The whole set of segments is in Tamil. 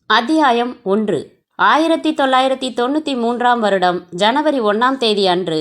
அத்தியாயம் 1. 1993 வருடம் ஜனவரி 1ஆம் தேதி அன்று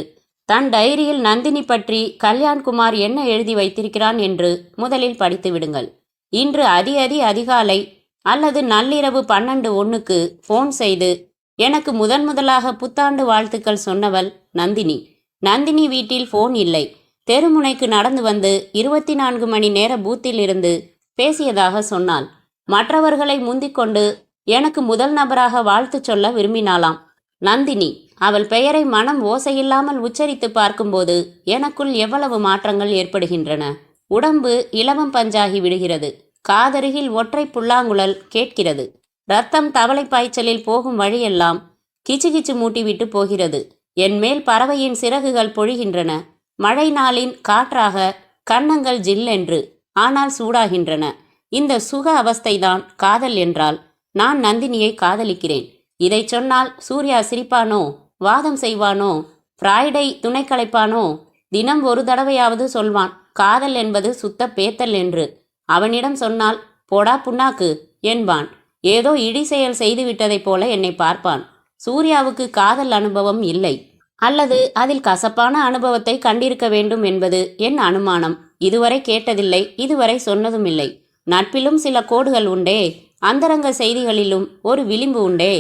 தன் டைரியில் நந்தினி பற்றி கல்யாண்குமார் என்ன எழுதி வைத்திருக்கிறான் என்று முதலில் படித்து விடுங்கள். இன்று அதிகாலை அல்லது நள்ளிரவு 12:01க்கு ஃபோன் செய்து எனக்கு முதலாக புத்தாண்டு வாழ்த்துக்கள் சொன்னவள் நந்தினி. நந்தினி வீட்டில் ஃபோன் இல்லை. தெருமுனைக்கு நடந்து வந்து 24 மணி நேர பூத்தில் இருந்து பேசியதாக சொன்னாள். மற்றவர்களை முந்திக்கொண்டு எனக்கு முதல் நபராக வாழ்த்து சொல்ல விரும்பினாளாம் நந்தினி. அவள் பெயரை மனம் ஓசையில்லாமல் உச்சரித்து பார்க்கும்போது எனக்குள் எவ்வளவு மாற்றங்கள் ஏற்படுகின்றன. உடம்பு இலவம் பஞ்சாகி விடுகிறது. காதருகில் ஒற்றை புல்லாங்குழல் கேட்கிறது. ரத்தம் தவளை பாய்ச்சலில் போகும் வழியெல்லாம் கிச்சு மூட்டிவிட்டு போகிறது. என் மேல் பறவையின் சிறகுகள் பொழிகின்றன. மழை நாளின் காற்றாக கன்னங்கள் ஜில்லென்று ஆனால் சூடாகின்றன. இந்த சுக அவஸ்தைதான் காதல் என்றால் நான் நந்தினியை காதலிக்கிறேன். இதை சொன்னால் சூர்யா சிரிப்பானோ, வாதம் செய்வானோ, ஃப்ராய்டை துணை கலைப்பானோ? தினம் ஒரு தடவையாவது சொல்வான் காதல் என்பது சுத்த பேத்தல் என்று. அவனிடம் சொன்னால் போடா புண்ணாக்கு என்பான். ஏதோ இடி செயல் செய்துவிட்டதைப் போல என்னை பார்ப்பான். சூர்யாவுக்கு காதல் அனுபவம் இல்லை, அல்லது அதில் கசப்பான அனுபவத்தை கண்டிருக்க வேண்டும் என்பது என் அனுமானம். இதுவரை கேட்டதில்லை, இதுவரை சொன்னதும் இல்லை. நட்பிலும் சில கோடுகள் உண்டே, அந்தரங்க செய்திகளிலும் ஒரு விளிம்பு உண்டே.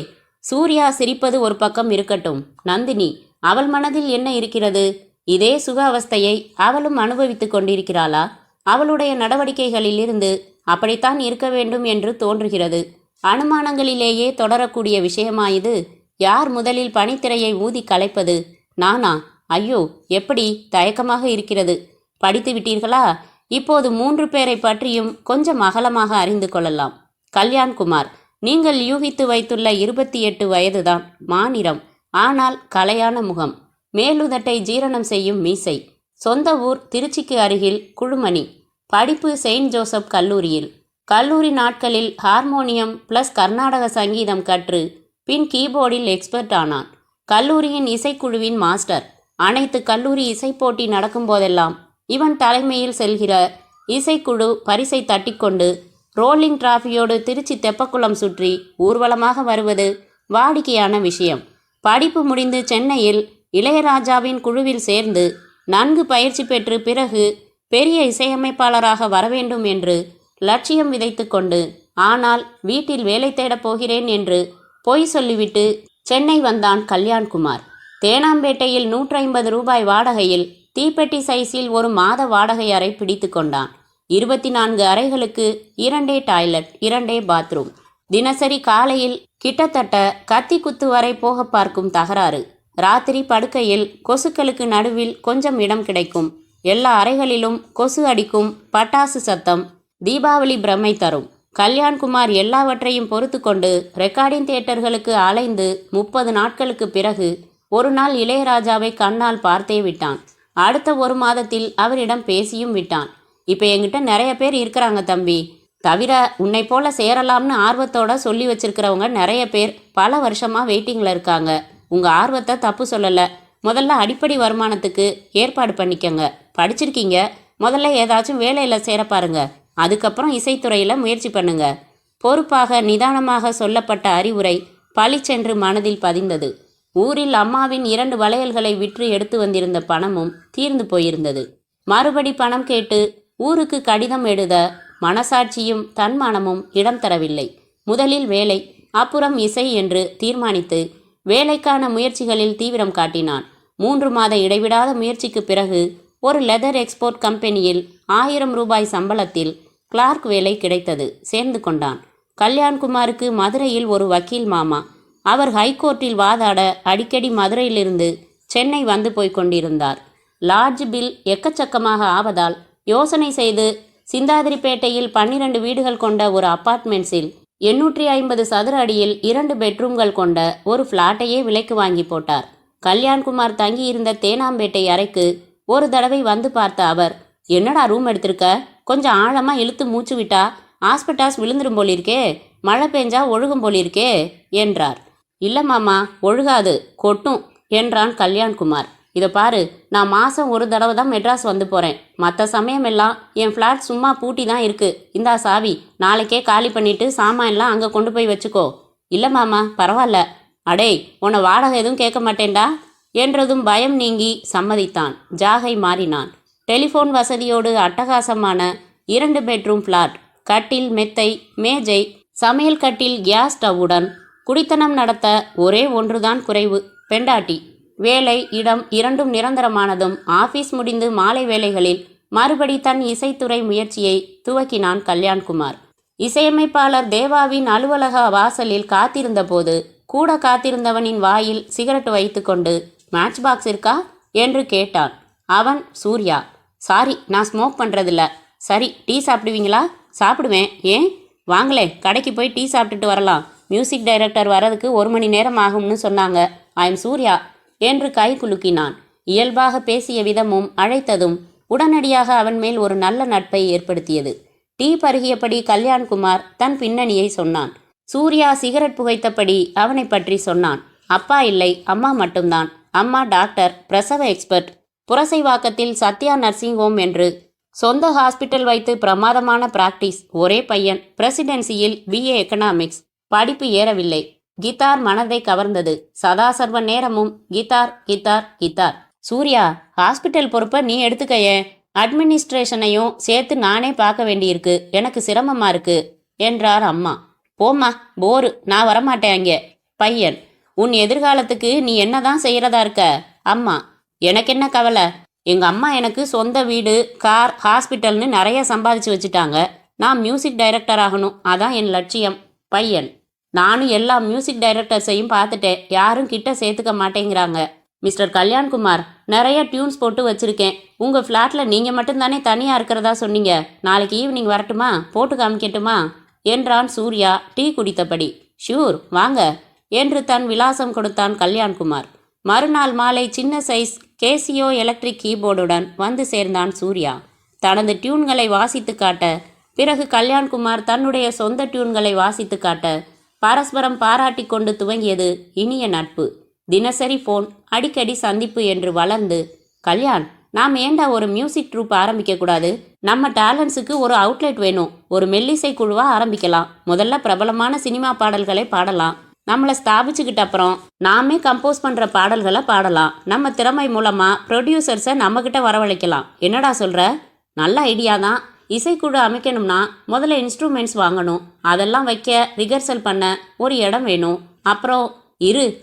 சூர்யா சிரிப்பது ஒரு பக்கம் இருக்கட்டும், நந்தினி அவள் மனதில் என்ன இருக்கிறது? இதே சுக அவஸ்தையை அவளும் அனுபவித்து கொண்டிருக்கிறாளா? அவளுடைய நடவடிக்கைகளிலிருந்து அப்படித்தான் இருக்க வேண்டும் என்று தோன்றுகிறது. அனுமானங்களிலேயே தொடரக்கூடிய விஷயமாயுது. யார் முதலில் பனித்திரையை ஊதி கலைப்பது? நானா? ஐயோ, எப்படி தயக்கமாக இருக்கிறது. படித்து விட்டீர்களா? இப்போது 3 பேரை பற்றியும் கொஞ்சம் அகலமாக அறிந்து கொள்ளலாம். கல்யாண்குமார், நீங்கள் யூகித்து வைத்துள்ள 28 வயதுதான். மாநிறம், ஆனால் கலையான முகம், மேலுதட்டை ஜீரணம் செய்யும் மீசை. சொந்த ஊர் திருச்சிக்கு அருகில் குழுமணி. படிப்பு செயின்ட் ஜோசப் கல்லூரியில். கல்லூரி நாட்களில் ஹார்மோனியம் ப்ளஸ் கர்நாடக சங்கீதம் கற்று பின் கீபோர்டில் எக்ஸ்பர்ட் ஆனான். கல்லூரியின் இசைக்குழுவின் மாஸ்டர். அனைத்து கல்லூரி இசைப்போட்டி நடக்கும்போதெல்லாம் இவன் தலைமையில் செல்கிற இசைக்குழு பரிசை தட்டிக்கொண்டு ரோலிங் டிராஃபியோடு திருச்சி தெப்பக்குளம் சுற்றி ஊர்வலமாக வருவது வாடிக்கையான விஷயம். படிப்பு முடிந்து சென்னையில் இளையராஜாவின் குழுவில் சேர்ந்து நன்கு பயிற்சி பெற்று பிறகு பெரிய இசையமைப்பாளராக வரவேண்டும் என்று லட்சியம் விதைத்து கொண்டு, ஆனால் வீட்டில் வேலை தேடப் போகிறேன் என்று பொய் சொல்லிவிட்டு சென்னை வந்தான் கல்யாண்குமார். தேனாம்பேட்டையில் 150 ரூபாய் வாடகையில் தீப்பெட்டி சைஸில் ஒரு மாத வாடகை அறை பிடித்து கொண்டான். 24 அறைகளுக்கு 2 டாய்லெட், 2 பாத்ரூம். தினசரி காலையில் கிட்டத்தட்ட கத்தி குத்து வரை போக பார்க்கும் தகராறு. ராத்திரி படுக்கையில் கொசுக்களுக்கு நடுவில் கொஞ்சம் இடம் கிடைக்கும். எல்லா அறைகளிலும் கொசு அடிக்கும் பட்டாசு சத்தம் தீபாவளி பிரமை தரும். கல்யாண்குமார் எல்லாவற்றையும் பொறுத்து கொண்டு ரெக்கார்டிங் தியேட்டர்களுக்கு அலைந்து 30 நாட்களுக்கு பிறகு ஒரு நாள் இளையராஜாவை கண்ணால் பார்த்தே விட்டான். அடுத்த 1 மாதத்தில் அவரிடம் பேசியும் விட்டான். இப்போ என்கிட்ட நிறைய பேர் இருக்கிறாங்க தம்பி. தவிர உன்னை போல சேரலாம்னு ஆர்வத்தோட சொல்லி வச்சிருக்கிறவங்க நிறைய பேர் பல வருஷமாக வெயிட்டிங்கில் இருக்காங்க. உங்கள் ஆர்வத்தை தப்பு சொல்லலை. முதல்ல அடிப்படை வருமானத்துக்கு ஏற்பாடு பண்ணிக்கங்க. படிச்சிருக்கீங்க, முதல்ல ஏதாச்சும் வேலையில் சேர பாருங்க. அதுக்கப்புறம் இசைத்துறையில் முயற்சி பண்ணுங்க. பொறுப்பாக நிதானமாக சொல்லப்பட்ட அறிவுரை பளிச்சென்று மனதில் பதிந்தது. ஊரில் அம்மாவின் 2 வளையல்களை விற்று எடுத்து வந்திருந்த பணமும் தீர்ந்து போயிருந்தது. மறுபடி பணம் கேட்டு ஊருக்கு கடிதம் எழுத மனசாட்சியும் தன்மானமும் இடம் தரவில்லை. முதலில் வேலை, அப்புறம் இசை என்று தீர்மானித்து வேலைக்கான முயற்சிகளில் தீவிரம் காட்டினான். 3 மாத இடைவிடாத முயற்சிக்கு பிறகு ஒரு லெதர் எக்ஸ்போர்ட் கம்பெனியில் 1000 ரூபாய் சம்பளத்தில் கிளார்க் வேலை கிடைத்தது. சேர்ந்து கொண்டான். கல்யாண்குமாருக்கு மதுரையில் ஒரு வக்கீல் மாமா. அவர் ஹைகோர்ட்டில் வாதாட அடிக்கடி மதுரையிலிருந்து சென்னை வந்து போய் கொண்டிருந்தார். லார்ஜ் பில் எக்கச்சக்கமாக ஆவதால் யோசனை செய்து சிந்தாதிரிப்பேட்டையில் 12 வீடுகள் கொண்ட ஒரு அப்பார்ட்மெண்ட்ஸில் 850 சதுர அடியில் 2 பெட்ரூம்கள் கொண்ட ஒரு ஃப்ளாட்டையே விலைக்கு வாங்கி போட்டார். கல்யாண்குமார் தங்கியிருந்த தேனாம்பேட்டை அறைக்கு ஒரு தடவை வந்து பார்த்த அவர், என்னடா ரூம் எடுத்திருக்க? கொஞ்சம் ஆழமாக இழுத்து மூச்சு விட்டா ஆஸ்பெட்டாஸ் விழுந்துடும் போலிருக்கே, மழை பெஞ்சா ஒழுகும் போலிருக்கே என்றார். இல்லை மாமா, ஒழுகாது, கொட்டும் என்றான் கல்யாண்குமார். இதை பாரு, நான் மாதம் ஒரு தடவை தான் மெட்ராஸ் வந்து போகிறேன். மற்ற சமயம் எல்லாம் என் ஃப்ளாட் சும்மா பூட்டி தான் இருக்குது. இந்தா சாவி, நாளைக்கே காலி பண்ணிவிட்டு சாமான்லாம் அங்கே கொண்டு போய் வச்சுக்கோ. இல்லை மாமா, பரவாயில்ல. அடே, உன்னை வாடகை எதுவும் கேட்க மாட்டேன்டா என்றதும் பயம் நீங்கி சம்மதித்தான். ஜாகை மாறினான். டெலிஃபோன் வசதியோடு அட்டகாசமான 2 பெட்ரூம் ஃப்ளாட். கட்டில், மெத்தை, மேஜை, சமையல் கட்டில், கேஸ் ஸ்டவ்வுடன். குடித்தனம் நடத்த ஒரே ஒன்றுதான் குறைவு, பெண்டாட்டி. வேலை, இடம் இரண்டும் நிரந்தரமானதும் ஆஃபீஸ் முடிந்து மாலை வேளைகளில் மறுபடி தன் இசைத்துறை முயற்சியை துவக்கினான் கல்யாண்குமார். இசையமைப்பாளர் தேவாவின் அலுவலக வாசலில் காத்திருந்த போது கூட காத்திருந்தவனின் வாயில் சிகரெட் வைத்துக்கொண்டு மேட்ச் பாக்ஸ் இருக்கா என்று கேட்டான். அவன், சூர்யா. சாரி, நான் ஸ்மோக் பண்ணுறதில்ல. சரி, டீ சாப்பிடுவீங்களா? சாப்பிடுவேன். ஏன்? வாங்களே, கடைக்கு போய் டீ சாப்பிட்டுட்டு வரலாம். மியூசிக் டைரக்டர் வரதுக்கு 1 மணி நேரம் ஆகும்னு சொன்னாங்க. ஐ எம் சூர்யா என்று கை குலுக்கினான். இயல்பாக பேசிய விதமும் அழைத்ததும் உடனடியாக அவன் மேல் ஒரு நல்ல நட்பை ஏற்படுத்தியது. டீ பருகியபடி கல்யாண்குமார் தன் பின்னணியை சொன்னான். சூர்யா சிகரெட் புகைத்தபடி அவனை பற்றி சொன்னான். அப்பா இல்லை, அம்மா மட்டும்தான். அம்மா டாக்டர், பிரசவ எக்ஸ்பர்ட். புரசைவாக்கத்தில் சத்யா நர்சிங் ஹோம் என்று சொந்த ஹாஸ்பிட்டல் வைத்து பிரமாதமான பிராக்டிஸ். ஒரே பையன், பிரசிடென்சியில் BA எக்கனாமிக்ஸ். படிப்பு ஏறவில்லை. கிட்டார் மனதை கவர்ந்தது. சதாசர்வ நேரமும் guitar guitar guitar. Surya, hospital பொறுப்பை நீ எடுத்துக்கையே. அட்மினிஸ்ட்ரேஷனையும் சேர்த்து நானே பார்க்க வேண்டியிருக்கு. எனக்கு சிரமமா இருக்கு என்றார் அம்மா. போம்மா, போரு, நான் வரமாட்டேன் அங்கே. பையன், உன் எதிர்காலத்துக்கு நீ என்னதான் செய்யறதா இருக்க? அம்மா, எனக்கு என்ன கவலை? எங்கள் அம்மா எனக்கு சொந்த வீடு, கார், ஹாஸ்பிட்டல்னு நிறைய சம்பாதிச்சு வச்சுட்டாங்க. நான் மியூசிக் டைரக்டர் ஆகணும், அதான் என் லட்சியம். பையன், நானும் எல்லா மியூசிக் டைரக்டர்ஸையும் பார்த்துட்டேன். யாரும் கிட்ட சேர்த்துக்க மாட்டேங்கிறாங்க. மிஸ்டர் கல்யாண்குமார், நிறைய டியூன்ஸ் போட்டு வச்சுருக்கேன். உங்கள் ஃப்ளாட்டில் நீங்கள் மட்டும்தானே தனியாக இருக்கிறதா சொன்னீங்க. நாளைக்கு ஈவினிங் வரட்டுமா? போட்டு காமிக்கட்டுமா என்றான் சூர்யா டீ குடித்தபடி. ஷூர், வாங்க என்று தன் விலாசம் கொடுத்தான் கல்யாண்குமார். மறுநாள் மாலை சின்ன சைஸ் கேசியோ எலக்ட்ரிக் கீபோர்டுடன் வந்து சேர்ந்தான் சூர்யா. தனது டியூன்களை வாசித்து காட்ட, பிறகு கல்யாண்குமார் தன்னுடைய சொந்த டியூன்களை வாசித்து காட்ட, பரஸ்பரம் பாராட்டி கொண்டு துவங்கியது இனிய நட்பு. தினசரி ஃபோன், அடிக்கடி சந்திப்பு என்று வளர்ந்து, கல்யாண், நாம் ஏண்டா ஒரு மியூசிக் ட்ரூப் ஆரம்பிக்கக்கூடாது? நம்ம டேலண்ட்ஸுக்கு ஒரு அவுட்லெட் வேணும். ஒரு மெல்லிசை குழுவாக ஆரம்பிக்கலாம். முதல்ல பிரபலமான சினிமா பாடல்களை பாடலாம். நம்மளை ஸ்தாபிச்சுக்கிட்ட அப்புறம் நாமே கம்போஸ் பண்ணுற பாடல்களை பாடலாம். நம்ம திறமை மூலமாக ப்ரொடியூசர்ஸை நம்மக்கிட்ட வரவழைக்கலாம். என்னடா சொல்கிற? நல்ல ஐடியா தான். இசைக்குழு அமைக்கணும்னா முதல்ல இன்ஸ்ட்ருமெண்ட்ஸ் வாங்கணும். அதெல்லாம் வைக்க ரிகர்சல் பண்ண ஒரு இடம் வேணும். அப்புறம்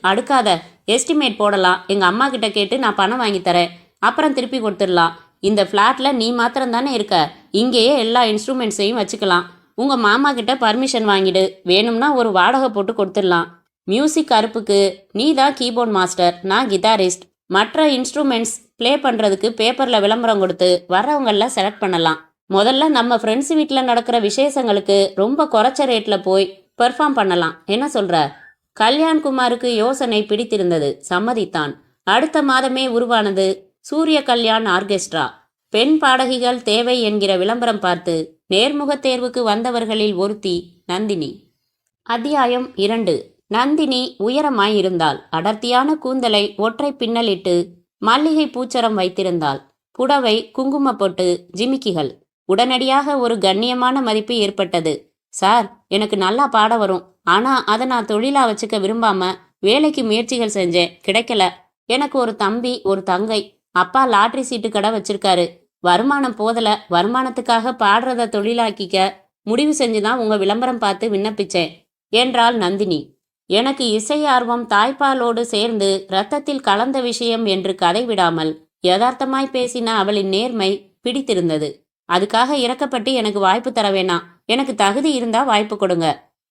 அடுக்காத, எஸ்டிமேட் போடலாம். எங்கள் அம்மா கிட்ட கேட்டு நான் பணம் வாங்கி தரேன். அப்புறம் திருப்பி கொடுத்துடலாம். இந்த ஃப்ளாட்டில் நீ மாத்திரம் தானே இருக்க. இங்கேயே எல்லா இன்ஸ்ட்ருமெண்ட்ஸையும் வச்சுக்கலாம். உங்கள் மாமா கிட்ட பர்மிஷன் வாங்கிடு. வேணும்னா ஒரு வாடகை போட்டு கொடுத்துடலாம். மியூசிக் அறுப்புக்கு நீ தான் கீபோர்ட் மாஸ்டர், நான் கிட்டாரிஸ்ட். மற்ற இன்ஸ்ட்ருமெண்ட்ஸ் ப்ளே பண்ணுறதுக்கு பேப்பரில் விளம்பரம் கொடுத்து வர்றவங்களில் செலக்ட் பண்ணலாம். முதல்ல நம்ம ஃப்ரெண்ட்ஸ் வீட்டில் நடக்கிற விசேஷங்களுக்கு ரொம்ப குறைச்ச ரேட்டில் போய் பெர்ஃபார்ம் பண்ணலாம். என்ன சொல்கிற? கல்யாண்குமாருக்கு யோசனை பிடித்திருந்தது. சம்மதித்தான். அடுத்த மாதமே உருவானது சூரிய கல்யாண் ஆர்கெஸ்ட்ரா. பெண் பாடகிகள் தேவை என்கிற விளம்பரம் பார்த்து நேர்முக தேர்வுக்கு வந்தவர்களில் ஒருத்தி நந்தினி. அத்தியாயம் 2. நந்தினி உயரமாயிருந்தாள். அடர்த்தியான கூந்தலை ஒற்றை பின்னலிட்டு மல்லிகை பூச்சரம் வைத்திருந்தாள். புடவை, குங்கும பொட்டு, ஜிமிக்கிகள். உடனடியாக ஒரு கண்ணியமான மதிப்பு ஏற்பட்டது. சார், எனக்கு நல்லா பாட வரும். ஆனால் அதை நான் தொழிலாக வச்சுக்க விரும்பாம வேலைக்கு முயற்சிகள் செஞ்சேன், கிடைக்கல. எனக்கு ஒரு தம்பி, ஒரு தங்கை. அப்பா லாட்ரி சீட்டு கடை வச்சிருக்காரு. வருமானம் போதல. வருமானத்துக்காக பாடுறத தொழிலாக்கிக்க முடிவு செஞ்சுதான் உங்க விளம்பரம் பார்த்து விண்ணப்பிச்சேன் என்றாள் நந்தினி. எனக்கு இசை ஆர்வம் தாய்ப்பாலோடு சேர்ந்து இரத்தத்தில் கலந்த விஷயம் என்று கதை விடாமல் யதார்த்தமாய் பேசின அவளின் நேர்மை பிடித்திருந்தது. அதுக்காக இறக்கப்பட்டு எனக்கு வாய்ப்பு தர வேணாம். எனக்கு தகுதி இருந்தா வாய்ப்பு கொடுங்க.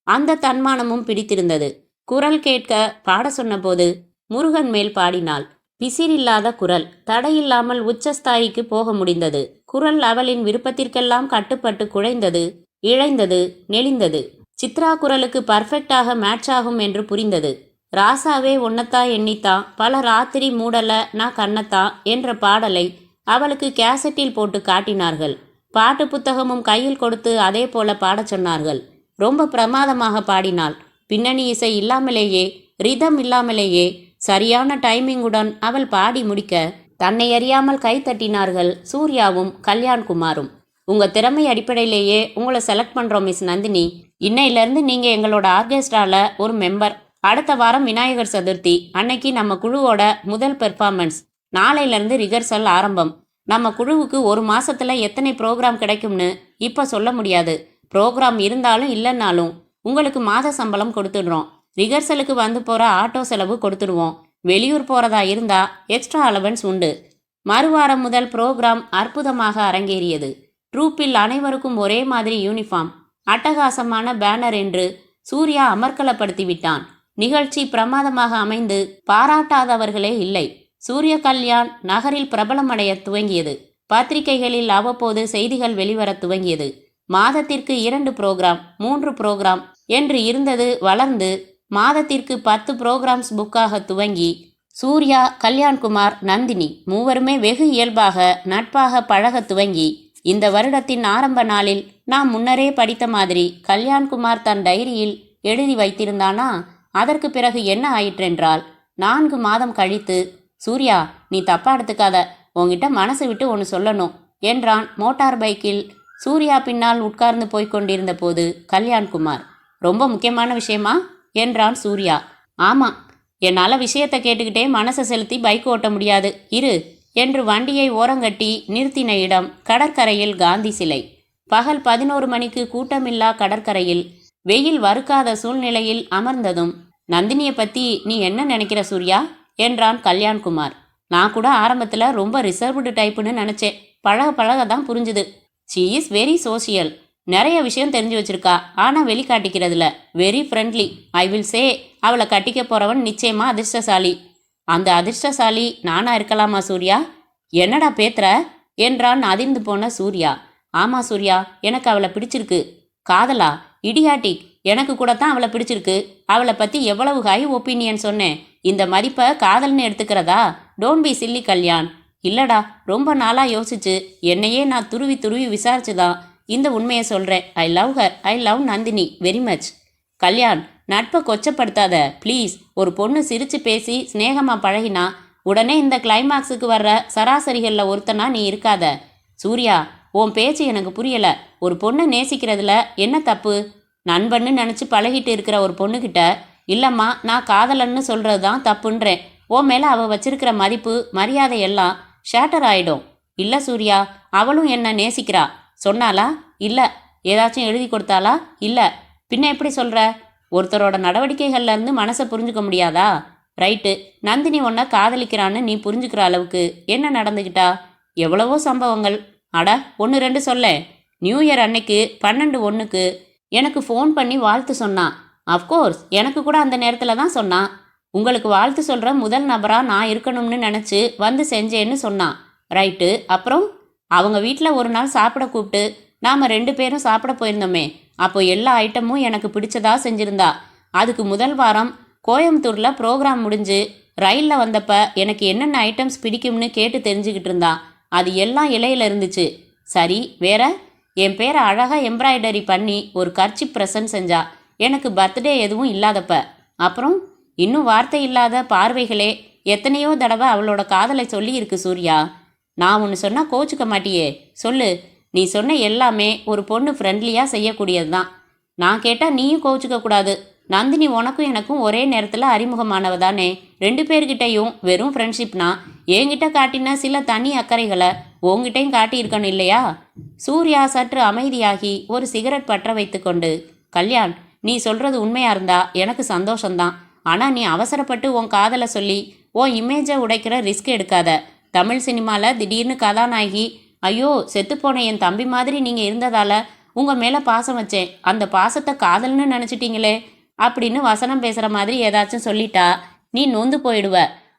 அந்த தன்மானமும் பிடித்திருந்தது. குரல் கேட்க பாட சொன்னபோது முருகன் மேல் பாடினாள். பிசிறில்லாத குரல். தடையில்லாமல் உச்சஸ்தாயிக்கு போக முடிந்தது. குரல் அவளின் விருப்பத்திற்கெல்லாம் கட்டுப்பட்டு குழைந்தது, இழைந்தது, நெளிந்தது. சித்ரா குரலுக்கு பர்ஃபெக்டாக மேட்ச் ஆகும் என்று புரிந்தது. ராசாவே ஒன்னத்தா எண்ணித்தா, பல ராத்திரி மூடல நான் கண்ணத்தா என்ற பாடலை அவளுக்கு கேசட்டில் போட்டு காட்டினார்கள். பாட்டு புத்தகமும் கையில் கொடுத்து அதே போல பாடச் சொன்னார்கள். ரொம்ப பிரமாதமாக பாடினாள். பின்னணி இசை இல்லாமலேயே, ரிதம் இல்லாமலேயே சரியான டைமிங்குடன் அவள் பாடி முடிக்க தன்னை அறியாமல் கை தட்டினார்கள் சூர்யாவும் கல்யாண்குமாரும். உங்க திறமை அடிப்படையிலேயே உங்களை செலக்ட் பண்றோம் மிஸ் நந்தினி. இன்னையிலேருந்து நீங்க எங்களோட ஆர்கெஸ்ட்ரால ஒரு மெம்பர். அடுத்த வாரம் விநாயகர் சதுர்த்தி அன்னைக்கு நம்ம குழுவோட முதல் பெர்ஃபார்மன்ஸ். நாளையிலேருந்து ரிகர்சல் ஆரம்பம். நம்ம குழுவுக்கு ஒரு மாசத்துல எத்தனை ப்ரோக்ராம் கிடைக்கும்னு இப்போ சொல்ல முடியாது. ப்ரோக்ராம் இருந்தாலும் இல்லைன்னாலும் உங்களுக்கு மாத சம்பளம் கொடுத்துடுறோம். ரிகர்சலுக்கு வந்து போகிற ஆட்டோ செலவு கொடுத்துடுவோம். வெளியூர் போகிறதா இருந்தால் எக்ஸ்ட்ரா அலவன்ஸ் உண்டு. மறுவாரம் முதல் ப்ரோக்ராம் அற்புதமாக அரங்கேறியது. ட்ரூப்பில் அனைவருக்கும் ஒரே மாதிரி யூனிஃபார்ம், அட்டகாசமான பேனர் என்று சூர்யா அமர்க்கலப்படுத்தி விட்டான். நிகழ்ச்சி பிரமாதமாக அமைந்து பாராட்டாதவர்களே இல்லை. சூரிய கல்யாண் நகரில் பிரபலமடைய துவங்கியது. பத்திரிகைகளில் அவ்வப்போது செய்திகள் வெளிவரத் துவங்கியது. மாதத்திற்கு 2 புரோகிராம் 3 புரோகிராம் என்று இருந்தது வளர்ந்து மாதத்திற்கு 10 புரோகிராம்ஸ் புக்காக துவங்கி சூர்யா, கல்யாண்குமார், நந்தினி மூவருமே வெகு இயல்பாக நட்பாக பழக துவங்கி இந்த வருடத்தின் ஆரம்ப நாளில் நாம் முன்னரே படித்த மாதிரி கல்யாண்குமார் தன் டைரியில் எழுதி வைத்திருந்தானா? அதற்கு பிறகு என்ன ஆயிற்றென்றால் 4 மாதம் கழித்து, சூர்யா நீ தப்பா எடுத்துக்காத, உன்கிட்ட மனசு விட்டு ஒன்று சொல்லணும் என்றான் மோட்டார் பைக்கில் சூர்யா பின்னால் உட்கார்ந்து போய்கொண்டிருந்த போது கல்யாண்குமார். ரொம்ப முக்கியமான விஷயமா என்றான் சூர்யா. ஆமாம், என்னால் விஷயத்தை கேட்டுக்கிட்டே மனசை செலுத்தி பைக் ஓட்ட முடியாது, இரு என்று வண்டியை ஓரங்கட்டி நிறுத்தின இடம் கடற்கரையில் காந்தி சிலை. பகல் 11 மணிக்கு கூட்டமில்லா கடற்கரையில் வெயில் வறுக்காத சூழ்நிலையில் அமர்ந்ததும், நந்தினியை பற்றி நீ என்ன நினைக்கிற சூர்யா என்றான் கல்யாண்குமார். நான் கூட ஆரம்பத்தில் ரொம்ப ரிசர்வ்டு டைப்புன்னு நினச்சேன். பழக பழக தான் புரிஞ்சுது. She is very social. நிறைய விஷயம் தெரிஞ்சு வச்சிருக்கா. ஆனால் வெளிக்காட்டிக்கிறதுல very friendly. I will say அவளை கட்டிக்க போகிறவன் நிச்சயமாக அதிர்ஷ்டசாலி. அந்த அதிர்ஷ்டசாலி நானா இருக்கலாமா சூர்யா? என்னடா பேத்துற என்றான் அதிர்ந்து போன சூர்யா. ஆமாம் சூர்யா, எனக்கு அவளை பிடிச்சிருக்கு. காதலா? இடியாட்டிக். எனக்கு கூட தான் அவளை பிடிச்சிருக்கு. அவளை பற்றி எவ்வளவு ஹை ஒப்பீனியன் சொன்னேன். இந்த மதிப்பை காதல்னு எடுத்துக்கிறதா? Don't be silly Kalyan. இல்லடா, ரொம்ப நாளாக யோசிச்சு என்னையே நான் துருவி துருவி விசாரிச்சு தான் இந்த உண்மையை சொல்கிறேன். I love her. I love Nandini very much. Kalyan, நட்பை கொச்சப்படுத்தாத ப்ளீஸ். ஒரு பொண்ணு சிரித்து பேசி ஸ்நேகமாக பழகினா உடனே இந்த கிளைமாக்ஸுக்கு வர்ற சராசரிகளில் ஒருத்தனா நீ இருக்காத. சூர்யா, உன் பேச்சு எனக்கு புரியலை. ஒரு பொண்ணை நேசிக்கிறதுல என்ன தப்பு? நண்பன்னு நினச்சி பழகிட்டு இருக்கிற ஒரு பொண்ணுக்கிட்ட இல்லைம்மா நான் காதலன்னு சொல்கிறது தான் தப்புன்றேன். உன் மேலே அவள் வச்சிருக்கிற மதிப்பு மரியாதை எல்லாம் ஷேட்டர் ஆகிடும். இல்லை சூர்யா, அவளும் என்னை நேசிக்கிறா. சொன்னாலா? இல்லை. ஏதாச்சும் எழுதி கொடுத்தாளா? இல்லை. பின்ன எப்படி சொல்கிற? ஒருத்தரோட நடவடிக்கைகள்லேருந்து மனசை புரிஞ்சுக்க முடியாதா? ரைட்டு, நந்தினி உன்னை காதலிக்கிறான்னு நீ புரிஞ்சுக்கிற அளவுக்கு என்ன நடந்துக்கிட்டா? எவ்வளவோ சம்பவங்கள். அட 1-2 சொல்ல. நியூ இயர் அன்னைக்கு 12/1க்கு எனக்கு ஃபோன் பண்ணி வாழ்த்து சொன்னான். அஃப்கோர்ஸ் எனக்கு கூட அந்த நேரத்தில் தான் சொன்னான். உங்களுக்கு வாழ்த்து சொல்கிற முதல் நபராக நான் இருக்கணும்னு நினச்சி வந்து செஞ்சேன்னு சொன்னான். ரைட்டு, அப்புறம் அவங்க வீட்டில் ஒரு நாள் சாப்பிட கூப்பிட்டு நாம் 2 பேரும் சாப்பிட போயிருந்தோமே, அப்போ எல்லா ஐட்டமும் எனக்கு பிடிச்சதா செஞ்சுருந்தா. அதுக்கு முதல் வாரம் கோயம்புத்தூரில் ப்ரோக்ராம் முடிஞ்சு ரயிலில் வந்தப்போ எனக்கு என்னென்ன ஐட்டம்ஸ் பிடிக்கும்னு கேட்டு தெரிஞ்சுக்கிட்டு இருந்தா. அது எல்லாம் இலையில் இருந்துச்சு. சரி, வேற? என் பேரை அழகாக எம்ப்ராய்டரி பண்ணி ஒரு கர்ச்சிப் ப்ரெசன்ட் செஞ்சா, எனக்கு பர்த்டே எதுவும் இல்லாதப்ப. அப்புறம் இன்னும் வார்த்தை இல்லாத பார்வைகளே எத்தனையோ தடவை அவளோட காதலை சொல்லி இருக்கு சூர்யா. நான் ஒன்று சொன்னால் கோச்சுக்க மாட்டியே, சொல்லு. நீ சொன்ன எல்லாமே ஒரு பொண்ணு ஃப்ரெண்ட்லியாக செய்யக்கூடியது தான். நான் கேட்டால் நீயும் கோச்சுக்க கூடாது. நந்தினி உனக்கும் எனக்கும் ஒரே நேரத்தில் அறிமுகமானவ தானே. 2 பேர்கிட்டையும் வெறும் ஃப்ரெண்ட்ஷிப்னா என்கிட்ட காட்டின சில தனி அக்கறைகளை உங்ககிட்டையும் காட்டியிருக்கணும் இல்லையா? சூர்யா சற்று அமைதியாகி ஒரு சிகரெட் பற்ற வைத்து கொண்டு, கல்யாண், நீ சொல்கிறது உண்மையாக இருந்தா எனக்கு சந்தோஷம்தான். ஆனால் நீ அவசரப்பட்டு உன் காதலை சொல்லி உன் இமேஜை உடைக்கிற ரிஸ்க் எடுக்காத. தமிழ் சினிமாவில் திடீர்னு கதாநாயகி, ஐயோ செத்துப்போன என் தம்பி மாதிரி நீங்கள் இருந்ததால் உங்கள் மேலே பாசம் வச்சேன், அந்த பாசத்தை காதல்னு நினச்சிட்டீங்களே அப்படின்னு வசனம் பேசுகிற மாதிரி ஏதாச்சும் சொல்லிட்டா நீ நொந்து போயிடுவ.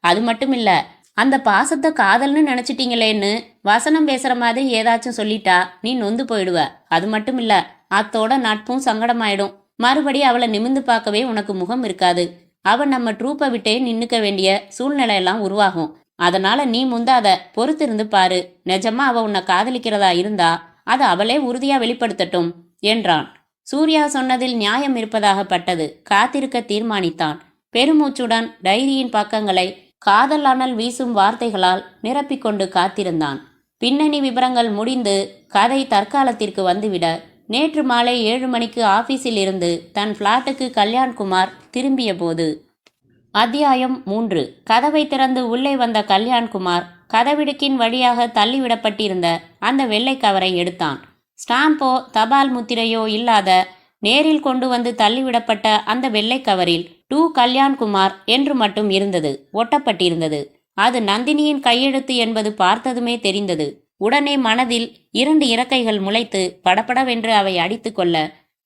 அது மட்டும் இல்லை, அந்த பாசத்தை காதல்னு நினச்சிட்டீங்களேன்னு வசனம் பேசுகிற மாதிரி ஏதாச்சும் சொல்லிட்டா நீ நொந்து போயிடுவ. அது மட்டும் இல்லை, அத்தோட நட்பும் சங்கடமாயிடும். மறுபடி அவளை நிமிந்து பார்க்கவே உனக்கு முகம் இருக்காது. அவன் நம்ம ட்ரூப்பை விட்டே நின்னுக்க வேண்டிய சூழ்நிலையெல்லாம் உருவாகும். அதனால நீ முந்தாத, பொறுத்திருந்து பாரு. நிஜமா அவ உன்னை காதலிக்கிறதா இருந்தா அதை அவளே உறுதியா வெளிப்படுத்தட்டும் என்றான். சூர்யா சொன்னதில் நியாயம் இருப்பதாக பட்டது. காத்திருக்க தீர்மானித்தான். பெருமூச்சுடன் டைரியின் பக்கங்களை காதல் அனல் வீசும் வார்த்தைகளால் நிரப்பிக்கொண்டு காத்திருந்தான். பின்னணி விவரங்கள் முடிந்து கதை தற்காலத்திற்கு வந்துவிட நேற்று மாலை 7 மணிக்கு ஆபீஸில் இருந்து தன் பிளாட்டுக்கு கல்யாண்குமார் திரும்பிய போது. அத்தியாயம் 3. கதவை திறந்து உள்ளே வந்த கல்யாண்குமார் கதவிடுக்கின் வழியாக தள்ளிவிடப்பட்டிருந்த அந்த வெள்ளை கவரை எடுத்தான். ஸ்டாம்போ தபால் முத்திரையோ இல்லாத நேரில் கொண்டு வந்து தள்ளிவிடப்பட்ட அந்த வெள்ளை கவரில் டு கல்யாண்குமார் என்று மட்டும் இருந்தது, ஒட்டப்பட்டிருந்தது. அது நந்தினியின் கையெழுத்து என்பது பார்த்ததுமே தெரிந்தது. உடனே மனதில் 2 இறக்கைகள் முளைத்து படபடவென்று அவை அடித்து கொள்ள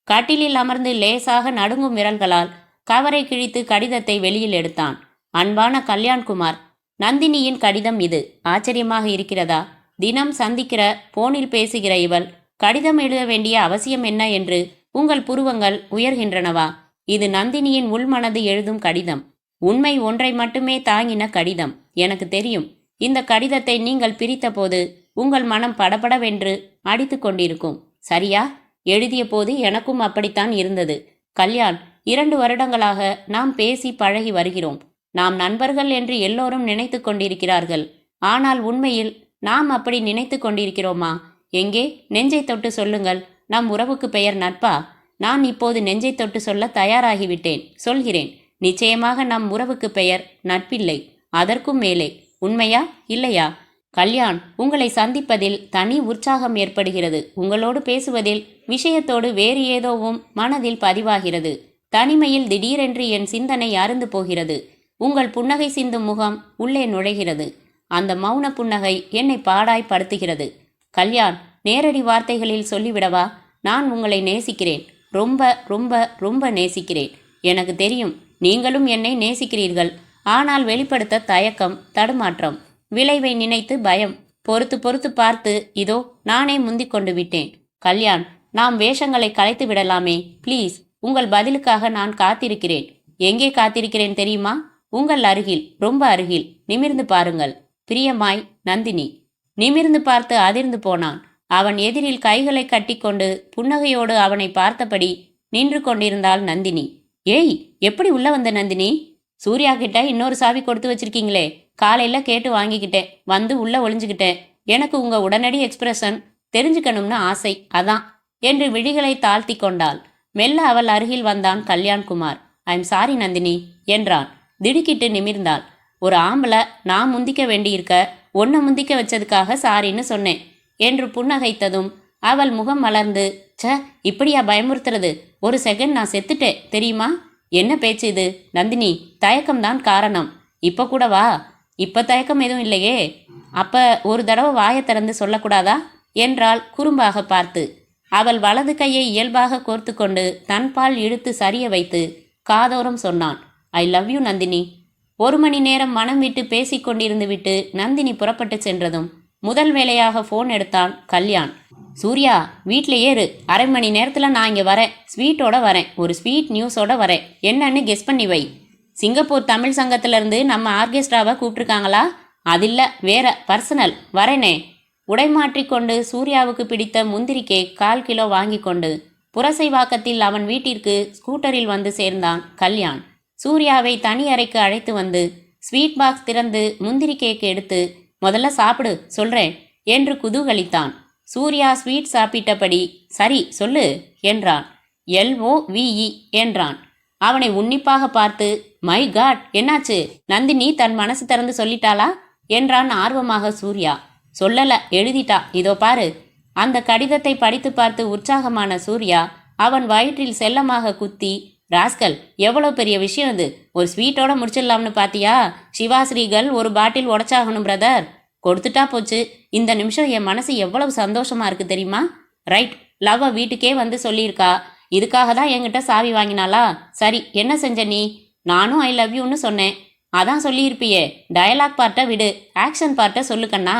கட்டிலில் அமர்ந்து லேசாக நடுங்கும் விரல்களால் கவரை கிழித்து கடிதத்தை வெளியில் எடுத்தான். அன்பான கல்யாண்குமார், நந்தினியின் கடிதம் இது. ஆச்சரியமாக இருக்கிறதா? தினம் சந்திக்கிற, போனில் பேசுகிற இவள் கடிதம் எழுத வேண்டிய அவசியம் என்ன என்று உங்கள் புருவங்கள் உயர்கின்றனவா? இது நந்தினியின் உள்மனது எழுதும் கடிதம். உண்மை ஒன்றை மட்டுமே தாங்கின கடிதம். எனக்கு தெரியும், இந்த கடிதத்தை நீங்கள் பிரித்த போது உங்கள் மனம் படபடவென்று அடித்து கொண்டிருக்கும். சரியா? எழுதிய போது எனக்கும் அப்படித்தான் இருந்தது. கல்யாண், 2 வருடங்களாக நாம் பேசி பழகி வருகிறோம். நாம் நண்பர்கள் என்று எல்லோரும் நினைத்து கொண்டிருக்கிறார்கள். ஆனால் உண்மையில் நாம் அப்படி நினைத்து கொண்டிருக்கிறோமா? எங்கே? நெஞ்சை தொட்டு சொல்லுங்கள். நம் உறவுக்கு பெயர் நட்பா? நான் இப்போது நெஞ்சை தொட்டு சொல்ல தயாராகிவிட்டேன். சொல்கிறேன், நிச்சயமாக நம் உறவுக்கு பெயர் நட்பில்லை, அதற்கும் மேலே. உண்மையா இல்லையா? கல்யாண், உங்களை சந்திப்பதில் தனி உற்சாகம் ஏற்படுகிறது. உங்களோடு பேசுவதில் விஷயத்தோடு வேறு ஏதோவும் மனதில் பதிவாகிறது. தனிமையில் திடீரென்று என் சிந்தனை அருந்து போகிறது. உங்கள் புன்னகை சிந்தும் முகம் உள்ளே நுழைகிறது. அந்த மௌன புன்னகை என்னை பாடாய் படுத்துகிறது. கல்யாண், நேரடி வார்த்தைகளில் சொல்லிவிடவா? நான் உங்களை நேசிக்கிறேன். ரொம்ப ரொம்ப ரொம்ப நேசிக்கிறேன். எனக்கு தெரியும், நீங்களும் என்னை நேசிக்கிறீர்கள். ஆனால் வெளிப்படுத்த தயக்கம், தடுமாற்றம், விளைவை நினைத்து பயம். பொறுத்து பொறுத்து பார்த்து இதோ நானே முந்திக் கொண்டு விட்டேன். கல்யாண், நாம் வேஷங்களை கலைத்து விடலாமே ப்ளீஸ். உங்கள் பதிலுக்காக நான் காத்திருக்கிறேன். எங்கே காத்திருக்கிறேன் தெரியுமா? உங்கள் அருகில், ரொம்ப அருகில். நிமிர்ந்து பாருங்கள். பிரியமாய், நந்தினி. நிமிர்ந்து பார்த்து அதிர்ந்து போனான். அவன் எதிரில் கைகளை கட்டிக்கொண்டு புன்னகையோடு அவனை பார்த்தபடி நின்று கொண்டிருந்தாள் நந்தினி. ஏய், எப்படி உள்ள வந்த நந்தினி? சூர்யா கிட்ட இன்னொரு சாவி கொடுத்து வச்சிருக்கீங்களே. காலையில கேட்டு வாங்கிக்கிட்டேன், வந்து உள்ள ஒளிஞ்சுக்கிட்டேன். எனக்கு உங்க உடனடி எக்ஸ்பிரஷன் தெரிஞ்சுக்கணும்னு ஆசை, அதான் என்று விழிகளை தாழ்த்தி கொண்டாள். மெல்ல அவள் அருகில் வந்தான் கல்யாண்குமார். ஐம் சாரி நந்தினி என்றான். திடுக்கிட்டு நிமிர்ந்தாள். ஒரு ஆம்பளை நான் முந்திக்க வேண்டியிருக்க, ஒன்ன முந்திக்க வச்சதுக்காக சாரின்னு சொன்னேன் என்று புன்னகைத்ததும் அவள் முகம் மலர்ந்து, ச, இப்படியா பயமுறுத்துறது? ஒரு செகண்ட் நான் செத்துட்டேன் தெரியுமா? என்ன பேச்சு இது நந்தினி? தயக்கம்தான் காரணம். இப்ப கூட வா. இப்ப தயக்கம் எதுவும் இல்லையே. அப்ப ஒரு தடவை வாயை திறந்து சொல்லக்கூடாதா என்றாள் குறும்பாக பார்த்து. அவள் வலது கையை இயல்பாக கோர்த்து கொண்டு தன்பால் இழுத்து சரிய வைத்து காதோரம் சொன்னான், ஐ லவ் யூ நந்தினி. 1 மணி நேரம் மனம் விட்டு பேசிக்கொண்டிருந்து விட்டு நந்தினி புறப்பட்டு சென்றதும் முதல் வேளையாக ஃபோன் எடுத்தான் கல்யாண். சூர்யா, வீட்டில் ஏறு. 1/2 மணி நேரத்தில் நான் இங்கே வரேன். ஸ்வீட்டோட வரேன். ஒரு ஸ்வீட் நியூஸோட வரேன். என்னன்னு கெஸ் பண்ணி வை. சிங்கப்பூர் தமிழ் சங்கத்திலேருந்து நம்ம ஆர்கெஸ்ட்ராவை கூப்பிட்ருக்காங்களா? அதில்ல, வேற பர்சனல். வரேனே. உடைமாற்றிக்கொண்டு சூர்யாவுக்கு பிடித்த முந்திரி கேக் 1/4 கிலோ வாங்கி கொண்டு புரசைவாக்கத்தில் அவன் வீட்டிற்கு ஸ்கூட்டரில் வந்து சேர்ந்தான் கல்யாண். சூர்யாவை தனி அறைக்கு அழைத்து வந்து ஸ்வீட் பாக்ஸ் திறந்து முந்திரி கேக் எடுத்து, முதல்ல சாப்பிடு சொல்றேன் என்று குதூகலித்தான். சூர்யா ஸ்வீட் சாப்பிட்டபடி, சரி சொல்லு என்றான். LOVE என்றான். அவனை உன்னிப்பாக பார்த்து, மை காட், என்னாச்சு? நந்தினி தன் மனசு திறந்து சொல்லிட்டாளா என்றான் ஆர்வமாக சூர்யா. சொல்லல, எழுதிட்டா, இதோ பாரு. அந்த கடிதத்தை படித்து பார்த்து உற்சாகமான சூர்யா அவன் வயிற்றில் செல்லமாக குத்தி, ராஸ்கல், எவ்வளோ பெரிய விஷயம் இது. ஒரு ஸ்வீட்டோட முடிச்சிடலாம்னு பாத்தியா? சிவாஸ்ரீகள் ஒரு பாட்டில் உடைச்சாகணும் பிரதர். கொடுத்துட்டா போச்சு. இந்த நிமிஷம் என் மனசு எவ்வளவு சந்தோஷமா இருக்கு தெரியுமா? ரைட், லவ்வ வீட்டுக்கே வந்து சொல்லியிருக்கா. இதுக்காக தான் என்கிட்ட சாவி வாங்கினாளா? சரி, என்ன செஞ்ச நீ? நானும் ஐ லவ் யூன்னு சொன்னேன். அதான் சொல்லியிருப்பியே. டயலாக் பார்ட்டை விடு, ஆக்ஷன் பார்ட்டை சொல்லுக்கண்ணா.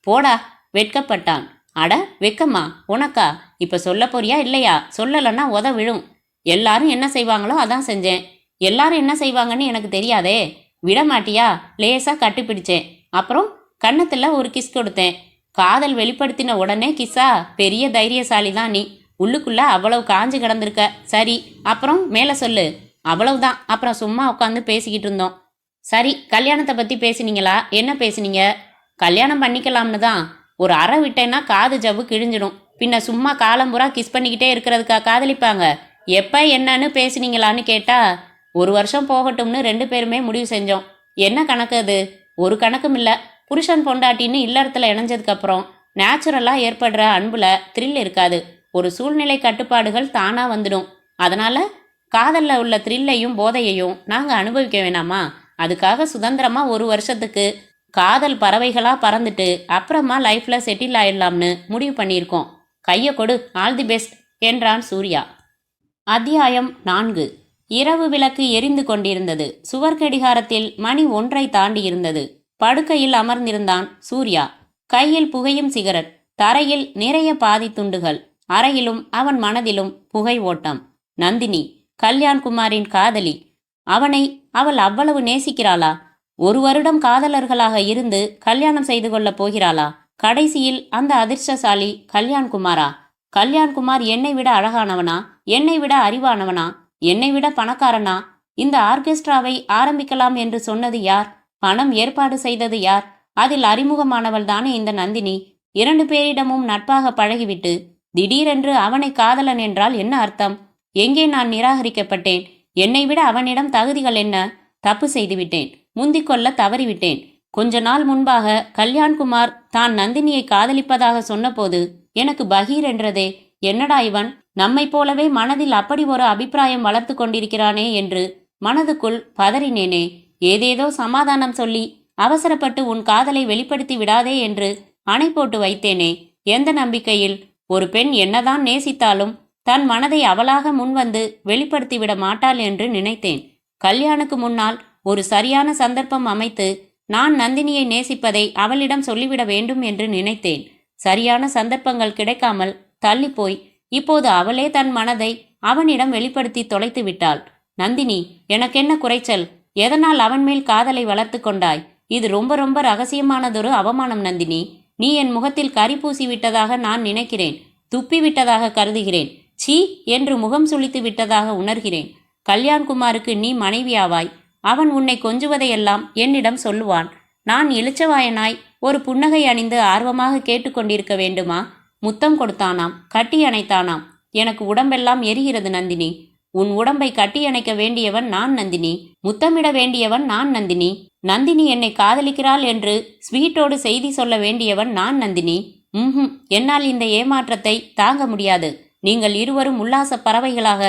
போடா. வெட்கப்பட்டான். அட, வெக்கம்மா உனக்கா? இப்ப சொல்ல போறியா இல்லையா? சொல்லலைன்னா உத விழும். எல்லாரும் என்ன செய்வாங்களோ அதான் செஞ்சேன். எல்லாரும் என்ன செய்வாங்கன்னு எனக்கு தெரியாதே. விட மாட்டியா? லேசா கட்டிப்பிடிச்சேன். அப்புறம் கன்னத்துல ஒரு கிஸ் கொடுத்தேன். காதல் வெளிப்படுத்தின உடனே கிஸ்ஸா? பெரிய தைரியசாலி தான் நீ. உள்ளுக்குள்ள அவ்வளவு காஞ்சு கிடந்திருக்க. சரி, அப்புறம் மேலே சொல்லு. அவ்வளவுதான். அப்புறம் சும்மா உட்காந்து பேசிக்கிட்டு இருந்தோம். சரி, கல்யாணத்தை பற்றி பேசுனீங்களா? என்ன பேசுனீங்க? கல்யாணம் பண்ணிக்கலாம்னு தான். ஒரு அறை விட்டேன்னா காது ஜவ்வு கிழிஞ்சிடும். பின்ன சும்மா காலம்புறா கிஸ் பண்ணிக்கிட்டே இருக்கிறதுக்கா காதலிப்பாங்க? எப்போ என்னன்னு பேசுனீங்களான்னு கேட்டா, 1 வருஷம் போகட்டும்னு 2 பேருமே முடிவு செஞ்சோம். என்ன கணக்கு அது? ஒரு கணக்கும் இல்லை. புருஷன் பொண்டாட்டின்னு இல்லறத்துல இணைஞ்சதுக்கப்புறம் நேச்சுரலாக ஏற்படுற அன்புல த்ரில் இருக்காது. ஒரு சூழ்நிலை கட்டுப்பாடுகள் தானாக வந்துடும். அதனால காதலில் உள்ள த்ரில்லையும் போதையையும் நாங்கள் அனுபவிக்க வேணாமா? அதுக்காக சுதந்திரமாக 1 வருஷத்துக்கு காதல் பறவைகளாக பறந்துட்டு அப்புறமா லைஃப்பில் செட்டில் ஆயிடலாம்னு முடிவு பண்ணியிருக்கோம். கையை கொடு, ஆல் தி பெஸ்ட் என்றான் சூர்யா. அத்தியாயம் 4. இரவு விளக்கு எரிந்து கொண்டிருந்தது. சுவர் கடிகாரத்தில் மணி 1ஐ தாண்டி இருந்தது. படுக்கையில் அமர்ந்திருந்தான் சூர்யா. கையில் புகையும் சிகரெட், தரையில் நிறைய பாதி துண்டுகள். அறையிலும் அவன் மனதிலும் புகை ஓட்டம். நந்தினி, கல்யாண்குமாரின் காதலி. அவனை அவள் அவ்வளவு நேசிக்கிறாளா? 1 வருடம் காதலர்களாக இருந்து கல்யாணம் செய்து கொள்ளப் போகிறாளா? கடைசியில் அந்த அதிர்ஷ்டசாலி கல்யாண்குமாரா? கல்யாண்குமார் என்னை விட அழகானவனா? என்னை விட அறிவானவனா? என்னை விட பணக்காரனா? இந்த ஆர்கெஸ்ட்ராவை ஆரம்பிக்கலாம் என்று சொன்னது யார்? பணம் ஏற்பாடு செய்தது யார்? அதில் அறிமுகமானவள் தானே இந்த நந்தினி. 2 பேரிடமும் நட்பாக பழகிவிட்டு திடீரென்று அவனை காதலன் என்றால் என்ன அர்த்தம்? எங்கே நான் நிராகரிக்கப்பட்டேன்? என்னை விட அவனிடம் தகுதிகள் என்ன? தப்பு செய்துவிட்டேன். முந்திக்கொள்ள தவறிவிட்டேன். கொஞ்ச நாள் முன்பாக கல்யாண்குமார் தான் நந்தினியை காதலிப்பதாக சொன்னபோது எனக்கு பகீர் என்றதே. என்னடா இவன், நம்மை போலவே மனதில் அப்படி ஒரு அபிப்பிராயம் வளர்த்து கொண்டிருக்கிறானே என்று மனதுக்குள் பதறினேனே. ஏதேதோ சமாதானம் சொல்லி அவசரப்பட்டு உன் காதலை வெளிப்படுத்தி விடாதே என்று அணை போட்டு வைத்தேனே. எந்த நம்பிக்கையில்? ஒரு பெண் என்னதான் நேசித்தாலும் தன் மனதை அவளாக முன்வந்து வெளிப்படுத்திவிட மாட்டாள் என்று நினைத்தேன். கல்யாணுக்கு முன்னால் ஒரு சரியான சந்தர்ப்பம் அமைத்து நான் நந்தினியை நேசிப்பதை அவளிடம் சொல்லிவிட வேண்டும் என்று நினைத்தேன். சரியான சந்தர்ப்பங்கள் கிடைக்காமல் தள்ளிப்போய் இப்போது அவளே தன் மனதை அவனிடம் வெளிப்படுத்தி தொலைத்து விட்டாள். நந்தினி, எனக்கென்ன குறைச்சல்? எதனால் அவன் மேல் காதலை வளர்த்து கொண்டாய்? இது ரொம்ப ரொம்ப ரகசியமானதொரு அவமானம் நந்தினி. நீ என் முகத்தில் கரி பூசி விட்டதாக நான் நினைக்கிறேன். துப்பி விட்டதாக கருதுகிறேன். சீ என்று முகம் சுளித்து விட்டதாக உணர்கிறேன். கல்யாண்குமாருக்கு நீ மனைவியாவாய். அவன் உன்னை கொஞ்சுவதையெல்லாம் என்னிடம் சொல்லுவான். நான் இளிச்சவாயனாய் ஒரு புன்னகை அணிந்து ஆர்வமாக கேட்டுக்கொண்டிருக்க வேண்டுமா? முத்தம் கொடுத்தானாம், கட்டி அணைத்தானாம். எனக்கு உடம்பெல்லாம் எரிகிறது நந்தினி. உன் உடம்பை கட்டி அணைக்க வேண்டியவன் நான் நந்தினி. முத்தமிட வேண்டியவன் நான் நந்தினி. நந்தினி என்னை காதலிக்கிறாள் என்று ஸ்வீட்டோடு செய்தி சொல்ல வேண்டியவன் நான் நந்தினி. என்னால் இந்த ஏமாற்றத்தை தாங்க முடியாது. நீங்கள் இருவரும் உல்லாச பறவைகளாக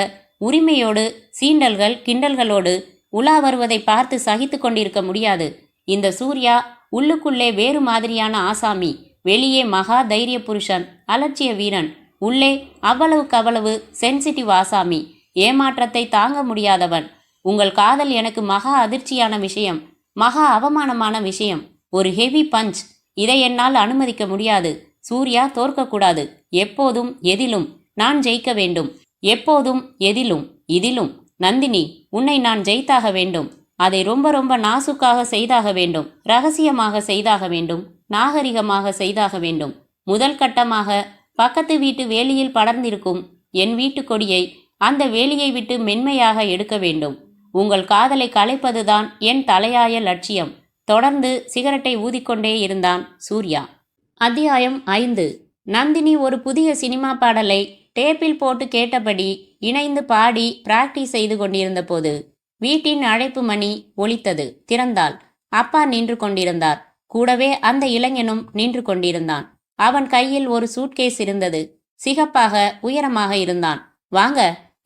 உரிமையோடு சீண்டல்கள் கிண்டல்களோடு உலா வருவதை பார்த்து சகித்து கொண்டிருக்க முடியாது. இந்த சூர்யா உள்ளுக்குள்ளே வேறு மாதிரியான ஆசாமி, வெளியே மகா தைரிய புருஷன், அலட்சிய வீரன், உள்ளே அவ்வளவுக்கு அவ்வளவு சென்சிட்டிவ் ஆசாமி, ஏமாற்றத்தை தாங்க முடியாதவன். உங்கள் காதல் எனக்கு மகா அதிர்ச்சியான விஷயம், மகா அவமானமான விஷயம், ஒரு ஹெவி பஞ்ச். இதை என்னால் அனுமதிக்க முடியாது. சூர்யா தோற்கக்கூடாது. எப்போதும் எதிலும் நான் ஜெயிக்க வேண்டும். எப்போதும் எதிலும் இதிலும். நந்தினி, உன்னை நான் ஜெயித்தாக வேண்டும். அதை ரொம்ப ரொம்ப நாசுக்காக செய்தாக வேண்டும். ரகசியமாக செய்தாக வேண்டும். நாகரிகமாக செய்தாக வேண்டும். முதல் கட்டமாக பக்கத்து வீட்டு வேலியில் படர்ந்திருக்கும் என் வீட்டு கொடியை அந்த வேலியை விட்டு மென்மையாக எடுக்க வேண்டும். உங்கள் காதலை கலைப்பதுதான் என் தலையாய லட்சியம். தொடர்ந்து சிகரெட்டை ஊதிக்கொண்டே இருந்தான் சூர்யா. அத்தியாயம் 5. நந்தினி ஒரு புதிய சினிமா பாடலை டேப்பில் போட்டு கேட்டபடி இணைந்து பாடி பிராக்டிஸ் செய்து கொண்டிருந்த போது வீட்டின் அழைப்பு மணி ஒலித்தது. திறந்தாள். அப்பா நின்று கொண்டிருந்தார். கூடவே அந்த இளைஞனும் நின்று கொண்டிருந்தான். அவன் கையில் ஒரு சூட்கேஸ் இருந்தது. சிகப்பாக உயரமாக இருந்தான். வாங்க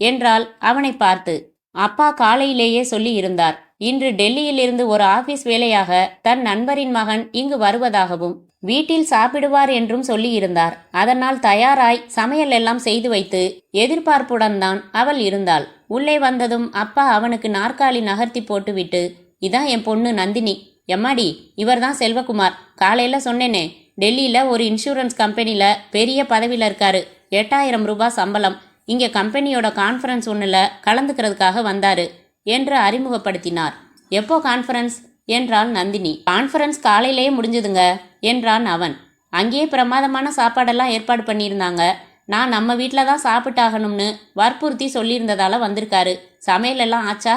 என்றாள் அவனை பார்த்து. அப்பா காலையிலேயே சொல்லி இருந்தார். இன்று டெல்லியிலிருந்து ஒரு ஆபீஸ் வேலையாக தன் நண்பரின் மகன் இங்கு வருவதாகவும் வீட்டில் சாப்பிடுவார் என்றும் சொல்லி இருந்தார். அதனால் தயாராய் சமையல் எல்லாம் செய்து வைத்து எதிர்பார்ப்புடன் தான் அவள் இருந்தாள். உள்ளே வந்ததும் அப்பா அவனுக்கு நாற்காலி நகர்த்தி போட்டுவிட்டு, இதான் என் பொண்ணு நந்தினி. எம்மாடி, இவர்தான் செல்வகுமார். காலையில சொன்னேனே, டெல்லியில ஒரு இன்சூரன்ஸ் கம்பெனில பெரிய பதவியில் இருக்காரு. 8000 ரூபாய் சம்பளம். இங்கே கம்பெனியோட கான்ஃபரன்ஸ் ஒன்றில் கலந்துக்கிறதுக்காக வந்தாரு என்று அறிமுகப்படுத்தினார். எப்போ கான்ஃபரன்ஸ் என்றாள் நந்தினி. கான்ஃபரன்ஸ் காலையிலேயே முடிஞ்சதுங்க என்றான் அவன். அங்கேயே பிரமாதமான சாப்பாடெல்லாம் ஏற்பாடு பண்ணியிருந்தாங்க. நான் நம்ம வீட்டில் தான் சாப்பிட்டாகணும்னு வற்புறுத்தி சொல்லியிருந்ததால வந்திருக்காரு. சமையல் எல்லாம் ஆச்சா?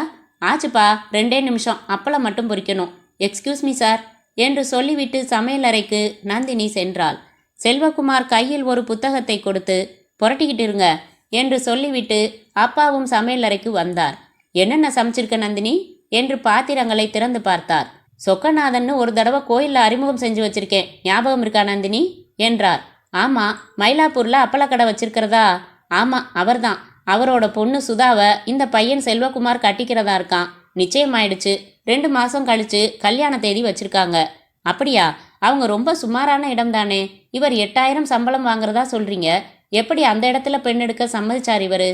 ஆச்சுப்பா, 2 நிமிஷம், அப்பளம் மட்டும் பொரிக்கணும். எக்ஸ்கியூஸ் மீ சார் என்று சொல்லிவிட்டு சமையலறைக்கு நந்தினி சென்றாள். செல்வகுமார் கையில் ஒரு புத்தகத்தை கொடுத்து புரட்டிக்கிட்டு இருங்க என்று சொல்லிவிட்டு அப்பாவும் சமையலறைக்கு வந்தார். என்னென்ன சமைச்சிருக்க நந்தினி என்று பாத்திரங்களை திறந்து பார்த்தார். சொக்கநாதன்னு ஒரு தடவை கோயிலில் அறிமுகம் செஞ்சு வச்சிருக்கேன், ஞாபகம் இருக்கா நந்தினி என்றார். ஆமா, மயிலாப்பூர்ல அப்பளக்கடை வச்சிருக்கிறதா? ஆமா, அவர்தான். அவரோட பொண்ணு சுதாவை இந்த பையன் செல்வகுமார் கட்டிக்கிறதா இருக்கான். நிச்சயமாயிடுச்சு. 2 மாசம் கழிச்சு கல்யாண தேதி வச்சிருக்காங்க. அப்படியா? அவங்க ரொம்ப சுமாரான இடம் தானே. இவர் 8000 சம்பளம் வாங்குறதா சொல்றீங்க. எப்படி அந்த இடத்துல பெண் எடுக்க சம்மதிச்சார் இவரு?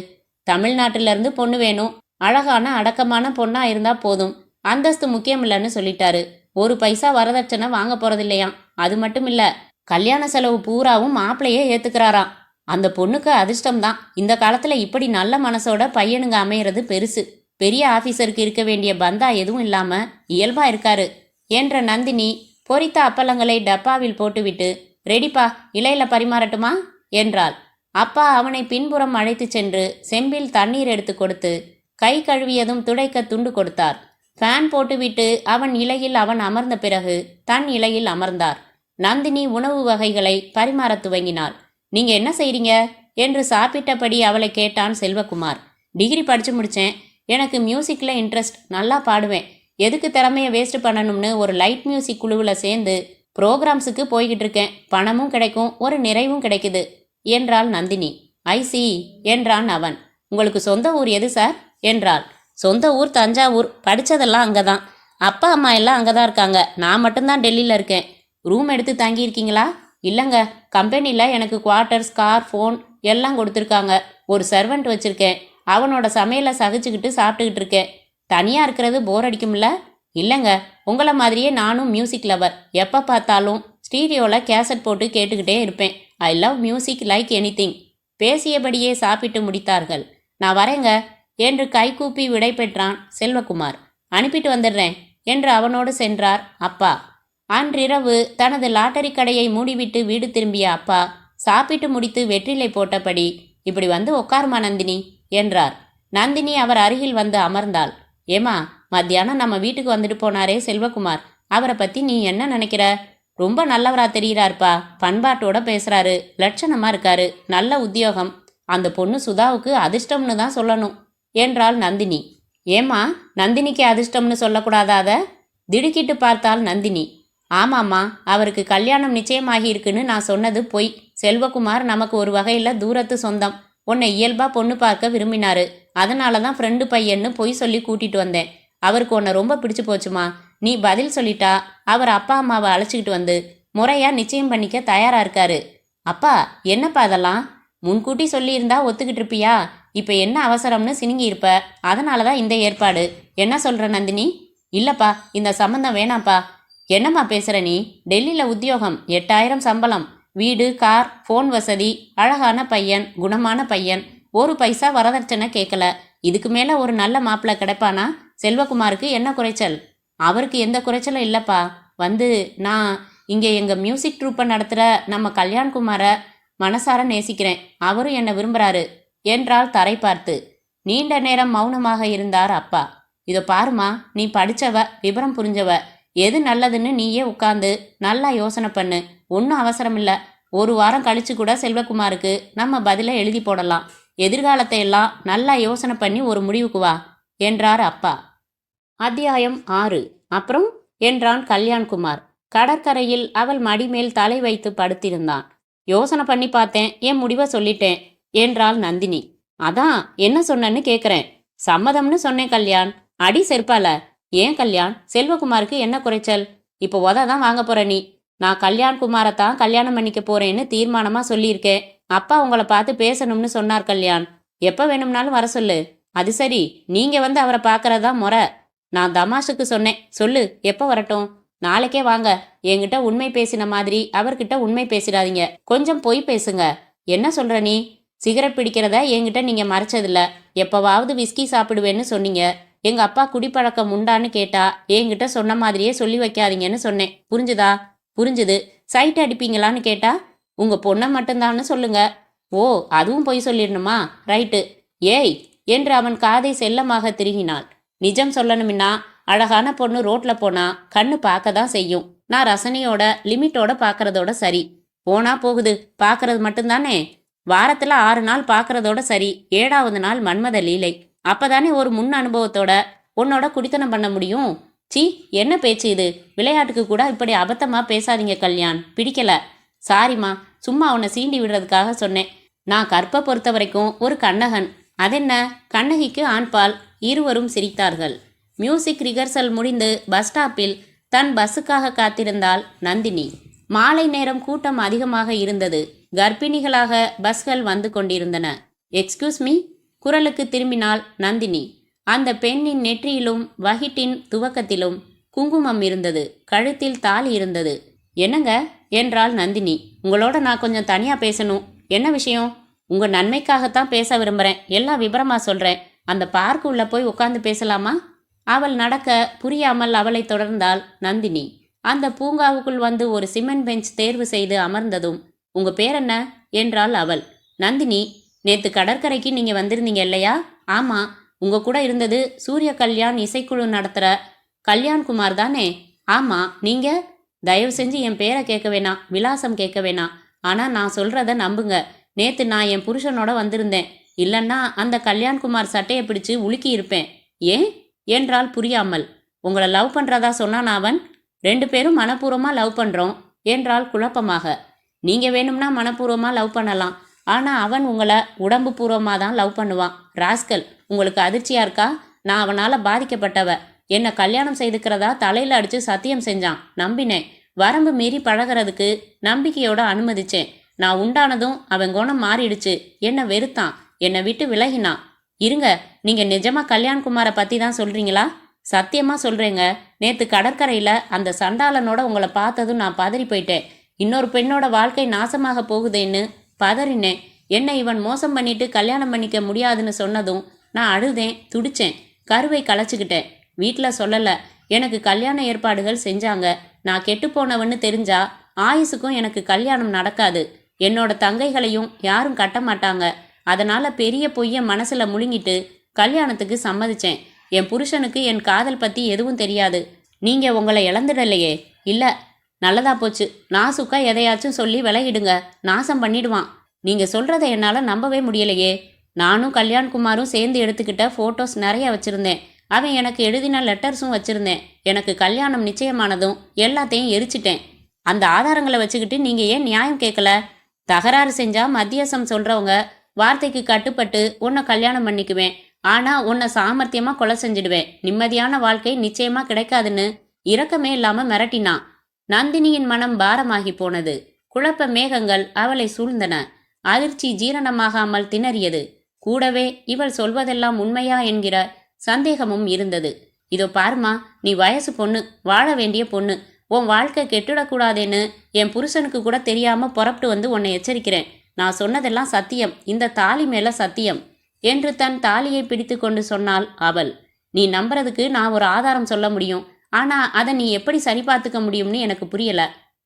தமிழ்நாட்டில இருந்து பொண்ணு வேணும், அழகான அடக்கமான பொண்ணா இருந்தா போதும், அந்தஸ்து முக்கியம் இல்லைன்னு சொல்லிட்டாரு. 1 பைசா வரதட்சணை வாங்க போறதில்லையாம். அது மட்டும் இல்ல, கல்யாண செலவு பூராவும் மாப்பிளையே ஏத்துக்கிறாராம். அந்த பொண்ணுக்கு அதிர்ஷ்டம்தான். இந்த காலத்துல இப்படி நல்ல மனசோட பையனுங்க அமையிறது பெருசு. பெரிய ஆபீசருக்கு இருக்க வேண்டிய பந்தா எதுவும் இல்லாம இயல்பா இருக்காரு என்ற நந்தினி பொரித்த அப்பளங்களை டப்பாவில் போட்டுவிட்டு, ரெடிப்பா, இலையில பரிமாறட்டுமா என்றாள். அப்பா அவனை பின்புறம் அழைத்து சென்று செம்பில் தண்ணீர் எடுத்து கொடுத்து கை கழுவியதும் துடைக்க துண்டு கொடுத்தார். ஃபேன் போட்டுவிட்டு அவன் இலையில் அவன் அமர்ந்த பிறகு தன் இலையில் அமர்ந்தார். நந்தினி உணவு வகைகளை பரிமாறத் துவங்கினாள். நீங்க என்ன செய்றீங்க என்று சாப்பிட்டபடி அவளை கேட்டான் செல்வகுமார். டிகிரி படிச்சு முடிச்சேன். எனக்கு மியூசிக்ல இன்ட்ரெஸ்ட், நல்லா பாடுவேன். எதுக்கு திறமையை வேஸ்ட் பண்ணணும்னு ஒரு லைட் மியூசிக் குழுவில் சேர்ந்து ப்ரோக்ராம்ஸுக்கு போய்கிட்டு இருக்கேன். பணமும் கிடைக்கும், ஒரு நிறைவும் கிடைக்குது என்றாள் நந்தினி. ஐசி என்றான் அவன். உங்களுக்கு சொந்த ஊர் எது சார் என்றாள். சொந்த ஊர் தஞ்சாவூர். படித்ததெல்லாம் அங்கே தான். அப்பா அம்மா எல்லாம் அங்கே தான் இருக்காங்க. நான் மட்டும்தான் டெல்லியில் இருக்கேன். ரூம் எடுத்து தங்கியிருக்கீங்களா? இல்லைங்க, கம்பெனியில் எனக்கு குவார்ட்டர்ஸ், கார், ஃபோன் எல்லாம் கொடுத்துருக்காங்க. ஒரு சர்வெண்ட் வச்சுருக்கேன். அவனோட சமையலை சகிச்சுக்கிட்டு சாப்பிட்டுக்கிட்டு இருக்கேன். தனியாக இருக்கிறது போர் அடிக்கும்ல? இல்லைங்க, உங்களை மாதிரியே நானும் மியூசிக் லவர். எப்போ பார்த்தாலும் ஸ்டீரியோவில் கேசட் போட்டு கேட்டுக்கிட்டே இருப்பேன். I love music like anything. பேசியபடியே சாப்பிட்டு முடித்தார்கள். நான் வரேங்க என்று கைகூப்பி விடை பெற்றான் செல்வகுமார். அனுப்பிட்டு வந்துடுறேன் என்று அவனோடு சென்றார் அப்பா. அன்றிரவு தனது லாட்டரி கடையை மூடிவிட்டு வீடு திரும்பிய அப்பா சாப்பிட்டு முடித்து வெற்றிலை போட்டபடி, இப்படி வந்து உட்காருமா நந்தினி என்றார். நந்தினி அவர் அருகில் வந்து அமர்ந்தாள். ஏமா, மத்தியானம் நம்ம வீட்டுக்கு வந்துட்டு போனாரே செல்வகுமார், அவரை பத்தி நீ என்ன நினைக்கிற? ரொம்ப நல்லவரா தெரிகிறார்ப்பா. பண்பாட்டோட பேசுறாரு, லட்சணமா இருக்காரு, நல்ல உத்தியோகம். அந்த பொண்ணு சுதாவுக்கு அதிர்ஷ்டம்னு தான் சொல்லணும் என்றாள் நந்தினி. ஏமா, நந்தினிக்கு அதிர்ஷ்டம்னு சொல்லக்கூடாதாத? திடுக்கிட்டு பார்த்தாள் நந்தினி. ஆமாம்மா, அவருக்கு கல்யாணம் நிச்சயமாகி இருக்குன்னு நான் சொன்னது பொய். செல்வகுமார் நமக்கு ஒரு வகையில் தூரத்து சொந்தம். உன்னை இயல்பா பொண்ணு பார்க்க விரும்பினாரு. அதனால தான் ஃப்ரெண்டு பையன்னு பொய் சொல்லி கூட்டிட்டு வந்தேன். அவருக்கு உன்னை ரொம்ப பிடிச்சு போச்சுமா. நீ பதில் சொல்லிட்டா அவர் அப்பா அம்மாவை அழைச்சிக்கிட்டு வந்து முறையா நிச்சயம் பண்ணிக்க தயாரா இருக்காரு. அப்பா, என்னப்பா அதெல்லாம்? முன்கூட்டி சொல்லியிருந்தா ஒத்துக்கிட்டு இருப்பியா? இப்போ என்ன அவசரம்னு சினுங்கி இருப்ப. அதனால தான் இந்த ஏற்பாடு. என்ன சொல்ற நந்தினி? இல்லப்பா, இந்த சம்பந்தம் வேணாப்பா. என்னம்மா பேசுற நீ? டெல்லியில் உத்தியோகம், 8000 சம்பளம், வீடு, கார், ஃபோன் வசதி, அழகான பையன், குணமான பையன், 1 பைசா வரதட்சணை கேட்கல. இதுக்கு மேலே ஒரு நல்ல மாப்பிள்ளை கிடைப்பானா? செல்வகுமாருக்கு என்ன குறைச்சல்? அவருக்கு எந்த குறைச்சலும் இல்லைப்பா. நான் இங்கே எங்கள் மியூசிக் ட்ரூப்பை நடத்துகிற நம்ம கல்யாண்குமாரை மனசார நேசிக்கிறேன். அவரும் என்னை விரும்புகிறாரு என்றால் தரை பார்த்து. நீண்ட நேரம் மௌனமாக இருந்தார் அப்பா. இதோ பாருமா, நீ படித்தவ, விவரம் புரிஞ்சவ. எது நல்லதுன்னு நீயே உட்காந்து நல்லா யோசனை பண்ணு. ஒன்றும் அவசரம் இல்லை. 1 வாரம் கழிச்சு கூட செல்வகுமாருக்கு நம்ம பதிலை எழுதி போடலாம். எதிர்காலத்தை எல்லாம் நல்லா யோசனை பண்ணி ஒரு முடிவுக்கு வா என்றார் அப்பா. அத்தியாயம் 6. அப்புறம் என்றான் கல்யாண்குமார். கடற்கரையில் அவள் மடிமேல் தலை வைத்து படுத்திருந்தான். யோசனை பண்ணி பார்த்தேன், என் முடிவை சொல்லிட்டேன் என்றாள் நந்தினி. அதான் என்ன சொன்னன்னு கேட்குறேன். சம்மதம்னு சொன்னேன் கல்யாண். அடி செருப்பால. ஏன் கல்யாண், செல்வகுமாருக்கு என்ன குறைச்சல்? இப்போ தான் வாங்க போற நீ. நான் கல்யாண்குமாரைத்தான் கல்யாணம் பண்ணிக்க போறேன்னு தீர்மானமா சொல்லியிருக்கேன். அப்பா உங்களை பார்த்து பேசணும்னு சொன்னார் கல்யாண். எப்போ வேணும்னாலும் வர சொல்லு. அது சரி, நீங்க வந்து அவரை பார்க்கறதா முறை. நான் தமாஷுக்கு சொன்னேன். சொல்லு, எப்போ வரட்டும்? நாளைக்கே வாங்க. என்கிட்ட உண்மை பேசின மாதிரி அவர்கிட்ட உண்மை பேசிடாதீங்க. கொஞ்சம் பொய் பேசுங்க. என்ன சொல்ற நீ? சிகரெட் பிடிக்கிறத என்கிட்ட நீங்க மறைச்சதில்ல. எப்பவாவது விஸ்கி சாப்பிடுவேன்னு சொன்னீங்க. எங்க அப்பா குடிப்பழக்கம் உண்டான்னு கேட்டா என்கிட்ட சொன்ன மாதிரியே சொல்லி வைக்காதீங்கன்னு சொன்னேன். புரிஞ்சுதா? புரிஞ்சுது. சைட் அடிப்பீங்களான்னு கேட்டா உங்க பொண்ணை மட்டும்தான்னு சொல்லுங்க. ஓ, அதுவும் பொய் சொல்லிடணுமா? ரைட்டு. ஏய் என்று அவன் காதை செல்லமாக திருகினாள். நிஜம் சொல்லணும்னா அழகான பொண்ணு ரோட்ல போனா கண்ணு பார்க்க தான் செய்யும். நான் ரசனையோட லிமிட்டோட பார்க்கறதோட சரி. போனா போகுது, பார்க்கறது மட்டும்தானே. வாரத்துல 6 நாள் பார்க்கறதோட சரி. 7வது நாள் மன்மத லீலை. அப்பதானே ஒரு முன் அனுபவத்தோட உன்னோட குடித்தனம் பண்ண முடியும். சீ, என்ன பேச்சு இது? விளையாட்டுக்கு கூட இப்படி அபத்தமா பேசாதீங்க கல்யாண், பிடிக்கல. சாரிம்மா, சும்மா உன்னை சீண்டி விடுறதுக்காக சொன்னேன். நான் கற்பை பொறுத்த வரைக்கும் ஒரு கண்ணகன். அதென்ன, கண்ணகிக்கு ஆண்பால். இருவரும் சிரித்தார்கள். மியூசிக் ரிகர்சல் முடிந்து பஸ் ஸ்டாப்பில் தன் பஸ்ஸுக்காக காத்திருந்தாள் நந்தினி. மாலை நேரம் கூட்டம் அதிகமாக இருந்தது. கர்ப்பிணிகளாக பஸ்கள் வந்து கொண்டிருந்தன. எக்ஸ்கியூஸ் மீ, குரலுக்கு திரும்பினாள் நந்தினி. அந்த பெண்ணின் நெற்றியிலும் வகிட்டின் துவக்கத்திலும் குங்குமம் இருந்தது. கழுத்தில் தாலி இருந்தது. என்னங்க என்றாள் நந்தினி. உங்களோட நான் கொஞ்சம் தனியா பேசணும். என்ன விஷயம்? உங்க நன்மைக்காகத்தான் பேச விரும்புறேன். எல்லாம் விபரமா சொல்றேன். அந்த பார்க்கு உள்ள போய் உட்காந்து பேசலாமா? அவள் நடக்க புரியாமல் அவளை தொடர்ந்தாள் நந்தினி. அந்த பூங்காவுக்குள் வந்து ஒரு சிமெண்ட் பெஞ்ச் தேர்வு செய்து அமர்ந்ததும், உங்க பேர் என்ன என்றாள் அவள். நந்தினி. நேத்து கடற்கரைக்கு நீங்க வந்திருந்தீங்க இல்லையா? ஆமா. உங்க கூட இருந்தது சூரிய கல்யாண் இசைக்குழு நடத்துற கல்யாண்குமார் தானே? ஆமா. நீங்க? தயவு செஞ்சு என் பேரை கேட்க வேணாம், விலாசம் கேட்க வேணாம். ஆனா நான் சொல்றத நம்புங்க. நேத்து நான் என் புருஷனோட வந்திருந்தேன். இல்லைன்னா அந்த கல்யாண்குமார் சட்டையை பிடிச்சு உலுக்கி இருப்பேன். ஏன் என்றால் புரியாமல். உங்களை லவ் பண்றதா சொன்னான் அவன். 2 பேரும் மனப்பூர்வமா லவ் பண்றோம் என்றால் குழப்பமாக. நீங்க வேணும்னா மனப்பூர்வமா லவ் பண்ணலாம். ஆனா அவன் உங்களை உடம்பு பூர்வமா தான் லவ் பண்ணுவான். ராஸ்கல், உங்களுக்கு அதிர்ச்சியா இருக்கா? நான் அவனால பாதிக்கப்பட்டவ. என்னை கல்யாணம் செய்துக்கிறதா தலையில அடிச்சு சத்தியம் செஞ்சான். நம்பினேன். வரம்பு மீறி பழகிறதுக்கு நம்பிக்கையோட அனுமதிச்சேன். நான் உண்டானதும் அவன் குணம் மாறிடுச்சு. என்னை வெறுத்தான். என்னை விட்டு விலகினான். இருங்க, நீங்க நிஜமா கல்யாண்குமாரை பத்தி தான் சொல்றீங்களா? சத்தியமா சொல்றேங்க. நேத்து கடற்கரையில அந்த சண்டாளனோட உங்களை பார்த்ததும் நான் பதறி போயிட்டேன். இன்னொரு பெண்ணோட வாழ்க்கை நாசமாக போகுதேன்னு பதறினேன். என்னை இவன் மோசம் பண்ணிட்டு கல்யாணம் பண்ணிக்க முடியாதுன்னு சொன்னதும் நான் அழுதேன், துடிச்சேன். கருவை களைச்சிக்கிட்டேன். வீட்டில் சொல்லலை. எனக்கு கல்யாண ஏற்பாடுகள் செஞ்சாங்க. நான் கெட்டுப்போனவன்னு தெரிஞ்சா ஆயுசுக்கும் எனக்கு கல்யாணம் நடக்காது. என்னோட தங்கைகளையும் யாரும் கட்ட மாட்டாங்க. அதனால பெரிய பொய்ய மனசுல முழுங்கிட்டு கல்யாணத்துக்கு சம்மதிச்சேன். என் புருஷனுக்கு என் காதல் பத்தி எதுவும் தெரியாது. நீங்க உங்களை இழந்துடலையே? இல்ல, நல்லதா போச்சு. நாசுக்கா எதையாச்சும் சொல்லி விலகிடுங்க. நாசம் பண்ணிடுவான். நீங்க சொல்றதை என்னால நம்பவே முடியலையே. நானும் கல்யாண்குமாரும் சேர்ந்து எடுத்துக்கிட்ட போட்டோஸ் நிறைய வச்சிருந்தேன். அவன் எனக்கு எழுதின லெட்டர்ஸும் வச்சிருந்தேன். எனக்கு கல்யாணம் நிச்சயமானதும் எல்லாத்தையும் எரிச்சிட்டேன். அந்த ஆதாரங்களை வச்சுக்கிட்டு நீங்க ஏன் நியாயம் கேட்கல? தகராறு செஞ்சா மத்தியசம் சொல்றவங்க வார்த்தைக்கு கட்டுப்பட்டு உன்னை கல்யாணம் பண்ணிக்குவேன். ஆனா உன்னை சாமர்த்தியமா கொலை செஞ்சிடுவேன். நிம்மதியான வாழ்க்கை நிச்சயமா கிடைக்காதுன்னு இரக்கமே இல்லாம மிரட்டினான். நந்தினியின் மனம் பாரமாகி போனது. குழப்ப மேகங்கள் அவளை சூழ்ந்தன. அதிர்ச்சி ஜீரணமாகாமல் திணறியது. கூடவே இவள் சொல்வதெல்லாம் உண்மையா என்கிற சந்தேகமும் இருந்தது. இதோ பாருமா, நீ வயசு பொண்ணு, வாழ வேண்டிய பொண்ணு. உன் வாழ்க்கை கெட்டுடக்கூடாதேன்னு என் புருஷனுக்கு கூட தெரியாம புறப்பட்டு வந்து உன்னை எச்சரிக்கிறேன். நான் சொன்னதெல்லாம் சத்தியம். இந்த தாலி மேல சத்தியம் என்று தன் தாலியை பிடித்து கொண்டு சொன்னாள் அவள். நீ நம்புறதுக்கு நான் ஒரு ஆதாரம் சொல்ல முடியும். ஆனா அதை நீ எப்படி சரி பார்த்துக்க முடியும்னு எனக்கு புரியல.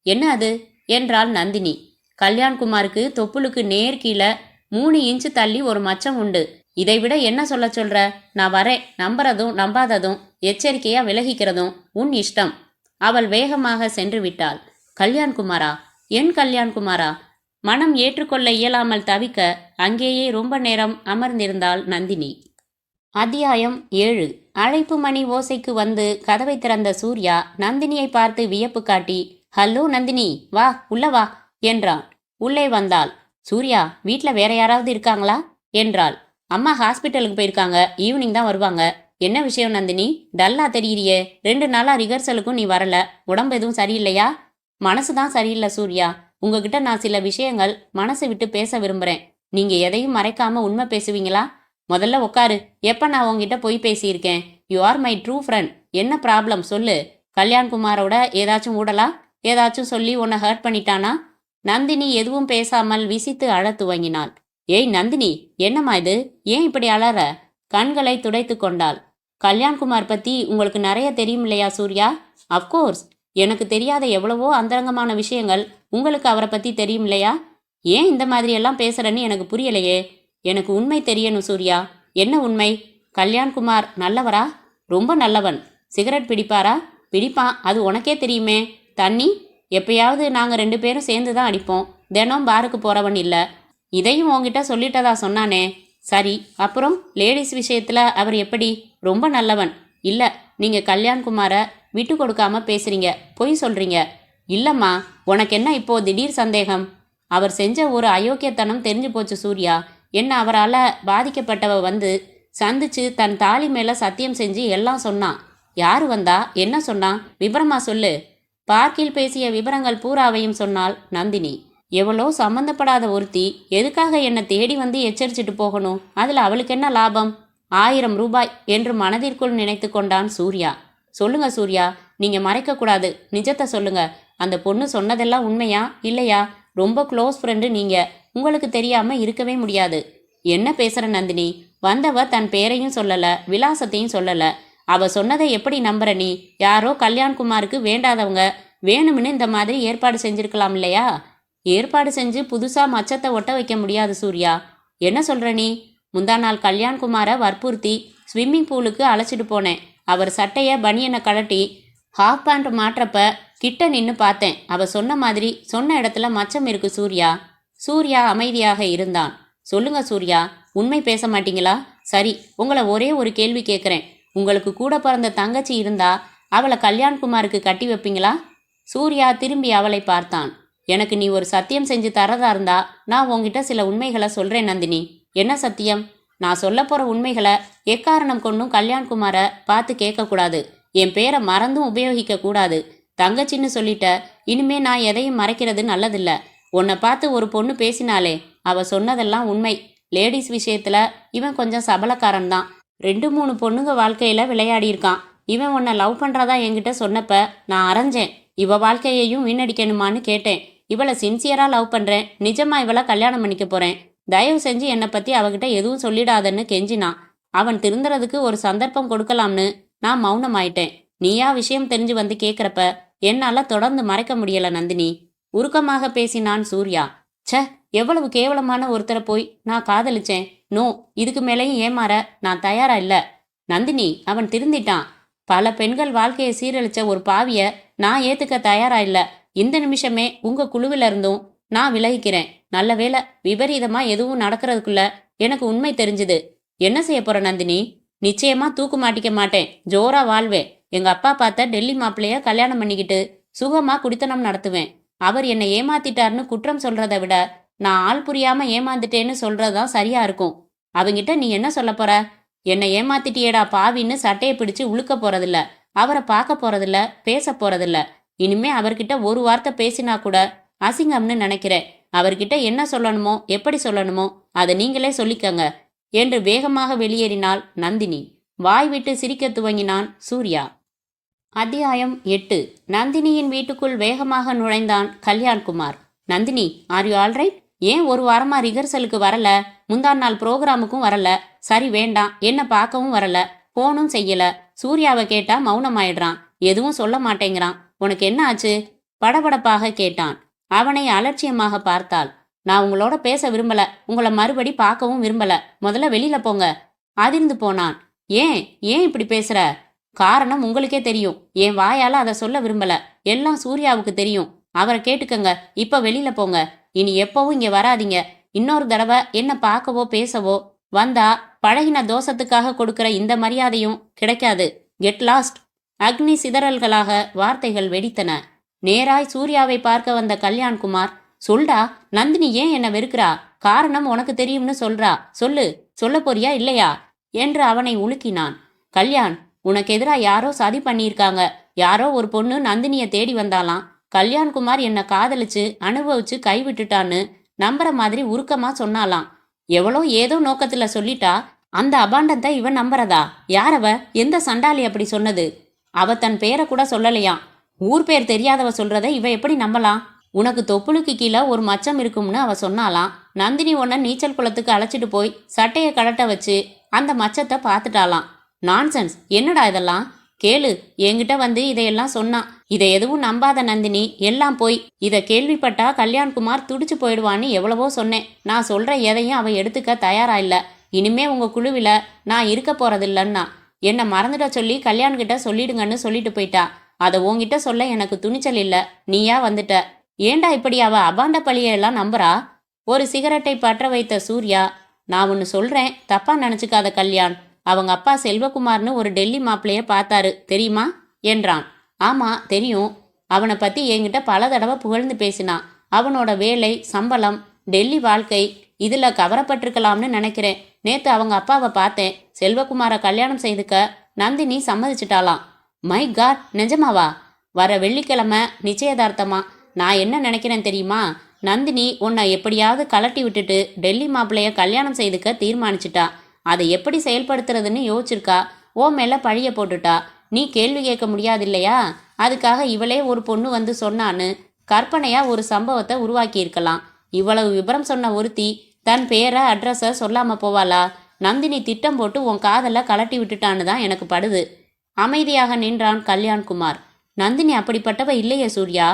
என்ன அது என்றாள் நந்தினி. கல்யாண்குமாருக்கு தொப்புளுக்கு நேர் கீழே 3 இன்ச்சு தள்ளி ஒரு மச்சம் உண்டு. இதைவிட என்ன சொல்ல சொல்ற? நான் வரேன். நம்புறதும் நம்பாததும் எச்சரிக்கையா விலகிக்கிறதும் உன் இஷ்டம். அவள் வேகமாக சென்று விட்டாள். கல்யாண்குமாரா? என் கல்யாண்குமாரா? மனம் ஏற்றுக்கொள்ள இயலாமல் தவிக்க அங்கேயே ரொம்ப நேரம் அமர்ந்திருந்தாள் நந்தினி. அத்தியாயம் 7. அழைப்பு மணி ஓசைக்கு வந்து கதவை திறந்த சூர்யா நந்தினியை பார்த்து வியப்பு காட்டி, ஹலோ நந்தினி, வா உள்ள வா என்றான். உள்ளே வந்தாள். சூர்யா, வீட்டில் வேற யாராவது இருக்காங்களா என்றாள். அம்மா ஹாஸ்பிட்டலுக்கு போயிருக்காங்க. ஈவினிங் தான் வருவாங்க. என்ன விஷயம் நந்தினி? டல்லா தெரியுறியே. 2 நாளா ரிஹர்சலுக்கும் நீ வரல. உடம்பு எதுவும் சரியில்லையா? மனசு தான் சரியில்லை சூர்யா. உங்ககிட்ட நான் சில விஷயங்கள் மனசு விட்டு பேச விரும்புறேன். நீங்க எதையும் மறைக்காம உண்மை பேசுவீங்களா? முதல்ல உட்காரு. எப்ப நான் உங்ககிட்ட போய் பேசியிருக்கேன்? You are my true friend. என்ன ப்ராப்ளம் சொல்லு. கல்யாண்குமாரோட ஏதாச்சும் ஊடலா? ஏதாச்சும் சொல்லி உன்னை ஹர்ட் பண்ணிட்டானா? நந்தினி எதுவும் பேசாமல் விசித்து அழத் துவங்கினாள். ஏய் நந்தினி, என்னம்மா இது? ஏன் இப்படி அலற? கண்களை துடைத்து கொண்டாள். கல்யாண்குமார் பத்தி உங்களுக்கு நிறைய தெரியும் இல்லையா சூர்யா? அஃப்கோர்ஸ். எனக்கு தெரியாத எவ்வளவோ அந்தரங்கமான விஷயங்கள் உங்களுக்கு அவரை பத்தி தெரியும் இல்லையா? ஏன் இந்த மாதிரி எல்லாம் பேசுறன்னு எனக்கு புரியலையே. எனக்கு உண்மை தெரியணும் சூர்யா. என்ன உண்மை? கல்யாண்குமார் நல்லவரா? ரொம்ப நல்லவன். சிகரெட் பிடிப்பாரா? பிடிப்பான், அது உனக்கே தெரியுமே. தண்ணி எப்பயாவது நாங்கள் 2 பேரும் சேர்ந்து தான் அடிப்போம். தினம் பாருக்கு போகிறவன் இல்லை. இதையும் உங்ககிட்ட சொல்லிட்டதா சொன்னானே. சரி, அப்புறம் லேடிஸ் விஷயத்தில் அவர் எப்படி? ரொம்ப நல்லவன். இல்லை, நீங்கள் கல்யாண்குமாரை விட்டு கொடுக்காம பேசுகிறீங்க, பொய் சொல்கிறீங்க. இல்லைம்மா, உனக்கு என்ன இப்போ திடீர் சந்தேகம்? அவர் செஞ்ச ஒரு அயோக்கியத்தனம் தெரிஞ்சு போச்சு சூர்யா. என்ன அவரால் பாதிக்கப்பட்டவ வந்து சந்திச்சு தன் தாலி மேலே சத்தியம் செஞ்சு எல்லாம் சொன்னான். யார் வந்தா? என்ன சொன்னான்? விபரமா சொல்லு. பார்க்கில் பேசிய விவரங்கள் பூராவையும் சொன்னாள் நந்தினி. எவ்வளோ சம்மந்தப்படாத ஒருத்தி எதுக்காக என்னை தேடி வந்து எச்சரிச்சுட்டு போகணும்? அதில் அவளுக்கு என்ன லாபம்? 1000 ரூபாய் என்று மனதிற்குள் நினைத்து கொண்டான் சூர்யா. சொல்லுங்க சூர்யா, நீங்க மறைக்கக்கூடாது, நிஜத்தை சொல்லுங்க. அந்த பொண்ணு சொன்னதெல்லாம் உண்மையா இல்லையா? ரொம்ப க்ளோஸ் ஃப்ரெண்டு நீங்க, உங்களுக்கு தெரியாம இருக்கவே முடியாது. என்ன பேசுற நந்தினி? வந்தவ தன் பேரையும் சொல்லல, விலாசத்தையும் சொல்லல. அவ சொன்னதை எப்படி நம்புற நீ? யாரோ கல்யாண்குமாருக்கு வேண்டாதவங்க வேணும்னு இந்த மாதிரி ஏற்பாடு செஞ்சிருக்கலாம் இல்லையா? ஏற்பாடு செஞ்சு புதுசா மச்சத்தை ஒட்ட வைக்க முடியாது சூர்யா. என்ன சொல்ற நீ? முந்தா நாள் கல்யாண்குமாரை வற்புறுத்தி ஸ்விம்மிங் பூலுக்கு அழைச்சிட்டு போனேன். அவர் சட்டைய பனியனை கழட்டி ஹாஃப் பேண்ட் மாற்றப்ப கிட்ட நின்று பார்த்தேன். அவ சொன்ன மாதிரி சொன்ன இடத்துல மச்சம் இருக்கு சூர்யா. சூர்யா அமைதியாக இருந்தான். சொல்லுங்க சூர்யா, உண்மை பேச மாட்டீங்களா? சரி, உங்களை ஒரே ஒரு கேள்வி கேட்குறேன். உங்களுக்கு கூட பிறந்த தங்கச்சி இருந்தா அவளை கல்யாண்குமாருக்கு கட்டி வைப்பீங்களா? சூர்யா திரும்பி அவளை பார்த்தான். எனக்கு நீ ஒரு சத்தியம் செஞ்சு தரதா இருந்தா நான் உங்ககிட்ட சில உண்மைகளை சொல்றேன் நந்தினி. என்ன சத்தியம்? நான் சொல்ல போற உண்மைகளை எக்காரணம் கொண்டும் கல்யாண்குமாரை பார்த்து கேட்கக்கூடாது. என் பேரை மறந்தும் உபயோகிக்க கூடாது. தங்கச்சின்னு சொல்லிட்ட, இனிமே நான் எதையும் மறைக்கிறது நல்லதில்ல. உன்னை பார்த்து ஒரு பொண்ணு பேசினாலே அவ சொன்னதெல்லாம் உண்மை. லேடிஸ் விஷயத்துல இவன் கொஞ்சம் சபலக்காரன் தான். 2-3 பொண்ணுங்க வாழ்க்கையில விளையாடி இருக்கான். இவன் உன்னை லவ் பண்றதா என்கிட்ட சொன்னப்ப நான் அரைஞ்சேன். இவ வாழ்க்கையையும் வீணடிக்கணுமான்னு கேட்டேன். இவளை சின்சியரா லவ் பண்றேன், நிஜமா இவளை கல்யாணம் பண்ணிக்க போறேன், தயவு செஞ்சு என்னை பத்தி அவகிட்ட எதுவும் சொல்லிடாதன்னு கெஞ்சினான். அவன் திருந்துறதுக்கு ஒரு சந்தர்ப்பம் கொடுக்கலாம்னு நான் மௌனமாயிட்டேன். நீயா விஷயம் தெரிஞ்சு வந்து கேட்குறப்ப என்னால தொடர்ந்து மறைக்க முடியல நந்தினி. உருக்கமாக பேசினான் சூர்யா. ச்சே, எவ்வளவு கேவலமான ஒருத்தரை போய் நான் காதலிச்சேன். நோ, இதுக்கு மேலேயும் ஏமாற நான் தயாரா இல்ல. நந்தினி, அவன் திருந்திட்டான். பல பெண்கள் வாழ்க்கையை சீரழிச்ச ஒரு பாவிய நான் ஏத்துக்க தயாரா இல்ல. இந்த நிமிஷமே உங்க குழுவில இருந்தும் நான் விலகிக்கிறேன். நல்ல வேளை விபரீதமா எதுவும் நடக்கிறதுக்குள்ள எனக்கு உண்மை தெரிஞ்சுது. என்ன செய்ய போற நந்தினி? நிச்சயமா தூக்கு மாட்டிக்க மாட்டேன், ஜோரா வாழ்வேன். எங்க அப்பா பார்த்த டெல்லி மாப்பிள்ளைய கல்யாணம் பண்ணிக்கிட்டு சுகமா குடித்தனம் நடத்துவேன். அவர் என்னை ஏமாத்திட்டாருன்னு குற்றம் சொல்றதை விட நான் ஆள் புரியாம ஏமாந்துட்டேன்னு சொல்றதுதான் சரியா இருக்கும். அவங்கிட்ட நீ என்ன சொல்ல போற? என்னை ஏமாத்திட்டியேடா பாவின்னு சட்டையை பிடிச்சு உழுக்க போறதில்ல, அவரை பார்க்க போறதில்ல, பேச போறதில்ல. இனிமே அவர்கிட்ட ஒரு வார்த்தை பேசினா கூட அசிங்கம்னு நினைக்கிறேன். அவர்கிட்ட என்ன சொல்லணுமோ எப்படி சொல்லணுமோ அதை நீங்களே சொல்லிக்கங்க என்று வேகமாக வெளியேறினாள் நந்தினி. வாய் விட்டு சிரிக்க துவங்கினான் சூர்யா. அத்தியாயம் 8. நந்தினியின் வீட்டுக்குள் வேகமாக நுழைந்தான் Kalyankumar. Nandini, are you alright? ஏன் ஒரு வாரமா ரிஹர்சலுக்கு வரல? முந்தா நாள் ப்ரோக்ராமுக்கும் வரல. சரி, வேண்டாம், என்ன பார்க்கவும் வரல, போனும் செய்யல. சூர்யாவை கேட்டா மௌனமாயிடுறான், எதுவும் சொல்ல மாட்டேங்கிறான். உனக்கு என்ன ஆச்சு? படபடப்பாக கேட்டான். அவனை அலட்சியமாக பார்த்தாள். நான் உங்களோட பேச விரும்பல, உங்களை மறுபடி பார்க்கவும் விரும்பல, முதல்ல வெளியில போங்க. அதிர்ந்து போனான். ஏன் ஏன் இப்படி பேசுற? காரணம் உங்களுக்கே தெரியும். என் வாயால அதை சொல்ல விரும்பல. எல்லாம் சூர்யாவுக்கு தெரியும். அவரை கேட்டுக்கங்க. இப்ப வெளியில போங்க. இனி எப்பவும் இங்க வராதீங்க. இன்னொரு தடவை என்ன பார்க்கவோ பேசவோ வந்தா பழகின தோஷத்துக்காக கொடுக்கிற இந்த மரியாதையும் கிடைக்காது. Get lost. அக்னி சிதறல்களாக வார்த்தைகள் வெடித்தன. நேராய் சூர்யாவை பார்க்க வந்த கல்யாண்குமார், சொல்டா, நந்தினி ஏன் என்ன வெறுக்கிறா? காரணம் உனக்கு தெரியும்னு சொல்றா. சொல்லு, சொல்ல போறியா இல்லையா என்று அவனை உலுக்கினான். கல்யாண், உனக்கு எதிரா யாரோ சதி பண்ணியிருக்காங்க. யாரோ ஒரு பொண்ணு நந்தினியை தேடி வந்தாலாம். கல்யாண்குமார் என்னை காதலிச்சு அனுபவிச்சு கைவிட்டுட்டான்னு நம்புற மாதிரி உருக்கமா சொன்னாலாம். எவ்வளோ ஏதோ நோக்கத்துல சொல்லிட்டா. அந்த அபாண்டத்தை இவன் நம்புறதா? யாரவ? எந்த சண்டாளி அப்படி சொன்னது? அவ தன் பேரை கூட சொல்லலையாம். ஊர் பேர் தெரியாதவ சொல்றத இவ எப்படி நம்பலாம்? உனக்கு தொப்புளுக்கு கீழே ஒரு மச்சம் இருக்கும்னு அவ சொன்னாலாம். நந்தினி உன்னை நீச்சல் குளத்துக்கு அழைச்சிட்டு போய் சட்டையை கழட்ட வச்சு அந்த மச்சத்தை பார்த்துட்டாலாம். நான்சென்ஸ், என்னடா இதெல்லாம்? கேளு, என்கிட்ட வந்து இதையெல்லாம் சொன்னான். இதை எதுவும் நம்பாத நந்தினி, எல்லாம் போய். இதை கேள்விப்பட்டா கல்யாண்குமார் துடிச்சு போயிடுவான்னு எவ்வளவோ சொன்னேன். நான் சொல்ற எதையும் அவ எடுத்துக்க தயாரா இல்ல. இனிமே உங்க குழுவில நான் இருக்க போறதில்லன்னா. என்னை மறந்துட சொல்லி கல்யாண்கிட்ட சொல்லிடுங்கன்னு சொல்லிட்டு போயிட்டா. அதை உன்கிட்ட சொல்ல எனக்கு துணிச்சல் இல்ல. நீயா வந்துட்ட. ஏண்டா இப்படி அவ அபாண்ட பழியெல்லாம் நம்புறா? ஒரு சிகரெட்டை பற்ற வைத்த சூர்யா, நான் ஒன்று சொல்றேன், தப்பா நினைச்சுக்காத கல்யாண். அவங்க அப்பா செல்வகுமார்னு ஒரு டெல்லி மாப்பிளைய பார்த்தாரு தெரியுமா என்றான். ஆமா தெரியும். அவனை பத்தி என்கிட்ட பல தடவை புகழ்ந்து பேசினான். அவனோட வேலை, சம்பளம், டெல்லி வாழ்க்கை இதுல கவரப்பட்டிருக்கலாம்னு நினைக்கிறேன். நேத்து அவங்க அப்பாவை பார்த்தேன். செல்வகுமாரை கல்யாணம் செய்துக்க நந்தினி சம்மதிச்சிட்டாலாம். மை காட், நிஜமாவா? வர வெள்ளிக்கிழமை நிச்சயதார்த்தமா. நான் என்ன நினைக்கிறேன் தெரியுமா? நந்தினி உன்னை எப்படியாவது கலட்டி விட்டுட்டு டெல்லி மாப்பிள்ளைய கல்யாணம் செய்துக்க தீர்மானிச்சிட்டா. அதை எப்படி செயல்படுத்துறதுன்னு யோசிச்சிருக்கா. ஓ மேல பழிய போட்டுட்டா. நீ கேள்வி கேட்க முடியாது இல்லையா? அதுக்காக இவளே ஒரு பொண்ணு வந்து சொன்னான்னு கற்பனையா ஒரு சம்பவத்தை உருவாக்கி இருக்கலாம். இவ்வளவு விபரம் சொன்ன ஒருத்தி தன் பேரை அட்ரஸை சொல்லாம போவாளா? நந்தினி திட்டம் போட்டு உன் காதல கலட்டி விட்டுட்டான்னு தான் எனக்கு படுது. அமைதியாக நின்றான் கல்யாண்குமார். நந்தினி அப்படிப்பட்டவ இல்லையே சூர்யா.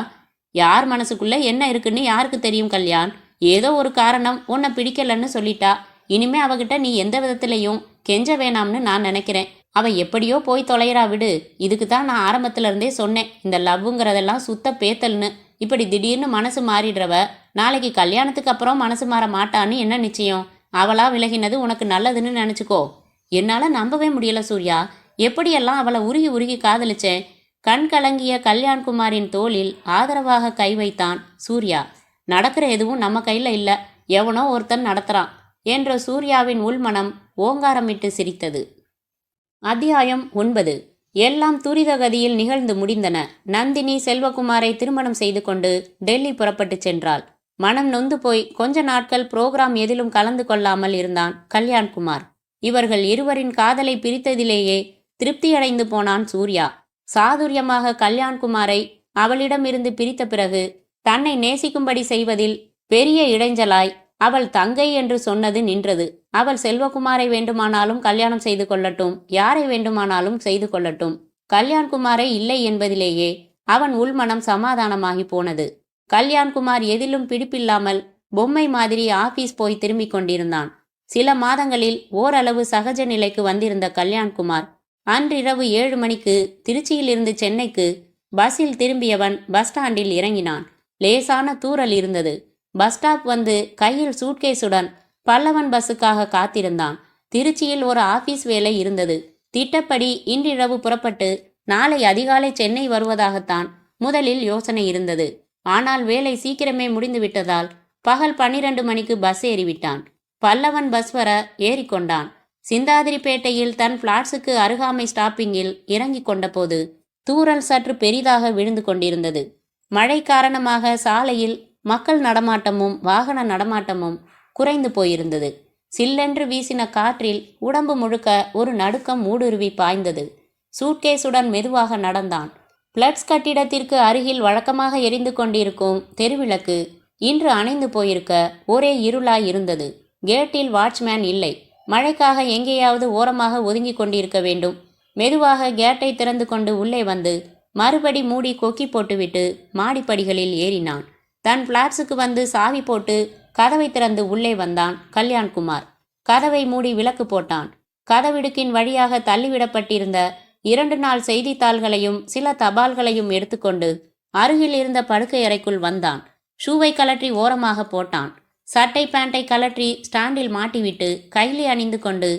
யார் மனசுக்குள்ள என்ன இருக்குன்னு யாருக்கு தெரியும் கல்யாண்? ஏதோ ஒரு காரணம் உன்னை பிடிக்கலன்னு சொல்லிட்டா. இனிமே அவகிட்ட நீ எந்த விதத்திலையும் கெஞ்ச வேணாம்னு நான் நினைக்கிறேன். அவ எப்படியோ போய் தொலைகிறா விடு. இதுக்கு தான் நான் ஆரம்பத்துல இருந்தே சொன்னேன், இந்த லவ்வுங்கிறதெல்லாம் சுத்த பேத்தல்னு. இப்படி திடீர்னு மனசு மாறிடுறவ நாளைக்கு கல்யாணத்துக்கு அப்புறம் மனசு மாற மாட்டான்னு என்ன நிச்சயம்? அவளா விலகினது உனக்கு நல்லதுன்னு நினைச்சுக்கோ. என்னால நம்பவே முடியல சூர்யா. எப்படியெல்லாம் அவளை உருகி உருகி காதலிச்சேன். கண் கலங்கிய கல்யாண்குமாரின் தோளில் ஆதரவாக கை வைத்தான் சூர்யா. நடக்கிற எதுவும் நம்ம கையில இல்ல, எவனோ ஒருத்தன் நடத்துறான் என்ற சூர்யாவின் உள்மனம் ஓங்காரமிட்டு சிரித்தது. அத்தியாயம் 9. எல்லாம் துரிதகதியில் நிகழ்ந்து முடிந்தன. நந்தினி செல்வகுமாரை திருமணம் செய்து கொண்டு டெல்லி புறப்பட்டு சென்றாள். மனம் நொந்து போய் கொஞ்ச நாட்கள் புரோகிராம் எதிலும் கலந்து கொள்ளாமல் இருந்தான் கல்யாண்குமார். இவர்கள் இருவரின் காதலை பிரித்ததிலேயே திருப்தியடைந்து போனான் சூர்யா. சாதுரியமாக கல்யாண்குமாரை அவளிடமிருந்து பிரித்த பிறகு தன்னை நேசிக்கும்படி செய்வதில் பெரிய இடைஞ்சலாய் அவள் தங்கை என்று சொன்னது நின்றது. அவள் செல்வகுமாரை வேண்டுமானாலும் கல்யாணம் செய்து கொள்ளட்டும், யாரை வேண்டுமானாலும் செய்து கொள்ளட்டும். கல்யாண்குமாரை இல்லை என்பதிலேயே அவன் உள்மனம் சமாதானமாகி போனது. கல்யாண்குமார் எதிலும் பிடிப்பில்லாமல் பொம்மை மாதிரி ஆபீஸ் போய் திரும்பிக் கொண்டிருந்தான். சில மாதங்களில் ஓரளவு சகஜ நிலைக்கு வந்திருந்த கல்யாண்குமார் அன்றிரவு 7 மணிக்கு திருச்சியிலிருந்து சென்னைக்கு பஸ்ஸில் திரும்பியவன் பஸ் ஸ்டாண்டில் இறங்கினான். லேசான தூறல் இருந்தது. பஸ் ஸ்டாப் வந்து கையில் சூட்கேஸுடன் பல்லவன் பஸ்ஸுக்காக காத்திருந்தான். திருச்சியில் ஒரு ஆபீஸ் வேலை இருந்தது. திட்டப்படி இன்றிரவு புறப்பட்டு நாளை அதிகாலை சென்னை வருவதாகத்தான் முதலில் யோசனை இருந்தது. ஆனால் வேலை சீக்கிரமே முடிந்து விட்டதால் பகல் 12 மணிக்கு பஸ் ஏறிவிட்டான். பல்லவன் பஸ் வர ஏறிக்கொண்டான். சிந்தாதிரிப்பேட்டையில் தன் பிளாட்ஸுக்கு அருகாமை ஸ்டாப்பிங்கில் இறங்கி கொண்டபோது தூறல் சற்று பெரிதாக விழுந்து கொண்டிருந்தது. மழை காரணமாக சாலையில் மக்கள் நடமாட்டமும் வாகன நடமாட்டமும் குறைந்து போயிருந்தது. சில்லென்று வீசின காற்றில் உடம்பு முழுக்க ஒரு நடுக்கம் ஊடுருவி பாய்ந்தது. சூட்கேஸுடன் மெதுவாக நடந்தான். பிளட்ஸ் கட்டிடத்திற்கு அருகில் வழக்கமாக எரிந்து கொண்டிருக்கும் தெருவிளக்கு இன்று அணைந்து போயிருக்க ஒரே இருளாய் இருந்தது. கேட்டில் வாட்ச்மேன் இல்லை. மழைக்காக எங்கேயாவது ஓரமாக ஒதுங்கி கொண்டிருக்க வேண்டும். மெதுவாக கேட்டை திறந்து கொண்டு உள்ளே வந்து மறுபடி மூடி கொக்கி போட்டுவிட்டு மாடிப்படிகளில் ஏறினான். தன் பிளாட்ஸுக்கு வந்து சாவி போட்டு கதவை திறந்து உள்ளே வந்தான் கல்யாண்குமார். கதவை மூடி விளக்கு போட்டான். கதவிடுக்கின் வழியாக தள்ளிவிடப்பட்டிருந்த 2 நாள் செய்தித்தாள்களையும் சில தபால்களையும் எடுத்துக்கொண்டு அருகில் இருந்த படுக்கை அறைக்குள் வந்தான். ஷூவை கலற்றி ஓரமாக போட்டான். சட்டை பேண்டை கலற்றி ஸ்டாண்டில் மாட்டிவிட்டு கைலி அணிந்து கொண்டு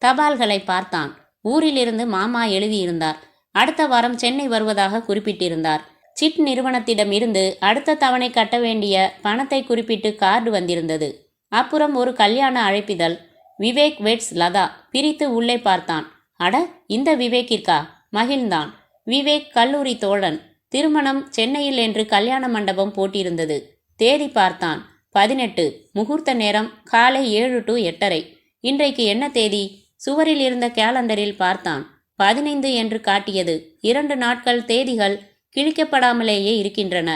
தபால்களை பார்த்தான். ஊரிலிருந்து மாமா எழுதியிருந்தார். அடுத்த வாரம் சென்னை வருவதாக குறிப்பிட்டிருந்தார். சிட் நிறுவனத்திடம் இருந்து அடுத்த தவணை கட்ட வேண்டிய பணத்தை குறிப்பிட்டு கார்டு வந்திருந்தது. அப்புறம் ஒரு கல்யாண அழைப்பிதழ். விவேக் வெட்ஸ் லதா. பிரித்து உள்ளே பார்த்தான். அட, இந்த விவேக்கிற்கா? மகிழ்ந்தான். விவேக் கல்லூரி தோழன். திருமணம் சென்னையில் என்று கல்யாண மண்டபம் போட்டிருந்தது. தேதி பார்த்தான். 18. முகூர்த்த நேரம் காலை 7 to 8:30. இன்றைக்கு என்ன தேதி? சுவரில் இருந்த கேலண்டரில் பார்த்தான். 15 என்று காட்டியது. 2 நாட்கள் தேதிகள் கிழிக்கப்படாமலேயே இருக்கின்றன.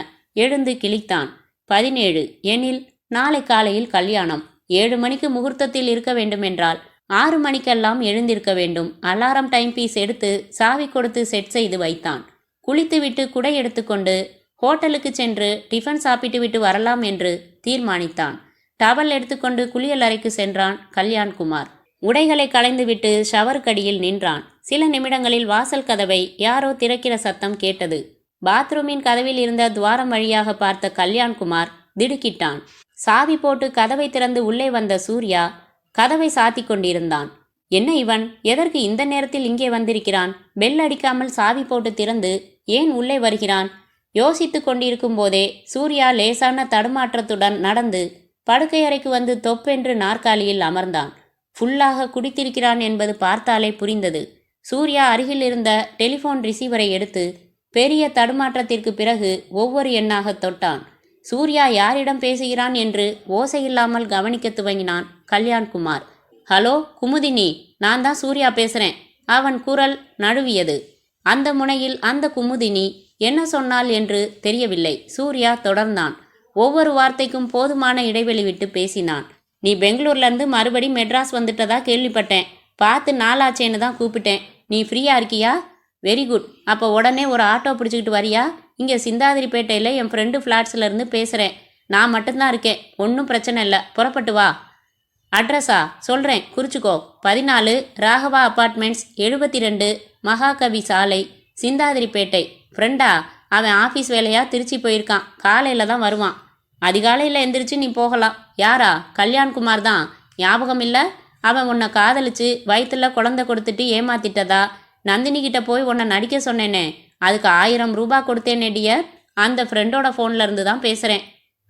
எழுந்து கிழித்தான். 17 எனில் நாளை காலையில் கல்யாணம். 7 மணிக்கு முகூர்த்தத்தில் இருக்க வேண்டுமென்றால் 6 மணிக்கெல்லாம் எழுந்திருக்க வேண்டும். அலாரம் டைம் பீஸ் எடுத்து சாவி கொடுத்து செட் செய்து வைத்தான். குளித்துவிட்டு குடை எடுத்துக்கொண்டு ஹோட்டலுக்கு சென்று டிஃபன் சாப்பிட்டு விட்டு வரலாம் என்று தீர்மானித்தான். டவல் எடுத்துக்கொண்டு குளியல் அறைக்கு சென்றான் கல்யாண்குமார். உடைகளை களைந்துவிட்டு ஷவருக்கடியில் நின்றான். சில நிமிடங்களில் வாசல் கதவை யாரோ திறக்கிற சத்தம் கேட்டது. பாத்ரூமின் கதவில் இருந்த துவாரம் வழியாக பார்த்த கல்யாண்குமார் திடுக்கிட்டான். சாவி போட்டு கதவை திறந்து உள்ளே வந்த சூர்யா கதவை சாத்தி கொண்டிருந்தான். என்ன இவன், எதற்கு இந்த நேரத்தில் இங்கே வந்திருக்கிறான்? பெல் அடிக்காமல் சாவி போட்டு திறந்து ஏன் உள்ளே வருகிறான்? யோசித்து கொண்டிருக்கும் போதே சூர்யா லேசான தடுமாற்றத்துடன் நடந்து படுக்கை அறைக்கு வந்து தொப்பென்று நாற்காலியில் அமர்ந்தான். ஃபுல்லாக குடித்திருக்கிறான் என்பது பார்த்தாலே புரிந்தது. சூர்யா அருகில் இருந்த டெலிஃபோன் ரிசீவரை எடுத்து பெரிய தடுமாற்றத்திற்கு பிறகு ஒவ்வொரு எண்ணாக தொட்டான். சூர்யா யாரிடம் பேசுகிறான் என்று ஓசையில்லாமல் கவனிக்க துவங்கினான் கல்யாண்குமார். ஹலோ குமுதினி, நான் தான் சூர்யா பேசுறேன். அவன் குரல் நழுவியது. அந்த முனையில் அந்த குமுதினி என்ன சொன்னாள் என்று தெரியவில்லை. சூர்யா தொடர்ந்தான். ஒவ்வொரு வார்த்தைக்கும் போதுமான இடைவெளி விட்டு பேசினான். நீ பெங்களூர்லேருந்து மறுபடி மெட்ராஸ் வந்துட்டதா கேள்விப்பட்டேன். பார்த்து நாளாச்சேன்னு தான் கூப்பிட்டேன். நீ ஃப்ரீயாக இருக்கியா? Very good. அப்போ உடனே ஒரு ஆட்டோ பிடிச்சிக்கிட்டு வரியா? இங்கே சிந்தாதிரிப்பேட்டையில் என் ஃப்ரெண்டு ஃப்ளாட்ஸ்லேருந்து பேசுகிறேன். நான் மட்டும்தான் இருக்கேன். ஒன்றும் பிரச்சனை இல்லை. புறப்பட்டு வா. அட்ரஸா சொல்கிறேன், குறிச்சிக்கோ. 14 ராகவா அப்பார்ட்மெண்ட்ஸ், 72 மகாகவி சாலை, சிந்தாதிரிப்பேட்டை. ஃப்ரெண்டா? அவன் ஆஃபீஸ் வேலையாக திருச்சி போயிருக்கான். காலையில் தான் வருவான். அதிகாலையில் எந்திரிச்சு நீ போகலாம். யாரா? கல்யாண்குமார் தான். ஞாபகம் இல்லை? அவன் உன்னை காதலிச்சு வயிற்றுல குழந்தை கொடுத்துட்டு ஏமாத்திட்டதா? நந்தினிக்கிட்ட போய் உன்னை நடிக்க சொன்னேனே, அதுக்கு 1000 ரூபாய் கொடுத்தேனே டியர். அந்த ஃப்ரெண்டோட ஃபோனில் இருந்து தான் பேசுகிறேன்.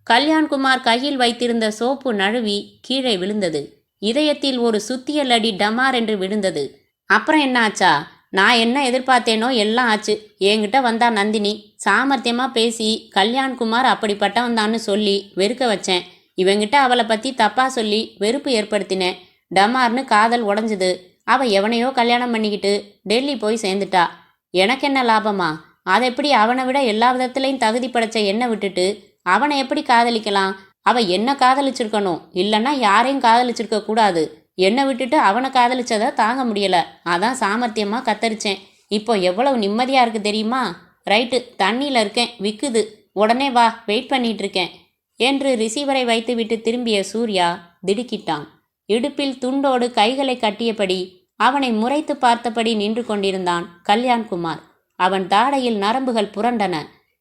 கல்யாண்குமார் கையில் வைத்திருந்த சோப்பு நழுவி கீழே விழுந்தது. இதயத்தில் ஒரு சுத்தியல் அடி டமார் என்று விழுந்தது. அப்புறம் என்ன ஆச்சா? நான் என்ன எதிர்பார்த்தேனோ எல்லாம் ஆச்சு. என்கிட்ட வந்தா நந்தினி. சாமர்த்தியமாக பேசி கல்யாண்குமார் அப்படிப்பட்டவன் தான்னு சொல்லி வெறுக்க வச்சேன். இவங்கிட்ட அவளை பற்றி தப்பாக சொல்லி வெறுப்பு ஏற்படுத்தினேன். டமார்னு காதல் உடஞ்சுது. அவள் எவனையோ கல்யாணம் பண்ணிக்கிட்டு டெல்லி போய் சேர்ந்துட்டா. எனக்கு என்ன லாபமா? அதை எப்படி அவனை விட எல்லா விதத்துலையும் தகுதி படைச்ச என்னை விட்டுட்டு அவனை எப்படி காதலிக்கலாம்? அவள் என்ன காதலிச்சிருக்கணும், இல்லைன்னா யாரையும் காதலிச்சிருக்க கூடாது. என்னை விட்டுட்டு அவனை காதலிச்சதை தாங்க முடியலை. அதான் சாமர்த்தியமாக கத்தரிச்சேன். இப்போ எவ்வளவு நிம்மதியாக இருக்குது தெரியுமா? ரைட்டு, தண்ணியில் இருக்கேன், விற்குது. உடனே வா, வெயிட் பண்ணிட்டு இருக்கேன் என்று ரிசீவரை வைத்துவிட்டு திரும்பிய சூர்யா திடுக்கிட்டான். இடுப்பில் துண்டோடு கைகளை கட்டியபடி அவனை முறைத்து பார்த்தபடி நின்று கொண்டிருந்தான் கல்யாண்குமார். அவன் தாடையில் நரம்புகள் புரண்டன.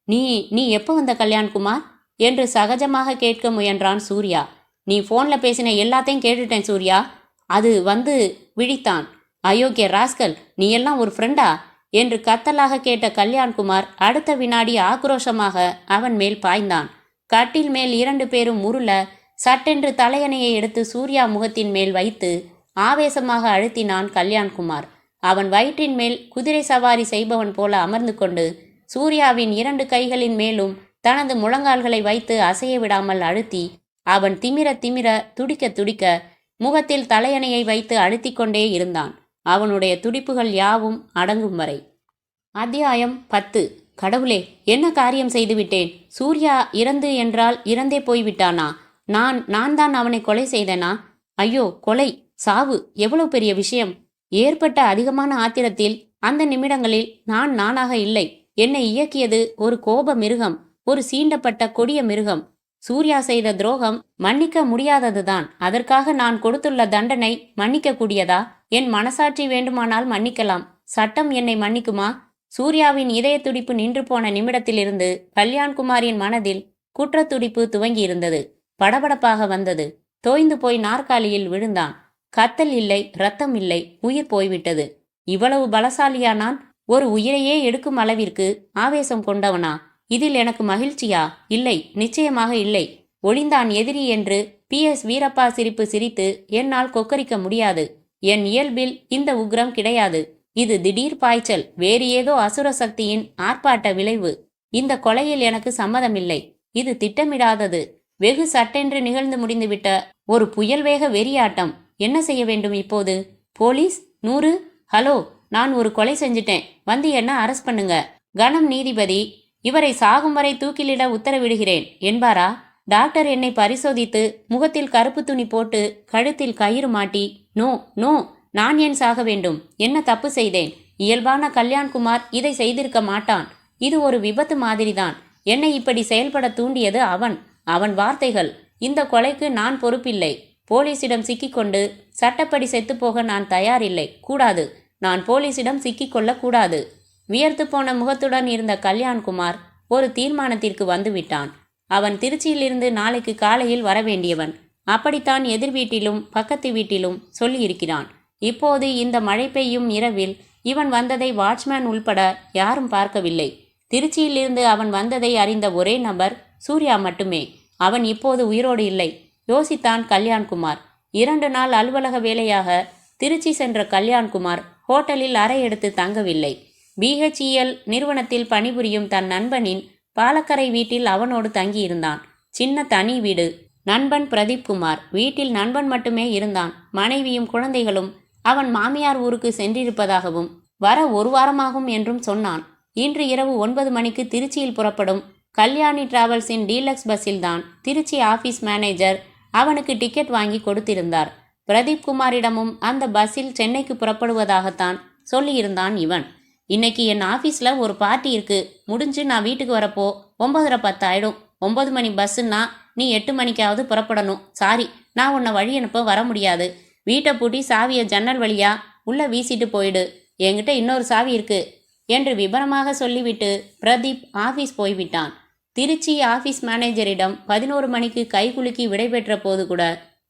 நீ நீ எப்போ வந்த கல்யாண்குமார் என்று சகஜமாக கேட்க முயன்றான் சூர்யா. நீ ஃபோனில் பேசின எல்லாத்தையும் கேட்டுட்டேன் சூர்யா. அது வந்து விழித்தான். அயோக்கிய ராஸ்கல், நீ எல்லாம் ஒரு ஃப்ரெண்டா என்று கத்தலாக கேட்ட கல்யாண்குமார் அடுத்த வினாடி ஆக்ரோஷமாக அவன் மேல் பாய்ந்தான். கட்டில் மேல் 2 பேரும் உருள சட்டென்று தலையணையை எடுத்து சூர்யா முகத்தின் மேல் வைத்து ஆவேசமாக அழுத்தினான் கல்யாண்குமார். அவன் வயிற்றின் மேல் குதிரை சவாரி செய்பவன் போல அமர்ந்து கொண்டு சூர்யாவின் 2 கைகளின் மேலும் தனது முழங்கால்களை வைத்து அசைய விடாமல் அழுத்தி அவன் திமிர திமிர துடிக்க துடிக்க முகத்தில் தலையணையை வைத்து அழுத்தி கொண்டே இருந்தான். அவனுடைய துடிப்புகள் யாவும் அடங்கும் வரை. அத்தியாயம் 10. கடவுளே, என்ன காரியம் செய்துவிட்டேன்? சூர்யா இறந்து என்றால் இறந்தே போய்விட்டானா? நான் தான் அவனை கொலை செய்தேனா? ஐயோ, கொலை, சாவு எவ்வளவு பெரிய விஷயம்! ஏற்பட்ட அதிகமான ஆத்திரத்தில் அந்த நிமிடங்களில் நானாக இல்லை. என்னை இயக்கியது ஒரு கோப மிருகம், ஒரு சீண்டப்பட்ட கொடிய மிருகம். சூர்யா செய்த துரோகம் மன்னிக்க முடியாததுதான். அதற்காக நான் கொடுத்துள்ள தண்டனை மன்னிக்க கூடியதா? என் மனசாட்சி வேண்டுமானால் மன்னிக்கலாம். சட்டம் என்னை மன்னிக்குமா? சூர்யாவின் இதய துடிப்பு நின்று போன நிமிடத்திலிருந்து கல்யாண்குமாரின் மனதில் குற்றத்துடிப்பு துவங்கியிருந்தது. படபடப்பாக வந்தது. தோய்ந்து போய் நாற்காலியில் விழுந்தான். கத்தல் இல்லை, ரத்தம் இல்லை, உயிர் போய்விட்டது. இவ்வளவு பலசாலியா நான்? ஒரு உயிரையே எடுக்கும் அளவிற்கு ஆவேசம் கொண்டவனா? இதில் எனக்கு மகிழ்ச்சியா? இல்லை, நிச்சயமாக இல்லை. ஒளிந்தான் எதிரி என்று PS வீரப்பா சிரிப்பு சிரித்து என்னால் கொக்கரிக்க முடியாது. என் இயல்பில் இந்த உக்ரம் கிடையாது. இது திடீர் பாய்ச்சல், வேறு ஏதோ அசுர சக்தியின் ஆர்ப்பாட்ட விளைவு. இந்த கொலையில் எனக்கு சம்மதமில்லை. இது திட்டமிடாதது, வெகு சட்டென்று நிகழ்ந்து முடிந்துவிட்ட ஒரு புயல் வேக வெறியாட்டம். என்ன செய்ய வேண்டும் இப்போது? போலீஸ் 100. ஹலோ, நான் ஒரு கொலை செஞ்சிட்டேன், வந்து என்ன அரெஸ்ட் பண்ணுங்க. கணம் நீதிபதி, இவரை சாகும் வரை தூக்கிலிட உத்தரவிடுகிறேன் என்பாரா? டாக்டர் என்னை பரிசோதித்து முகத்தில் கருப்பு துணி போட்டு கழுத்தில் கயிறு மாட்டி, நோ நோ, நான் ஏன் சாக வேண்டும்? என்ன தப்பு செய்தேன்? இயல்பான கல்யாண்குமார் இதை செய்திருக்க மாட்டான். இது ஒரு விபத்து மாதிரிதான். என்னை இப்படி செயல்பட தூண்டியது அவன் வார்த்தைகள். இந்த கொலைக்கு நான் பொறுப்பில்லை. போலீசிடம் சிக்கிக்கொண்டு சட்டப்படி செத்துப்போக நான் தயாரில்லை. கூடாது. நான் போலீசிடம் சிக்கிக்கொள்ள கூடாது. வியர்த்து போன முகத்துடன் இருந்த கல்யாண்குமார் ஒரு தீர்மானத்திற்கு வந்துவிட்டான். அவன் திருச்சியிலிருந்து நாளைக்கு காலையில் வரவேண்டியவன். அப்படித்தான் எதிர் வீட்டிலும் பக்கத்து வீட்டிலும் சொல்லியிருக்கிறான். இப்போது இந்த மழை பெய்யும் இரவில் இவன் வந்ததை வாட்ச்மேன் உள்பட யாரும் பார்க்கவில்லை. திருச்சியிலிருந்து அவன் வந்ததை அறிந்த ஒரே நபர் சூர்யா மட்டுமே. அவன் இப்போது உயிரோடு இல்லை. யோசித்தான் கல்யாண்குமார். 2 நாள் அலுவலக வேலையாக திருச்சி சென்ற கல்யாண்குமார் ஹோட்டலில் அறை எடுத்து தங்கவில்லை. BHEL நிறுவனத்தில் பணிபுரியும் தன் நண்பனின் பாலக்கரை வீட்டில் அவனோடு தங்கியிருந்தான். சின்ன தனி வீடு. நண்பன் பிரதீப் குமார். வீட்டில் நண்பன் மட்டுமே இருந்தான். மனைவியும் குழந்தைகளும் அவன் மாமியார் ஊருக்கு சென்றிருப்பதாகவும் வர 1 வாரமாகும் என்றும் சொன்னான். இன்று இரவு 9 மணிக்கு திருச்சியில் புறப்படும் கல்யாணி டிராவல்ஸின் டீலக்ஸ் பஸ்ஸில்தான் திருச்சி ஆபீஸ் மேனேஜர் அவனுக்கு டிக்கெட் வாங்கி கொடுத்திருந்தார். பிரதீப் குமாரிடமும் அந்த பஸ்ஸில் சென்னைக்கு புறப்படுவதாகத்தான் சொல்லியிருந்தான் இவன். இன்னைக்கு என் ஆஃபீஸில் ஒரு பார்ட்டி இருக்கு. முடிஞ்சு நான் வீட்டுக்கு வரப்போ 9:10 ஆயிடும். 9 மணி பஸ்ஸுன்னா நீ 8 மணிக்காவது புறப்படணும். சாரி, நான் உன்னை வழி அனுப்ப வர முடியாது. வீட்டை பூட்டி சாவியை ஜன்னல் வழியா உள்ள வீசிட்டு போயிடு. என்கிட்ட இன்னொரு சாவி இருக்கு என்று விபரமாக சொல்லிவிட்டு பிரதீப் ஆஃபீஸ் போய்விட்டான். திருச்சி ஆஃபீஸ் மேனேஜரிடம் 11 மணிக்கு கைகுலுக்கி விடைபெற்ற போது கூட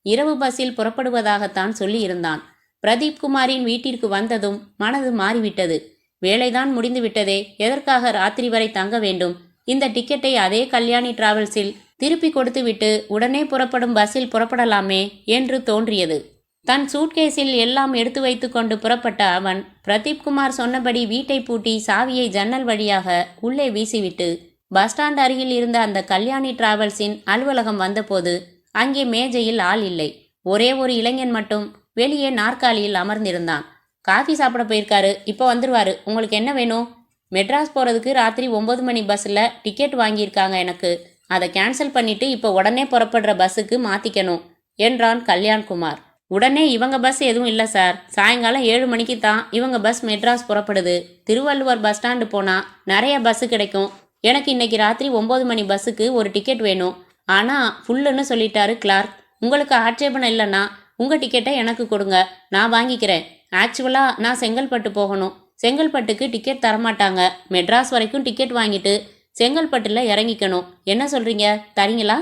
இரவு பஸ்ஸில் புறப்படுவதாகத்தான் சொல்லியிருந்தான். பிரதீப் குமாரின் வீட்டிற்கு வந்ததும் மனது மாறிவிட்டது. வேலைதான் முடிந்து விட்டதே, எதற்காக ராத்திரி வரை தங்க வேண்டும்? இந்த டிக்கெட்டை அதே கல்யாணி டிராவல்ஸில் திருப்பி கொடுத்துவிட்டு உடனே புறப்படும் பஸ்ஸில் புறப்படலாமே என்று தோன்றியது. தன் சூட்கேஸில் எல்லாம் எடுத்து வைத்து கொண்டு புறப்பட்ட அவன் பிரதீப் குமார் சொன்னபடி வீட்டை பூட்டி சாவியை ஜன்னல் வழியாக உள்ளே வீசிவிட்டு பஸ் ஸ்டாண்ட் அருகில் இருந்த அந்த கல்யாணி டிராவல்ஸின் அலுவலகம் வந்தபோது அங்கே மேஜையில் ஆள் இல்லை. ஒரே ஒரு இளைஞன் மட்டும் வெளியே நாற்காலியில் அமர்ந்திருந்தான். காஃபி சாப்பிட போயிருக்காரு, இப்போ வந்துருவாரு. உங்களுக்கு என்ன வேணும்? மெட்ராஸ் போகிறதுக்கு ராத்திரி 9 மணி பஸ்ஸில் டிக்கெட் வாங்கியிருக்காங்க எனக்கு. அதை கேன்சல் பண்ணிட்டு இப்போ உடனே புறப்படுற பஸ்ஸுக்கு மாற்றிக்கணும் என்றான் கல்யாண்குமார். உடனே இவங்க பஸ் எதுவும் இல்லை சார். சாயங்காலம் 7 மணிக்கு தான் இவங்க பஸ் மெட்ராஸ் புறப்படுது. திருவள்ளுவர் பஸ் ஸ்டாண்டு போனால் நிறைய பஸ்ஸு கிடைக்கும். எனக்கு இன்னைக்கு ராத்திரி 9 மணி பஸ்ஸுக்கு ஒரு டிக்கெட் வேணும். ஆனால் ஃபுல்லுன்னு சொல்லிட்டாரு கிளார்க். உங்களுக்கு ஆட்சேபணம் இல்லைன்னா உங்கள் டிக்கெட்டை எனக்கு கொடுங்க, நான் வாங்கிக்கிறேன். ஆக்சுவலாக நான் செங்கல்பட்டு போகணும். செங்கல்பட்டுக்கு டிக்கெட் தரமாட்டாங்க. மெட்ராஸ் வரைக்கும் டிக்கெட் வாங்கிட்டு செங்கல்பட்டில் இறங்கிக்கணும். என்ன சொல்கிறீங்க, தரீங்களா?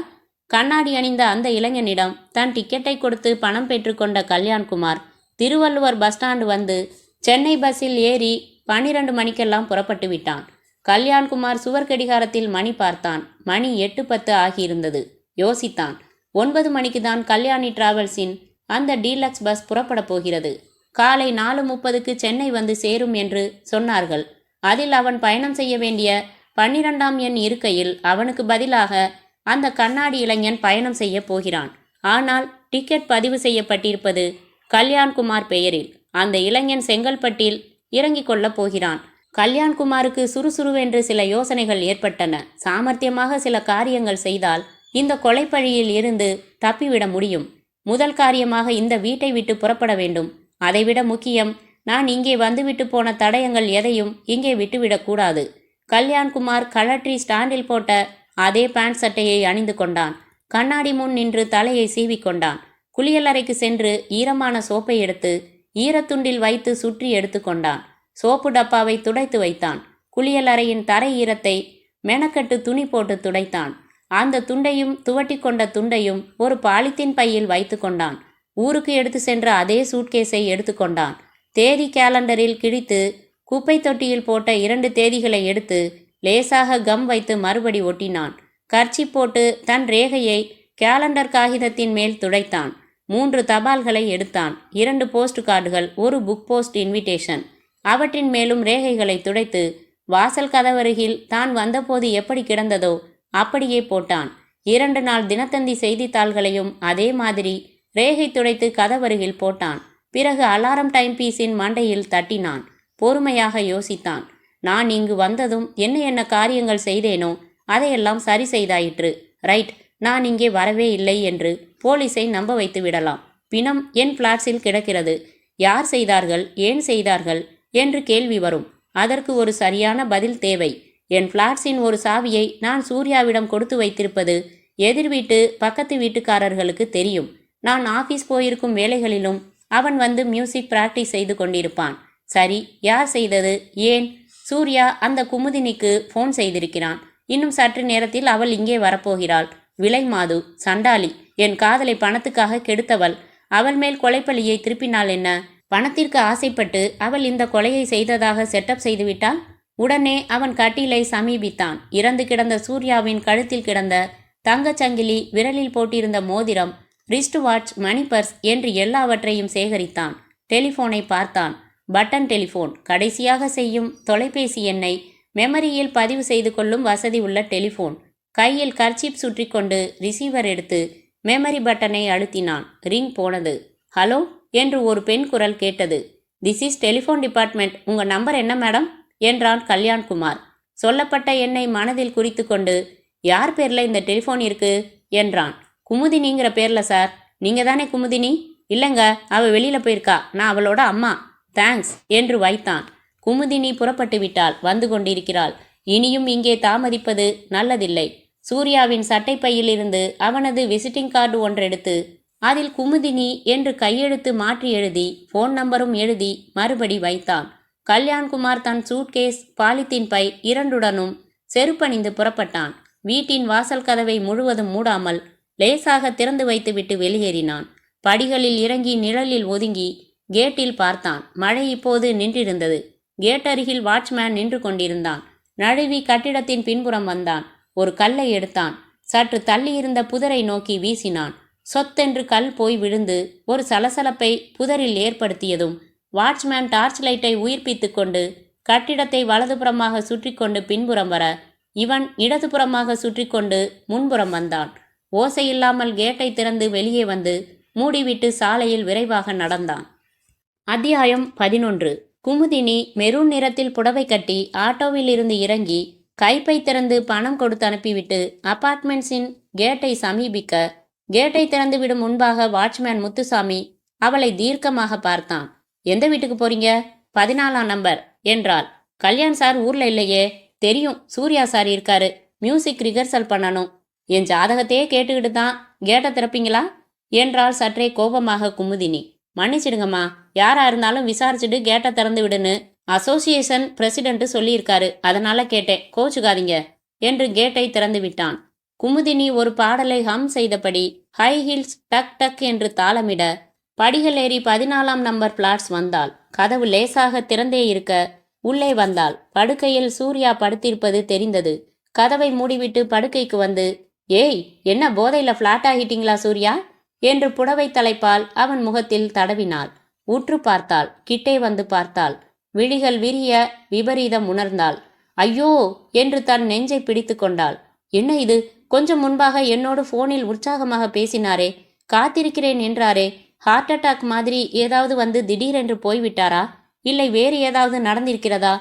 கண்ணாடி அணிந்த அந்த இளைஞனிடம் தன் டிக்கெட்டை கொடுத்து பணம் பெற்றுக்கொண்ட கல்யாண்குமார் திருவள்ளுவர் பஸ் ஸ்டாண்டு வந்து சென்னை பஸ்ஸில் ஏறி 12 மணிக்கெல்லாம் புறப்பட்டு விட்டான். கல்யாண்குமார் சுவர் கடிகாரத்தில் மணி பார்த்தான். மணி 8:10 ஆகியிருந்தது. யோசித்தான். 9 மணிக்கு தான் கல்யாணி டிராவல்ஸின் அந்த டீலக்ஸ் பஸ் புறப்பட போகிறது. காலை 4:30க்கு சென்னை வந்து சேரும் என்று சொன்னார்கள். அதில் அவன் பயணம் செய்ய வேண்டிய 12ஆம் எண் இருக்கையில் அவனுக்கு பதிலாக அந்த கண்ணாடி இளைஞன் பயணம் செய்ய போகிறான். ஆனால் டிக்கெட் பதிவு செய்யப்பட்டிருப்பது கல்யாண்குமார் பெயரில். அந்த இளைஞன் செங்கல்பட்டில் இறங்கிக் கொள்ளப் போகிறான். கல்யாண்குமாருக்கு சுறுசுறுவென்று சில யோசனைகள் ஏற்பட்டன. சாமர்த்தியமாக சில காரியங்கள் செய்தால் இந்த கொலைப்பழியில் இருந்து தப்பிவிட முடியும். முதல் காரியமாக இந்த வீட்டை விட்டு புறப்பட வேண்டும். அதைவிட முக்கியம், நான் இங்கே வந்துவிட்டு போன தடயங்கள் எதையும் இங்கே விட்டுவிடக்கூடாது. கல்யாண்குமார் கழற்றி ஸ்டாண்டில் போட்ட அதே பேண்ட் சட்டையை அணிந்து கொண்டான். கண்ணாடி முன் நின்று தலையை சீவிக்கொண்டான். குளியலறைக்கு சென்று ஈரமான சோப்பை எடுத்து ஈரத்துண்டில் வைத்து சுற்றி எடுத்து கொண்டான். சோப்பு டப்பாவை துடைத்து வைத்தான். குளியலறையின் தரை ஈரத்தை மெனக்கட்டு துணி போட்டு துடைத்தான். அந்த துண்டையும் துவட்டி கொண்ட துண்டையும் ஒரு பாலித்தீன் பையில் வைத்து கொண்டான். ஊருக்கு எடுத்து சென்ற அதே சூட்கேஸை எடுத்துக்கொண்டான். தேதி கேலண்டரில் கிழித்து குப்பை தொட்டியில் போட்ட 2 தேதிகளை எடுத்து லேசாக கம் வைத்து மறுபடி ஒட்டினான். கர்ச்சி போட்டு தன் ரேகையை கேலண்டர் காகிதத்தின் மேல் துடைத்தான். 3 தபால்களை எடுத்தான். 2 போஸ்ட் கார்டுகள், ஒரு புக் போஸ்ட் இன்விடேஷன். அவற்றின் மேலும் ரேகைகளை துடைத்து வாசல் கதவருகில் தான் வந்தபோது எப்படி கிடந்ததோ அப்படியே போட்டான். 2 நாள் தினத்தந்தி செய்தித்தாள்களையும் அதே மாதிரி ரேகை துடைத்து கதவருகில் போட்டான். பிறகு அலாரம் டைம் பீஸின் மண்டையில் தட்டினான். பொறுமையாக யோசித்தான். நான் இங்கு வந்ததும் என்ன காரியங்கள் செய்தேனோ அதையெல்லாம் சரி செய்தாயிற்று. ரைட், நான் இங்கே வரவே இல்லை என்று போலீஸை நம்ப வைத்து விடலாம். பிணம் என் பிளாட்ஸில் கிடக்கிறது. யார் செய்தார்கள், ஏன் செய்தார்கள் என்று கேள்வி வரும். அதற்கு ஒரு சரியான பதில் தேவை. என் பிளாட்ஸின் ஒரு சாவியை நான் சூர்யாவிடம் கொடுத்து வைத்திருப்பது எதிர் வீட்டு பக்கத்து வீட்டுக்காரர்களுக்கு தெரியும். நான் ஆஃபீஸ் போயிருக்கும் வேளைகளிலும் அவன் வந்து மியூசிக் பிராக்டிஸ் செய்து கொண்டிருப்பான். சரி, யார் செய்தது? ஏன்? சூர்யா அந்த குமுதினிக்கு ஃபோன் செய்திருக்கிறான். இன்னும் சற்று நேரத்தில் அவள் இங்கே வரப்போகிறாள். விலை மாது, சண்டாளி, என் காதலை பணத்துக்காக கெடுத்தவள். அவள் மேல் கொலைப்பழியை திருப்பினாள் என்ன? பணத்திற்கு ஆசைப்பட்டு அவள் இந்த கொலையை செய்ததாக செட்டப் செய்துவிட்டாள். உடனே அவன் கட்டிலை சமீபித்தான். இறந்து கிடந்த சூர்யாவின் கழுத்தில் கிடந்த தங்கச்சங்கிலி, விரலில் போட்டிருந்த மோதிரம், ரிஸ்ட் வாட்ச், மணி பர்ஸ் என்று எல்லாவற்றையும் சேகரித்தான். டெலிஃபோனை பார்த்தான். Button telephone. கடைசியாக செய்யும் தொலைபேசி எண்ணை மெமரியில் பதிவு செய்து கொள்ளும் வசதி உள்ள டெலிஃபோன். கையில் கர்ச்சீப் சுற்றி கொண்டு ரிசீவர் எடுத்து மெமரி பட்டனை அழுத்தினான். ரிங் போனது. ஹலோ என்று ஒரு பெண் குரல் கேட்டது. This is telephone department. உங்க நம்பர் என்ன மேடம் என்றான் கல்யாண்குமார். சொல்லப்பட்ட எண்ணை மனதில் குறித்து கொண்டு, யார் பேர்ல இந்த டெலிஃபோன் இருக்கு என்றான். குமுதினிங்கிற பேர்ல சார். நீங்க தானே குமுதினி? இல்லைங்க, அவ வெளியில போயிருக்கா. நான் அவளோட அம்மா. தேங்க்ஸ் என்று வைத்தான். குமுதினி புறப்பட்டு விட்டாள். வந்து கொண்டிருக்கிறாள். இனியும் இங்கே தாமதிப்பது நல்லதில்லை. சூர்யாவின் சட்டைப்பையிலிருந்து அவனது விசிட்டிங் கார்டு ஒன்றெடுத்து அதில் குமுதினி என்று கையெழுத்து மாற்றி எழுதி ஃபோன் நம்பரும் எழுதி மறுபடி வைத்தான். கல்யாண்குமார் தன் சூட்கேஸ், பாலித்தீன் பை இரண்டுடனும் செருப்பணிந்து புறப்பட்டான். வீட்டின் வாசல் கதவை முழுவதும் மூடாமல் லேசாக திறந்து வைத்துவிட்டு வெளியேறினான். படிகளில் இறங்கி நிழலில் ஒதுங்கி கேட்டில் பார்த்தான். மழை இப்போது நின்றிருந்தது. கேட் அருகில் வாட்ச்மேன் நின்று கொண்டிருந்தான். நழுவி கட்டிடத்தின் பின்புறம் வந்தான். ஒரு கல்லை எடுத்தான். சற்று தள்ளியிருந்த புதரை நோக்கி வீசினான். சொத்தென்று கல் போய் விழுந்து ஒரு சலசலப்பை புதரில் ஏற்படுத்தியதும் வாட்ச்மேன் டார்ச் லைட்டை உயிர்ப்பித்து கொண்டு கட்டிடத்தை வலதுபுறமாக சுற்றி கொண்டு பின்புறம் வர, இவன் இடதுபுறமாக சுற்றி கொண்டு முன்புறம் வந்தான். ஓசையில்லாமல் கேட்டை திறந்து வெளியே வந்து மூடிவிட்டு சாலையில் விரைவாக நடந்தான். அத்தியாயம் 11. குமுதினி மெரூன் நிறத்தில் புடவை கட்டி ஆட்டோவில் இருந்து இறங்கி கைப்பை திறந்து பணம் கொடுத்து அனுப்பிவிட்டு அபார்ட்மெண்ட்ஸின் கேட்டை சமீபிக்க, கேட்டை திறந்துவிடும் முன்பாக வாட்ச்மேன் முத்துசாமி அவளை தீர்க்கமாக பார்த்தான். எந்த வீட்டுக்கு போறீங்க? 14ஆம் நம்பர் என்றாள். கல்யாண் சார் ஊர்ல இல்லையே. தெரியும், சூர்யா சார் இருக்காரு. மியூசிக் ரிஹர்சல் பண்ணணும். என் ஜாதகத்தையே கேட்டுக்கிட்டு தான் கேட்டை திறப்பீங்களா என்றாள் சற்றே கோபமாக குமுதினி. மன்னிச்சிடுங்கம்மா, யாரா இருந்தாலும் விசாரிச்சுட்டு கேட்டை திறந்து விடுன்னு அசோசியேஷன் பிரசிடென்ட் சொல்லியிருக்காரு. அதனால கேட்டேன், கோச்சுக்காதீங்க என்று கேட்டை திறந்து விட்டான். குமுதினி ஒரு பாடலை ஹம் செய்தபடி ஹை ஹீல்ஸ் டக் டக் என்று தாளமிட படிகள் ஏறி 14ஆம் நம்பர் பிளாட்ஸ் வந்தாள். கதவு லேசாக திறந்தே இருக்க உள்ளே வந்தாள். படுக்கையில் சூர்யா படுத்திருப்பது தெரிந்தது. கதவை மூடிவிட்டு படுக்கைக்கு வந்து, ஏய், என்ன போதையில் ஃப்ளாட் ஆகிட்டீங்களா சூர்யா என்று புடவை தலைப்பால் அவன் முகத்தில் தடவினாள். உற்று பார்த்தாள். கிட்டே வந்து பார்த்தாள். விழிகள் விரிய விபரீதம் உணர்ந்தாள். ஐயோ என்று தன் நெஞ்சை பிடித்து கொண்டாள். என்ன இது? கொஞ்சம் முன்பாக என்னோடு போனில் உற்சாகமாக பேசினாரே, காத்திருக்கிறேன் என்றாரே, ஹார்ட் அட்டாக் மாதிரி ஏதாவது வந்து திடீரென்று போய்விட்டாரா? இல்லை வேறு ஏதாவது நடந்திருக்கிறதா?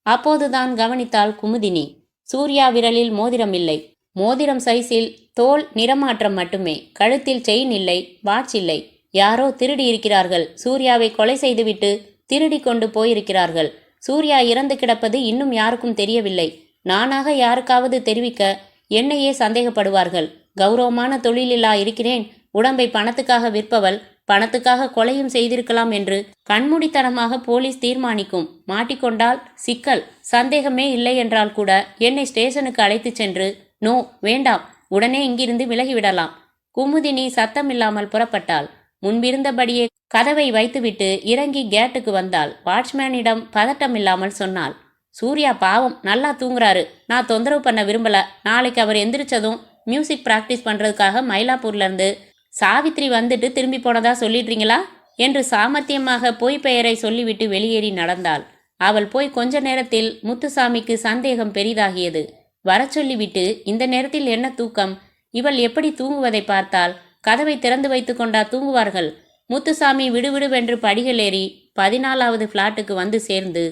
அப்போதுதான் கவனித்தாள் குமுதினி. சூர்யா விரலில் மோதிரம் இல்லை. மோதிரம் சைஸில் தோல் நிறமாற்றம் மட்டுமே. கழுத்தில் செயின் இல்லை, வாட்ச் இல்லை. யாரோ திருடி இருக்கிறார்கள். சூர்யாவை கொலை செய்துவிட்டு திருடி கொண்டு போயிருக்கிறார்கள். சூர்யா இறந்து கிடப்பது இன்னும் யாருக்கும் தெரியவில்லை. நானாக யாருக்காவது தெரிவிக்க என்னையே சந்தேகப்படுவார்கள். கௌரவமான தொழிலிலா இருக்கிறேன். உடம்பை பணத்துக்காக விற்பவள் பணத்துக்காக கொலையும் செய்திருக்கலாம் என்று கண்மூடித்தனமாக போலீஸ் தீர்மானிக்கும். மாட்டிக்கொண்டால் சிக்கல். சந்தேகமே இல்லை என்றால் கூட என்னை ஸ்டேஷனுக்கு அழைத்து சென்று, நோ, வேண்டாம், உடனே இங்கிருந்து விலகிவிடலாம். குமுதினி சத்தமில்லாமல் புறப்பட்டாள். முன்பிருந்தபடியே கதவை வைத்துவிட்டு இறங்கி கேட்டுக்கு வந்தாள். வாட்ச்மேனிடம் பதட்டமில்லாமல் சொன்னாள், சூர்யா பாவம், நல்லா தூங்குறாரு. நான் தொந்தரவு பண்ண விரும்பல. நாளைக்கு அவர் எந்திரிச்சதும் மியூசிக் பிராக்டிஸ் பண்றதுக்காக மயிலாப்பூர்லேருந்து சாவித்ரி வந்துட்டு திரும்பி போனதா சொல்லிடுறீங்களா என்று சாமர்த்தியமாக பொய் பெயரை சொல்லிவிட்டு வெளியேறி நடந்தாள். அவள் போய் கொஞ்ச நேரத்தில் முத்துசாமிக்கு சந்தேகம் பெரிதாகியது. வர சொல்லிவிட்டு இந்த நேரத்தில் என்ன தூக்கம்? இவள் எப்படி தூங்குவதை பார்த்தால் கதவை திறந்து வைத்து கொண்டா தூங்குவார்கள்? முத்துசாமி விடுவிடுவென்று படிகள் ஏறி 14வது பிளாட்டுக்கு வந்து சேர்ந்து.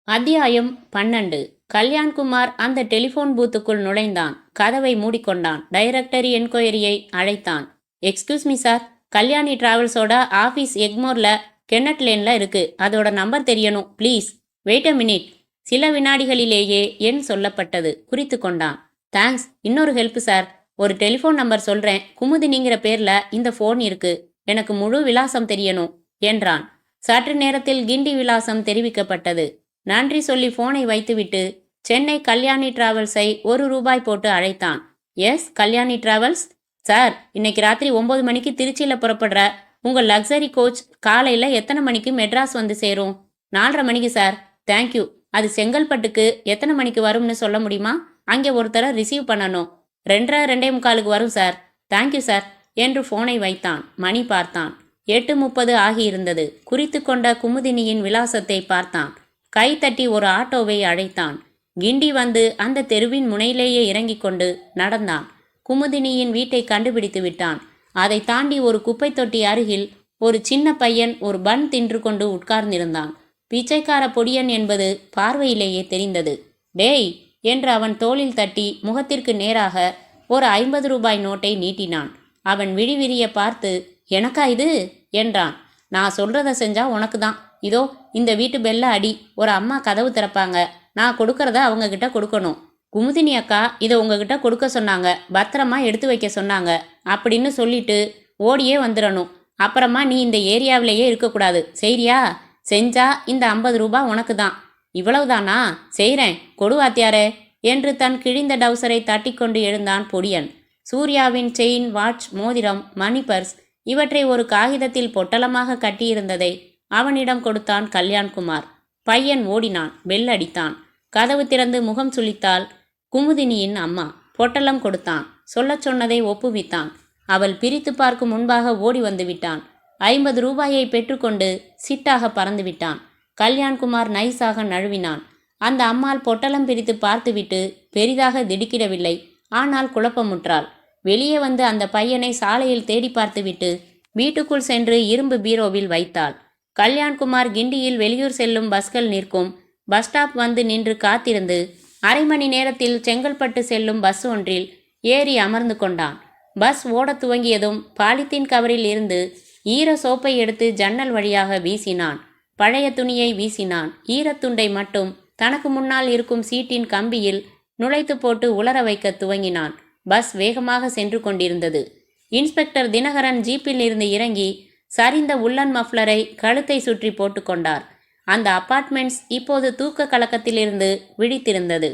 அத்தியாயம் 12. கல்யாண்குமார் அந்த டெலிஃபோன் பூத்துக்குள் நுழைந்தான். கதவை மூடிக்கொண்டான். டைரக்டரி என்கொயரியை அழைத்தான். எக்ஸ்கியூஸ் மீ சார், கல்யாணி டிராவல்ஸோட ஆஃபீஸ் எக்மோரில் கென்னட் லேனில் இருக்குது. அதோட நம்பர் தெரியணும் ப்ளீஸ். Wait a minute. சில வினாடிகளிலேயே எண் சொல்லப்பட்டது. குறித்து கொண்டான். தேங்க்ஸ். இன்னொரு ஹெல்ப் சார். ஒரு டெலிஃபோன் நம்பர் சொல்றேன். குமுதினிங்கிற பேர்ல இந்த ஃபோன் இருக்கு. எனக்கு முழு விலாசம் தெரியணும் என்றான். சற்று நேரத்தில் கிண்டி விலாசம் தெரிவிக்கப்பட்டது. நன்றி சொல்லி போனை வைத்துவிட்டு சென்னை கல்யாணி டிராவல்ஸை ₹1 போட்டு அழைத்தான். S, Kalyani travels. சார், இன்னைக்கு ராத்திரி 9 மணிக்கு திருச்சியில் புறப்படுற உங்கள் லக்ஸரி கோச் காலையில் எத்தனை மணிக்கு மெட்ராஸ் வந்து சேரும்? 4:30 மணிக்கு சார். தேங்க்யூ. அது செங்கல்பட்டுக்கு எத்தனை மணிக்கு வரும்னு சொல்ல முடியுமா? அங்கே ஒருத்தரை ரிசீவ் பண்ணணும். 2:30 2:45க்கு வரும் சார். தேங்க்யூ சார் என்று போனை வைத்தான். மணி பார்த்தான். 8:30 ஆகியிருந்தது. குறித்து கொண்ட குமுதினியின் விலாசத்தை பார்த்தான். கை தட்டி ஒரு ஆட்டோவை அழைத்தான். கிண்டி வந்து அந்த தெருவின் முனையிலேயே இறங்கிக் கொண்டு நடந்தான். குமுதினியின் வீட்டை கண்டுபிடித்து விட்டான். அதை தாண்டி ஒரு குப்பை தொட்டி அருகில் ஒரு சின்ன பையன் ஒரு பன் தின்று கொண்டு உட்கார்ந்திருந்தான். பிச்சைக்கார பொடியன் என்பது பார்வையிலேயே தெரிந்தது. டேய் என்று அவன் தோளில் தட்டி முகத்திற்கு நேராக ஒரு ₹50 நோட்டை நீட்டினான். அவன் விழிவிரிய பார்த்து, எனக்கா இது என்றான். நான் சொல்றத செஞ்சா உனக்கு தான். இதோ இந்த வீட்டு பெல்ல அடி. ஒரு அம்மா கதவு திறப்பாங்க. நான் கொடுக்கறத அவங்க கிட்ட கொடுக்கணும். குமுதினி அக்கா இதை உங்ககிட்ட கொடுக்க சொன்னாங்க, பத்திரமா எடுத்து வைக்க சொன்னாங்க அப்படின்னு சொல்லிட்டு ஓடியே வந்துடணும். அப்புறமா நீ இந்த ஏரியாவிலேயே இருக்கக்கூடாது. சரியா? செஞ்சா இந்த ₹50 உனக்கு தான். இவ்வளவுதானா? செய்கிறேன், கொடு வாத்தியாரே என்று தன் கிழிந்த டவுசரை தட்டி கொண்டு எழுந்தான் பொடியன். சூர்யாவின் செயின், வாட்ச், மோதிரம், மணி பர்ஸ் இவற்றை ஒரு காகிதத்தில் பொட்டலமாக கட்டியிருந்ததை அவனிடம் கொடுத்தான் கல்யாண்குமார். பையன் ஓடினான். பெல் அடித்தான். கதவு திறந்து முகம் சுளித்தாள் குமுதினியின் அம்மா. பொட்டலம் கொடுத்தான். சொல்லச் சொன்னதை ஒப்புவித்தான். அவள் பிரித்து பார்க்கும் முன்பாக ஓடி வந்து விட்டான். ₹50 பெற்றுக்கொண்டு சிட்டாக பறந்து விட்டான். கல்யாண்குமார் நைஸாக நழுவினான். அந்த அம்மாள் பொட்டலம் பிரித்து பார்த்துவிட்டு பெரிதாக திடுக்கிடவில்லை. ஆனால் குழப்பமுற்றாள். வெளியே வந்து அந்த பையனை சாலையில் தேடி பார்த்துவிட்டு வீட்டுக்குள் சென்று இரும்பு பீரோவில் வைத்தாள். கல்யாண்குமார் கிண்டியில் வெளியூர் செல்லும் பஸ்கள் நிற்கும் பஸ் ஸ்டாப் வந்து நின்று காத்திருந்து அரை மணி நேரத்தில் செங்கல்பட்டு செல்லும் பஸ் ஒன்றில் ஏறி அமர்ந்து கொண்டான். பஸ் ஓடத் துவங்கியதும் பாலித்தீன் கவரில் இருந்து ஈர சோப்பை எடுத்து ஜன்னல் வழியாக வீசினான். பழைய துணியை வீசினான். ஈரத்துண்டை மட்டும் தனக்கு முன்னால் இருக்கும் சீட்டின் கம்பியில் நுழைத்து போட்டு உலர வைக்க துவங்கினான். பஸ் வேகமாக சென்று கொண்டிருந்தது. இன்ஸ்பெக்டர் தினகரன் ஜீப்பில் இருந்து இறங்கி சரிந்த உள்ளன் மஃப்ளரை கழுத்தை சுற்றி போட்டுக்கொண்டார். அந்த அபார்ட்மெண்ட்ஸ் இப்போது தூக்க கலக்கத்திலிருந்து விழித்திருந்தது.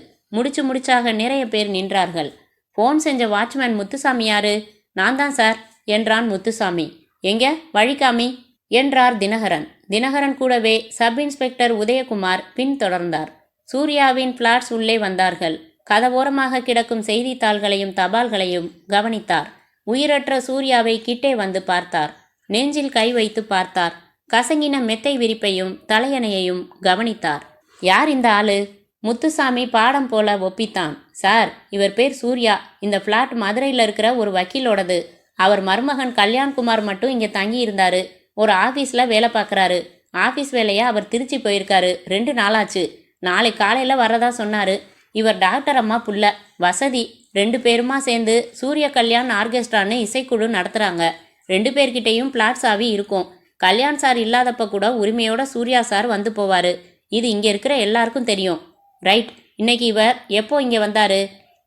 முடிச்சாக நிறைய பேர் நின்றார்கள். ஃபோன் செஞ்ச வாட்ச்மேன் முத்துசாமி யாரு? நான் தான் சார் என்றான் முத்துசாமி. எங்க வழிகாமி என்றார் தினகரன். தினகரன் கூடவே சப் இன்ஸ்பெக்டர் உதயகுமார் பின் தொடர்ந்தார். சூர்யாவின் பிளாட்ஸ் உள்ளே வந்தார்கள். கதவோரமாக கிடக்கும் செய்தித்தாள்களையும் தபால்களையும் கவனித்தார். உயிரற்ற சூர்யாவை கிட்டே வந்து பார்த்தார். நெஞ்சில் கை வைத்து பார்த்தார். கசங்கின மெத்தை விரிப்பையும் தலையணையையும் கவனித்தார். யார் இந்த ஆளு? முத்துசாமி பாடம் போல ஒப்பித்தான். சார், இவர் பேர் சூர்யா. இந்த பிளாட் மதுரையில் இருக்கிற ஒரு வக்கீலோடது. அவர் மருமகன் கல்யாண்குமார் மட்டும் இங்கே தங்கி இருந்தாரு. ஒரு ஆஃபீஸில் வேலை பார்க்குறாரு. ஆஃபீஸ் வேலையை அவர் திருச்சி போயிருக்காரு. 2 நாளாச்சு. நாளை காலையில் வரதா சொன்னார். இவர் டாக்டர் அம்மா புள்ள. வசதி. 2 பேருமா சேர்ந்து சூரிய கல்யாண் ஆர்கெஸ்ட்ரான்னு இசைக்குழு நடத்துகிறாங்க. 2 பேர்கிட்டையும் பிளாட் சாவி இருக்கும். கல்யாண் சார் இல்லாதப்ப கூட உரிமையோட சூர்யா சார் வந்து போவார். இது இங்கே இருக்கிற எல்லாருக்கும் தெரியும். ரைட். இன்னைக்கு இவர் எப்போ இங்கே வந்தார்?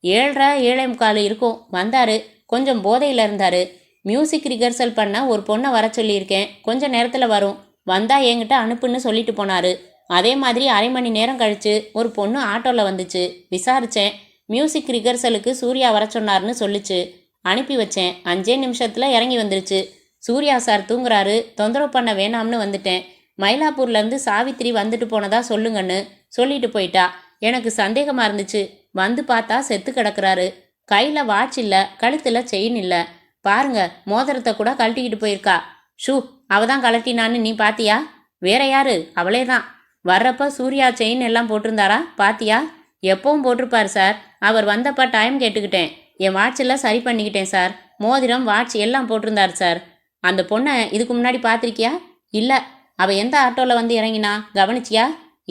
7:30 7:45 இருக்கும். வந்தார். கொஞ்சம் போதையில் இருந்தார். மியூசிக் ரிஹர்சல் பண்ண ஒரு பொண்ணை வர சொல்லியிருக்கேன். கொஞ்சம் நேரத்தில் வரும். வந்தால் என்கிட்ட அனுப்புன்னு சொல்லிட்டு போனார். அதே மாதிரி அரை மணி நேரம் கழித்து ஒரு பொண்ணு ஆட்டோவில் வந்துச்சு. விசாரித்தேன். மியூசிக் ரிஹர்சலுக்கு சூர்யா வர சொன்னார்னு சொல்லிச்சு. அனுப்பி வச்சேன். 5 நிமிஷத்தில் இறங்கி வந்துருச்சு. சூர்யா சார் தூங்குறாரு, தொந்தரவு பண்ண வேணாம்னு வந்துட்டேன். மயிலாப்பூர்லேருந்து சாவித்திரி வந்துட்டு போனதா சொல்லுங்கன்னு சொல்லிட்டு போயிட்டா. எனக்கு சந்தேகமாக இருந்துச்சு. வந்து பார்த்தா செத்து கிடக்குறாரு. கையில் வாட்ச் இல்லை, கழுத்தில் செயின் இல்லை. பாருங்க, மோதிரத்தை கூட கழட்டிக்கிட்டு போயிருக்கா. ஷூ, அவ தான் கழட்டினான்னு நீ பாத்தியா? வேற யாரு? அவளே தான். வர்றப்ப சூர்யா செயின் எல்லாம் போட்டிருந்தாரா? பாத்தியா? எப்பவும் போட்டிருப்பார் சார். அவர் வந்தப்ப டைம் கேட்டுக்கிட்டேன். என் வாட்செல்லாம் சரி பண்ணிக்கிட்டேன் சார். மோதிரம், வாட்ச் எல்லாம் போட்டிருந்தார் சார். அந்த பொண்ணை இதுக்கு முன்னாடி பார்த்துருக்கியா? இல்லை. அவள் எந்த ஆட்டோவில் வந்து இறங்கினா கவனிச்சியா?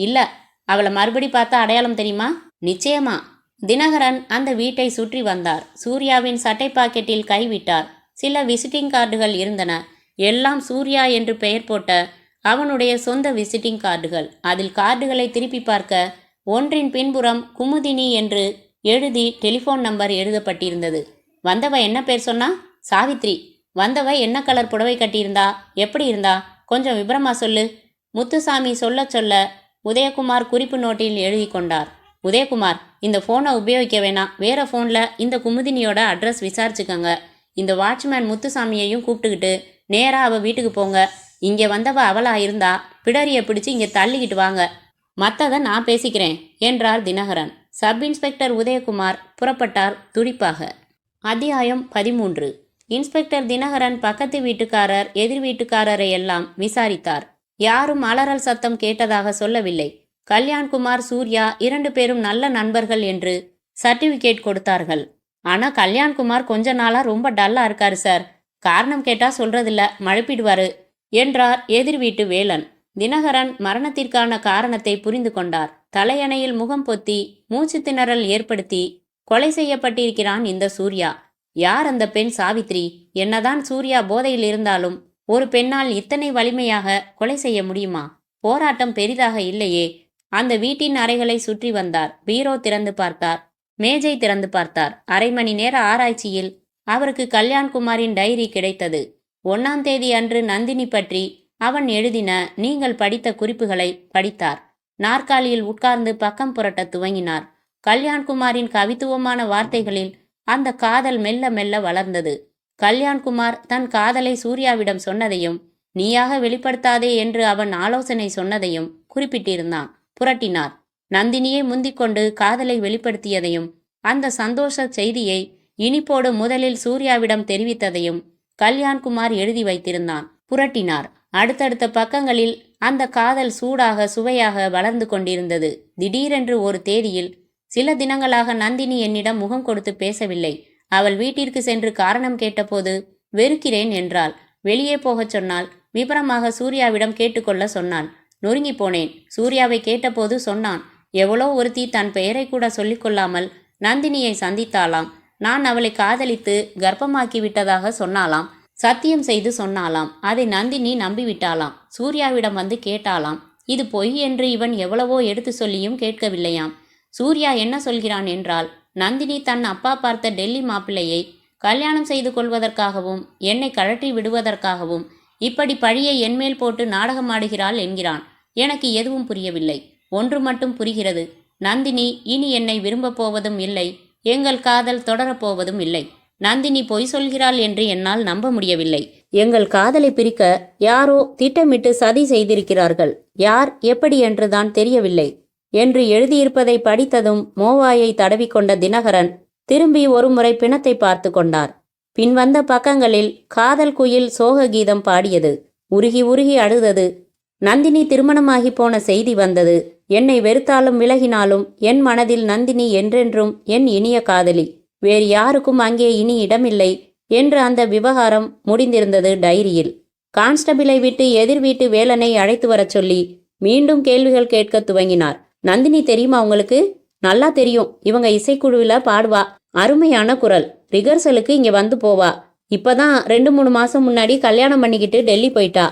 இல்லை. அவளை மறுபடி பார்த்தா அடையாளம் தெரியுமா? நிச்சயமா. தினகரன் அந்த வீட்டை சுற்றி வந்தார். சூர்யாவின் சட்டை பாக்கெட்டில் கைவிட்டார். சில விசிட்டிங் கார்டுகள் இருந்தன. எல்லாம் சூர்யா என்று பெயர் போட்ட அவனுடைய சொந்த விசிட்டிங் கார்டுகள். அதில் கார்டுகளை திருப்பி பார்க்க ஒன்றின் பின்புறம் குமுதினி என்று எழுதி டெலிஃபோன் நம்பர் எழுதப்பட்டிருந்தது. வந்தவ என்ன பேர் சொன்னா? சாவித்ரி. வந்தவ என்ன கலர் புடவை கட்டியிருந்தா? எப்படி இருந்தா? கொஞ்சம் விபரமா சொல்லு. முத்துசாமி சொல்ல சொல்ல உதயகுமார் குறிப்பு நோட்டில் எழுதி கொண்டார். உதயகுமார், இந்த ஃபோனை உபயோகிக்க வேணாம். வேற ஃபோனில் இந்த குமுதினியோட அட்ரஸ் விசாரிச்சுக்கோங்க. இந்த வாட்ச்மேன் முத்துசாமியையும் கூப்பிட்டுக்கிட்டு நேராக அவள் வீட்டுக்கு போங்க. இங்கே வந்தவ அவளா இருந்தா பிடரியை பிடிச்சி இங்கே தள்ளிக்கிட்டு வாங்க. மற்றதை நான் பேசிக்கிறேன் என்றார் தினகரன். சப் இன்ஸ்பெக்டர் உதயகுமார் புறப்பட்டார் துடிப்பாக. அத்தியாயம் 13. இன்ஸ்பெக்டர் தினகரன் பக்கத்து வீட்டுக்காரர் எதிர் வீட்டுக்காரரை எல்லாம் விசாரித்தார். யாரும் அலறல் சத்தம் கேட்டதாக சொல்லவில்லை. கல்யாண்குமார், சூர்யா 2 பேரும் நல்ல நண்பர்கள் என்று சர்டிபிகேட் கொடுத்தார்கள். ஆனா கல்யாண்குமார் கொஞ்ச நாளா ரொம்ப டல்லா இருக்காரு சார். காரணம் கேட்டா சொல்றதில்ல, மழுப்பிடுவாரு என்றார் எதிர் வீட்டு வேலன். தினகரன் மரணத்திற்கான காரணத்தை புரிந்து கொண்டார். தலையணையில் முகம் பொத்தி மூச்சு திணறல் ஏற்படுத்தி கொலை செய்யப்பட்டிருக்கிறான் இந்த சூர்யா. யார் அந்த பெண் சாவித்ரி? என்னதான் சூர்யா போதையில் இருந்தாலும் ஒரு பெண்ணால் இத்தனை வலிமையாக கொலை செய்ய முடியுமா? போராட்டம் பெரிதாக இல்லையே. அந்த வீட்டின் அறைகளை சுற்றி வந்தார். பீரோ திறந்து பார்த்தார், மேஜை திறந்து பார்த்தார். அரை மணி நேர ஆராய்ச்சியில் அவருக்கு கல்யாண்குமாரின் டைரி கிடைத்தது. 1ஆம் தேதி அன்று நந்தினி பற்றி அவன் எழுதின நீங்கள் படித்த குறிப்புகளை படித்தார். நாற்காலியில் உட்கார்ந்து பக்கம் புரட்ட துவங்கினார். கல்யாண்குமாரின் கவித்துவமான வார்த்தைகளில் அந்த காதல் மெல்ல மெல்ல வளர்ந்தது. கல்யாண்குமார் தன் காதலை சூர்யாவிடம் சொன்னதையும் நீயாக வெளிப்படுத்தாதே என்று அவன் ஆலோசனை சொன்னதையும் குறிப்பிட்டிருந்தான். புரட்டினார். நந்தினியை முந்திக்கொண்டு காதலை வெளிப்படுத்தியதையும் அந்த சந்தோஷ செய்தியை இனிப்போடு முதலில் சூர்யாவிடம் தெரிவித்ததையும் கல்யாண்குமார் எழுதி வைத்திருந்தான். புரட்டினார். அடுத்தடுத்த பக்கங்களில் அந்த காதல் சூடாக சுவையாக வளர்ந்து கொண்டிருந்தது. திடீரென்று ஒரு தேதியில், சில தினங்களாக நந்தினி என்னிடம் முகம் கொடுத்து பேசவில்லை. அவள் வீட்டிற்கு சென்று காரணம் கேட்டபோது வெறுக்கிறேன் என்றாள். வெளியே போகச் சொன்னால். விபரமாக சூர்யாவிடம் கேட்டுக்கொள்ள சொன்னாள். நொறுங்கி போனேன். சூர்யாவை கேட்டபோது சொன்னான், எவ்வளோ ஒருத்தி தன் பெயரை கூட சொல்லிக்கொள்ளாமல் நந்தினியை சந்தித்தாளாம். நான் அவளை காதலித்து கர்ப்பமாக்கி விட்டதாக சொன்னாலாம். சத்தியம் செய்து சொன்னாலாம். அதை நந்தினி நம்பிவிட்டாளாம். சூர்யாவிடம் வந்து கேட்டாளாம். இது பொய் என்று இவன் எவ்வளவோ எடுத்து சொல்லியும் கேட்கவில்லையாம். சூர்யா என்ன சொல்கிறான் என்றால், நந்தினி தன் அப்பா பார்த்த டெல்லி மாப்பிள்ளையை கல்யாணம் செய்து கொள்வதற்காகவும் என்னை கழற்றி விடுவதற்காகவும் இப்படி பழியை என்மேல் போட்டு நாடகமாடுகிறாள் என்கிறான். எனக்கு எதுவும் புரியவில்லை. ஒன்று மட்டும் புரிகிறது. நந்தினி இனி என்னை விரும்பப் போவதும் இல்லை, எங்கள் காதல் தொடரப்போவதும் இல்லை. நந்தினி பொய் சொல்கிறாள் என்று என்னால் நம்ப முடியவில்லை. எங்கள் காதலை பிரிக்க யாரோ திட்டமிட்டு சதி செய்திருக்கிறார்கள். யார், எப்படி என்றுதான் தெரியவில்லை என்று எழுதியிருப்பதை படித்ததும் மோவாயை தடவிக்கொண்ட தினகரன் திரும்பி ஒருமுறை பிணத்தை பார்த்து கொண்டார். பின்வந்த பக்கங்களில் காதல் குயில் சோக கீதம் பாடியது. உருகி உருகி அழுதது. நந்தினி திருமணமாகி போன செய்தி வந்தது. என்னை வெறுத்தாலும் விலகினாலும் என் மனதில் நந்தினி என்றென்றும் என் இனிய காதலி. வேறு யாருக்கும் அங்கே இனி இடமில்லை என்று அந்த விவகாரம் முடிந்திருந்தது டைரியில். கான்ஸ்டபிளை விட்டு எதிர் வீட்டு வேலனை அழைத்து வரச் சொல்லி மீண்டும் கேள்விகள் கேட்க துவங்கினார். நந்தினி தெரியுமா உங்களுக்கு? நல்லா தெரியும். இவங்க இசைக்குழுவில் பாடுவா. அருமையான குரல். ரிகர்சலுக்கு இங்கே வந்து போவா. இப்பதான் 2-3 மாசம் முன்னாடி கல்யாணம் பண்ணிக்கிட்டு டெல்லி போயிட்டா.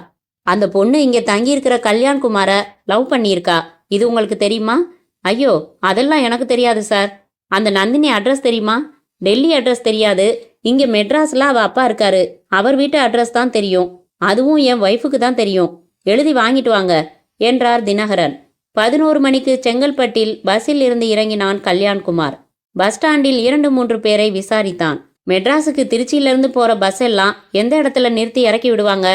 அந்த பொண்ணு இங்கே தங்கியிருக்கிற கல்யாண்குமார லவ் பண்ணியிருக்கா. இது உங்களுக்கு தெரியுமா? ஐயோ, அதெல்லாம் எனக்கு தெரியாது சார். அந்த நந்தினி அட்ரஸ் தெரியுமா? டெல்லி அட்ரஸ் தெரியாது. இங்கே மெட்ராஸில் அவள் அப்பா இருக்காரு. அவர் வீட்டு அட்ரஸ் தான் தெரியும். அதுவும் என் ஒய்ஃபுக்கு தான் தெரியும். எழுதி வாங்கிட்டு வாங்க என்றார் தினகரன். 11 மணிக்கு செங்கல்பட்டில் பஸ்ஸில் இருந்து இறங்கினான் கல்யாண்குமார். பஸ் ஸ்டாண்டில் 2-3 பேரை விசாரித்தான். மெட்ராஸுக்கு திருச்சியிலிருந்து போகிற பஸ் எல்லாம் எந்த இடத்துல நிறுத்தி இறக்கி விடுவாங்க?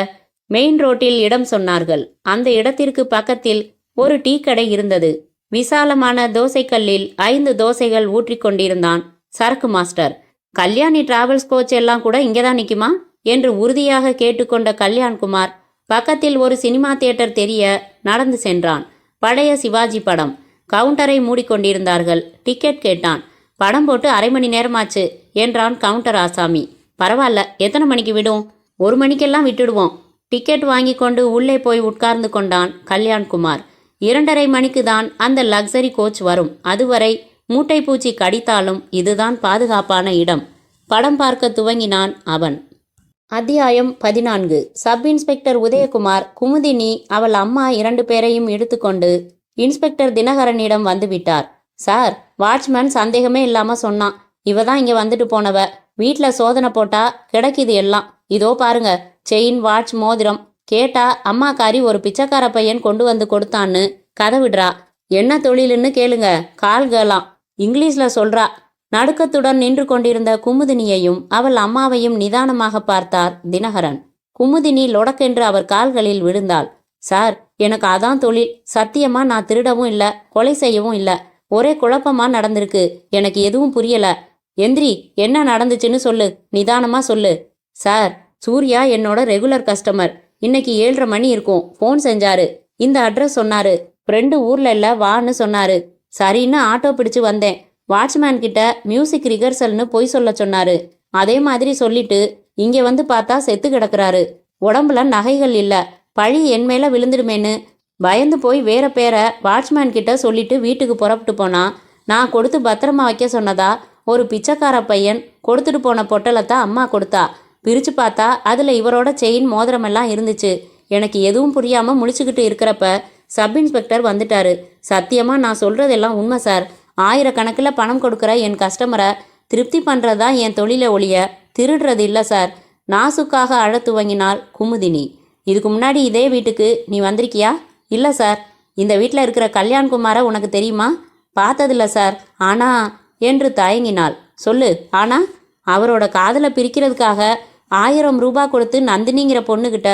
மெயின் ரோட்டில் இடம் சொன்னார்கள். அந்த இடத்திற்கு பக்கத்தில் ஒரு டீ கடை இருந்தது. விசாலமான தோசைக்கல்லில் 5 தோசைகள் ஊற்றி கொண்டிருந்தான் சரக்கு மாஸ்டர். கல்யாணி டிராவல்ஸ் கோச் எல்லாம் கூட இங்கேதான் நிற்குமா என்று உறுதியாக கேட்டுக்கொண்ட கல்யாண்குமார் பக்கத்தில் ஒரு சினிமா தியேட்டர் தெரிய நடந்து சென்றான். பழைய சிவாஜி படம். கவுண்டரை மூடிக்கொண்டிருந்தார்கள். டிக்கெட் கேட்டான். படம் போட்டு அரை மணி நேரமாச்சு என்றான் கவுண்டர் ஆசாமி. பரவாயில்ல, எத்தனை மணிக்கு விடும்? 1 மணிக்கெல்லாம் விட்டுடுவோம். டிக்கெட் வாங்கி கொண்டு உள்ளே போய் உட்கார்ந்து கொண்டான் கல்யாண்குமார். 2:30 மணிக்கு தான் அந்த லக்ஸரி கோச் வரும். அதுவரை மூட்டை பூச்சி கடித்தாலும் இதுதான் பாதுகாப்பான இடம். படம் பார்க்க துவங்கினான் அவன். அத்தியாயம் 14. சப் இன்ஸ்பெக்டர் உதயகுமார், குமுதினி, அவள் அம்மா 2 பேரையும் இழுத்துக்கொண்டு இன்ஸ்பெக்டர் தினகரனிடம் வந்து விட்டார். சார், வாட்ச்மேன் சந்தேகமே இல்லாம சொன்னான். இவ தான் இங்க வந்துட்டு போனவ. வீட்ல சோதனை போட்டா கிடைக்குது எல்லாம். இதோ பாருங்க, செயின், வாட்ச், மோதிரம். கேட்டா அம்மாக்காரி ஒரு பிச்சைக்கார பையன் கொண்டு வந்து கொடுத்தான்னு கதை விடுறா. என்ன தொழிலுன்னு கேளுங்க, கால்கலாம் இங்கிலீஷ்ல சொல்றா. நடுக்கத்துடன் நின்று கொண்டிருந்த குமுதினியையும் அவள் அம்மாவையும் நிதானமாக பார்த்தார் தினகரன். குமுதினி லொடக்கென்று அவர் கால்களில் விழுந்தாள். சார், எனக்கு அதான் தொழில். சத்தியமா நான் திருடவும் இல்லை, கொலை செய்யவும் இல்லை. ஒரே குழப்பமா நடந்திருக்கு. எனக்கு எதுவும் புரியல. எந்திரி, என்ன நடந்துச்சுன்னு சொல்லு, நிதானமா சொல்லு. சார், சூர்யா என்னோட ரெகுலர் கஸ்டமர். இன்னைக்கு 7:30 மணி இருக்கும். ஃபோன் செஞ்சாரு. இந்த அட்ரஸ் சொன்னாரு. ஃப்ரெண்டு ஊர்ல இல்ல, வான்னு சொன்னாரு. சரின்னு ஆட்டோ பிடிச்சு வந்தேன். வாட்ச்மேன் கிட்ட மியூசிக் ரிஹர்சல்னு பொய் சொல்ல சொன்னாரு. அதே மாதிரி சொல்லிட்டு இங்க வந்து பார்த்தா செத்து கிடக்குறாரு. உடம்புல நகைகள் இல்ல. பழி என் மேல விழுந்துடுமேன்னு பயந்து போய் வேற பேரை வாட்ச்மேன் கிட்ட சொல்லிட்டு வீட்டுக்கு புறப்பட்டு போனா, நான் கொடுத்து பத்திரமா வைக்க சொன்னதா ஒரு பிச்சைக்கார பையன் கொடுத்துட்டு போன பொட்டலத்தை அம்மா கொடுத்தா. பிரிச்சு பார்த்தா அதுல இவரோட செயின், மோதிரமெல்லாம் இருந்துச்சு. எனக்கு எதுவும் புரியாம முழிச்சுக்கிட்டு இருக்கிறப்ப சப் இன்ஸ்பெக்டர் வந்துட்டாரு. சத்தியமா நான் சொல்றதெல்லாம் உண்மை சார். ஆயிரக்கணக்கில் பணம் கொடுக்குற என் கஸ்டமரை திருப்தி பண்றதா என் தொழிலை ஒழிய திருடுறது இல்லை சார். நாசுக்காக அழ துவங்கினாள் குமுதினி. இதுக்கு முன்னாடி இதே வீட்டுக்கு நீ வந்திருக்கியா? இல்லை சார். இந்த வீட்டில் இருக்கிற கல்யாண்குமாரை உனக்கு தெரியுமா? பார்த்ததில்ல சார். ஆனா என்று தயங்கினாள். சொல்லு, ஆனா? அவரோட காதலை பிரிக்கிறதுக்காக 1000 ரூபாய் கொடுத்து நந்தினிங்கிற பொண்ணுகிட்ட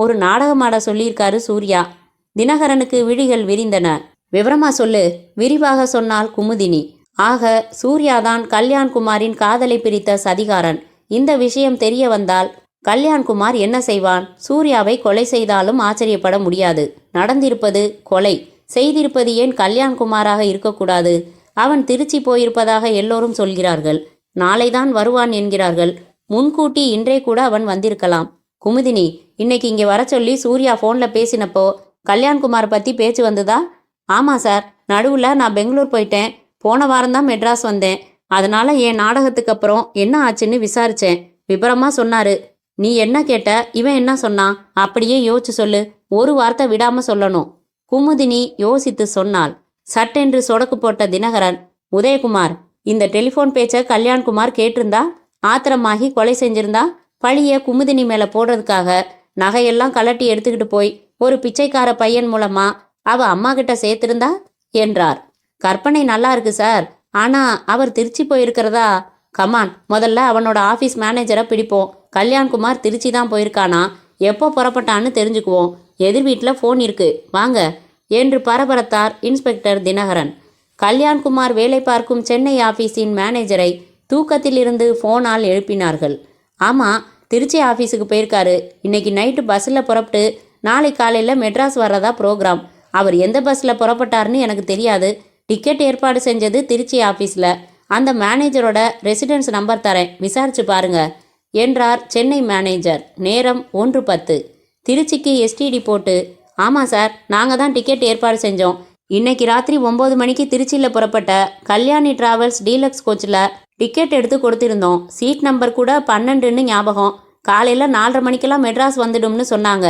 ஒரு நாடகமாட சொல்லியிருக்காரு சூர்யா. தினகரனுக்கு விழிகள் விரிந்தன. விவரமா சொல்லு, விரிவாக சொன்னாள் குமுதினி. ஆக சூர்யாதான் கல்யாண்குமாரின் காதலை பிரித்த சதிகாரன். இந்த விஷயம் தெரிய வந்தால் கல்யாண்குமார் என்ன செய்வான்? சூர்யாவை கொலை செய்தாலும் ஆச்சரியப்பட முடியாது. நடந்திருப்பது கொலை. செய்திருப்பது ஏன் கல்யாண்குமாராக இருக்கக்கூடாது? அவன் திருச்சி போயிருப்பதாக எல்லோரும் சொல்கிறார்கள். நாளைதான் வருவான் என்கிறார்கள். முன்கூட்டி இன்றே கூட அவன் வந்திருக்கலாம். குமுதினி, இன்னைக்கு இங்கே வர சொல்லி சூர்யா ஃபோனில் பேசினப்போ கல்யாண்குமார் பற்றி பேச்சு வந்துதா? ஆமாம் சார். நடுவில் நான் பெங்களூர் போயிட்டேன். போன வாரம்தான் மெட்ராஸ் வந்தேன். அதனால என் நாடகத்துக்கு அப்புறம் என்ன ஆச்சுன்னு விசாரிச்சேன். விபரமா சொன்னாரு. நீ என்ன கேட்ட, இவன் என்ன சொன்னான்? அப்படியே யோசிச்சு சொல்லு. ஒரு வார்த்தை விடாம சொல்லணும். குமுதினி யோசித்து சொன்னாள். சட்டென்று சொடக்கு போட்ட தினகரன், உதயகுமார், இந்த டெலிஃபோன் பேச்ச கல்யாண்குமார் கேட்டிருந்தா, ஆத்திரமாகி கொலை செஞ்சிருந்தா, பழிய குமுதினி மேல போடுறதுக்காக நகையெல்லாம் கலட்டி எடுத்துக்கிட்டு போய் ஒரு பிச்சைக்கார பையன் மூலமா அவ அம்மா கிட்ட சேர்த்திருந்தா என்றார். கற்பனை நல்லா இருக்கு சார். ஆனா அவர் திருச்சி போயிருக்கிறதா? கமான், முதல்ல அவனோட ஆஃபீஸ் மேனேஜரை பிடிப்போம். கல்யாண்குமார் திருச்சி தான் போயிருக்கானா? எப்போ புறப்பட்டான்னு தெரிஞ்சுக்குவோம். எதிர் வீட்டில் ஃபோன் இருக்கு, வாங்க என்று பரபரத்தார் இன்ஸ்பெக்டர் தினகரன். கல்யாண்குமார் வேலை பார்க்கும் சென்னை ஆஃபீஸின் மேனேஜரை தூக்கத்திலிருந்து ஃபோனால் எழுப்பினார்கள். ஆமாம், திருச்சி ஆஃபீஸுக்கு போயிருக்காரு. இன்னைக்கு நைட்டு பஸ்ஸில் புறப்பட்டு நாளை காலையில் மெட்ராஸ் வர்றதா ப்ரோக்ராம். அவர் எந்த பஸ்ஸில் புறப்பட்டார்னு எனக்கு தெரியாது. டிக்கெட் ஏற்பாடு செஞ்சது திருச்சி ஆஃபீஸில். அந்த மேனேஜரோட ரெசிடென்ஸ் நம்பர் தரேன், விசாரிச்சு பாருங்க என்றார் சென்னை மேனேஜர். நேரம் 1:10. திருச்சிக்கு எஸ்டிடி போட்டு, ஆமாம் சார், நாங்கள் தான் டிக்கெட் ஏற்பாடு செஞ்சோம். இன்னைக்கு ராத்திரி 9 மணிக்கு திருச்சியில் புறப்பட்ட கல்யாணி டிராவல்ஸ் டீலக்ஸ் கோச்சில் டிக்கெட் எடுத்து கொடுத்திருந்தோம். சீட் நம்பர் கூட 12ன்னு ஞாபகம். காலையில் 4:30 மணிக்கெல்லாம் மெட்ராஸ் வந்துடும்னு சொன்னாங்க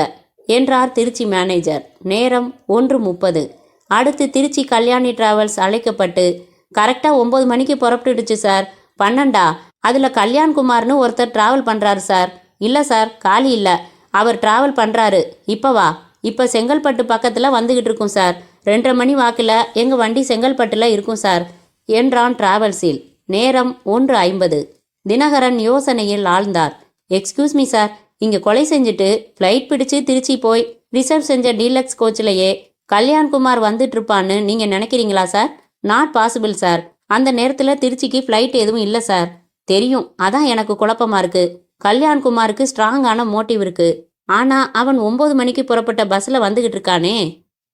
என்றார் திருச்சி மேனேஜர். நேரம் 1:30. அடுத்து திருச்சி கல்யாணி டிராவல்ஸ் அழைக்கப்பட்டு, கரெக்டாக 9 மணிக்கு புறப்பட்டுடுச்சு சார். 12ஆ? அதில் கல்யாண்குமார்னு ஒருத்தர் டிராவல் பண்ணுறாரு சார். இல்லை சார், காலி இல்லை. அவர் டிராவல் பண்ணுறாரு. இப்போவா? இப்போ செங்கல்பட்டு பக்கத்தில் வந்துக்கிட்டு இருக்கும் சார். 2:30 மணி வாக்கில் எங்கள் வண்டி செங்கல்பட்டில் இருக்கும் சார் என்றான் டிராவல்ஸில். நேரம் 1:50. தினகரன் யோசனையில் ஆழ்ந்தார். எக்ஸ்கியூஸ் மீ சார், இங்கே கொலை செஞ்சுட்டு ஃப்ளைட் பிடிச்சு திருச்சி போய் ரிசர்வ் செஞ்ச டீலக்ஸ் கோச்சிலேயே கல்யாண்குமார் வந்துட்டு இருப்பான்னு நீங்கள் நினைக்கிறீங்களா சார்? Not possible sir. அந்த நேரத்தில் திருச்சிக்கு ஃப்ளைட் எதுவும் இல்லை சார். தெரியும், அதான் எனக்கு குழப்பமா இருக்கு. கல்யாண்குமாருக்கு ஸ்ட்ராங்கான மோட்டிவ் இருக்கு. ஆனால் அவன் 9 மணிக்கு புறப்பட்ட பஸ்ஸில் வந்துகிட்டு இருக்கானே,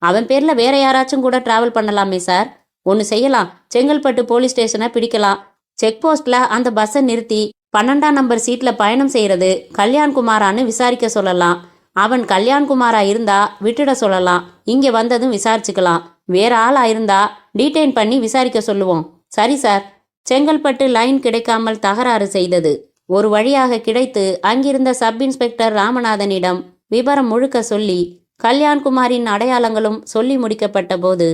அவன் பேரில் வேற யாராச்சும் கூட டிராவல் பண்ணலாமே சார். ஒன்று செய்யலாம், செங்கல்பட்டு போலீஸ் ஸ்டேஷனை பிடிக்கலாம். செக் போஸ்ட்ல அந்த பஸ்ஸை நிறுத்தி 12ஆம் நம்பர் சீட்டில் பயணம் செய்கிறது கல்யாண்குமாரான்னு விசாரிக்க சொல்லலாம். அவன் கல்யாண்குமாரா இருந்தா விட்டுட சொல்லலாம். இங்கே வந்ததும் விசாரிச்சுக்கலாம். வேற ஆளா இருந்தா டீடைன் பண்ணி விசாரிக்க சொல்லுவோம். சரி சார். செங்கல்பட்டு லைன் கிடைக்காமல் தகராறு செய்தது. ஒரு வழியாக கிடைத்து அங்கிருந்த சப் இன்ஸ்பெக்டர் ராமநாதனிடம் விபரம் முழுக்க சொல்லி கல்யாண்குமாரின் அடையாளங்களும் சொல்லி முடிக்கப்பட்ட போது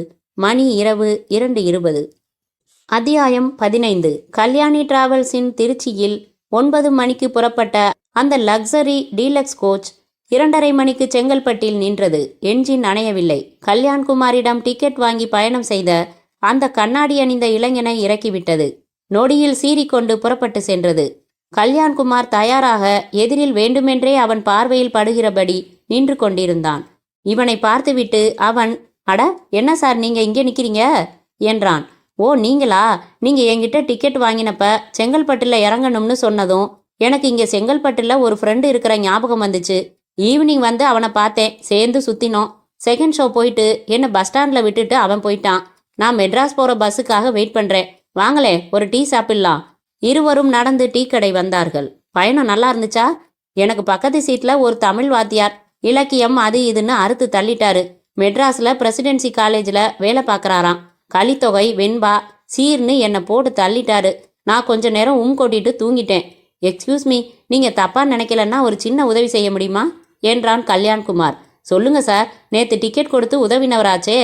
மணி இரவு 2:20. அத்தியாயம் 15. கல்யாணி டிராவல்ஸின் திருச்சியில் 9 மணிக்கு புறப்பட்ட அந்த லக்ஸரி டீலக்ஸ் கோச் 2:30 மணிக்கு செங்கல்பட்டில் நின்றது. என்ஜின் அணையவில்லை. கல்யாண்குமாரிடம் டிக்கெட் வாங்கி பயணம் செய்த அந்த கண்ணாடி அணிந்த இளைஞனை இறக்கிவிட்டது. நொடியில் சீறிக்கொண்டு புறப்பட்டு சென்றது. கல்யாண்குமார் தயாராக எதிரில் வேண்டுமென்றே அவன் பார்வையில் படுகிறபடி நின்று கொண்டிருந்தான். இவனை பார்த்துவிட்டு அவன், அட என்ன சார் நீங்க இங்கே நிற்கிறீங்க என்றான். ஓ நீங்களா? நீங்க என்கிட்ட டிக்கெட் வாங்கினப்ப செங்கல்பட்டில் இறங்கணும்னு சொன்னதும் எனக்கு இங்கே செங்கல்பட்டில் ஒரு ஃப்ரெண்டு இருக்கிற ஞாபகம் வந்துச்சு. ஈவினிங் வந்து அவனை பார்த்தேன், சேர்ந்து சுற்றினோம். செகண்ட் ஷோ போயிட்டு என்னை பஸ் ஸ்டாண்டில் விட்டுட்டு அவன் போயிட்டான். நான் மெட்ராஸ் போகிற பஸ்ஸுக்காக வெயிட் பண்ணுறேன். வாங்களே ஒரு டீ சாப்பிடலாம். இருவரும் நடந்து டீ கடை வந்தார்கள். பயணம் நல்லா இருந்துச்சா? எனக்கு பக்கத்து சீட்டில் ஒரு தமிழ் வாத்தியார் இலக்கியம் அது இதுன்னு அறுத்து தள்ளிட்டாரு. மெட்ராஸில் பிரசிடென்சி காலேஜில் வேலை பார்க்குறாராம். கலித்தொகை வெண்பா சீர்னு என்னை போட்டு தள்ளிட்டாரு. நான் கொஞ்ச நேரம் கொட்டிட்டு தூங்கிட்டேன். எக்ஸ்கியூஸ் மீ, நீங்கள் தப்பாக நினைக்கலன்னா ஒரு சின்ன உதவி செய்ய முடியுமா என்றான் கல்யாண்குமார். சொல்லுங்க சார், நேற்று டிக்கெட் கொடுத்து உதவினவராச்சே.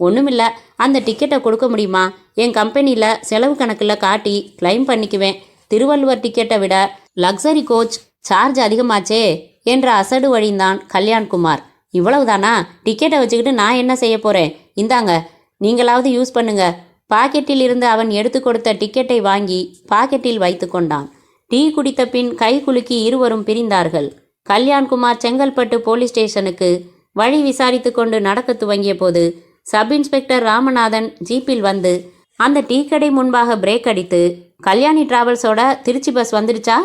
ஒன்றுமில்ல, அந்த டிக்கெட்டை கொடுக்க முடியுமா? என் கம்பெனியில் செலவு கணக்கில் காட்டி கிளைம் பண்ணிக்குவேன். திருவள்ளுவர் டிக்கெட்டை விட லக்ஸரி கோச் சார்ஜ் அதிகமாச்சே என்ற அசடு வழிந்தான் கல்யாண்குமார். இவ்வளவுதானா? டிக்கெட்டை வச்சுக்கிட்டு நான் என்ன செய்ய போகிறேன்? இந்தாங்க, நீங்களாவது யூஸ் பண்ணுங்க. பாக்கெட்டில் இருந்து அவன் எடுத்து கொடுத்த டிக்கெட்டை வாங்கி பாக்கெட்டில் வைத்து கொண்டான். டீ குடித்த பின் கை குலுக்கி இருவரும் பிரிந்தார்கள். கல்யாண்குமார் செங்கல்பட்டு போலீஸ் ஸ்டேஷனுக்கு வழி விசாரித்து கொண்டு நடக்க துவங்கிய போது சப் இன்ஸ்பெக்டர் ராமநாதன் ஜீப்பில் வந்து அந்த டீ கடை முன்பாக பிரேக் அடித்து, கல்யாணி டிராவல்ஸோட திருச்சி பஸ் வந்துடுச்சா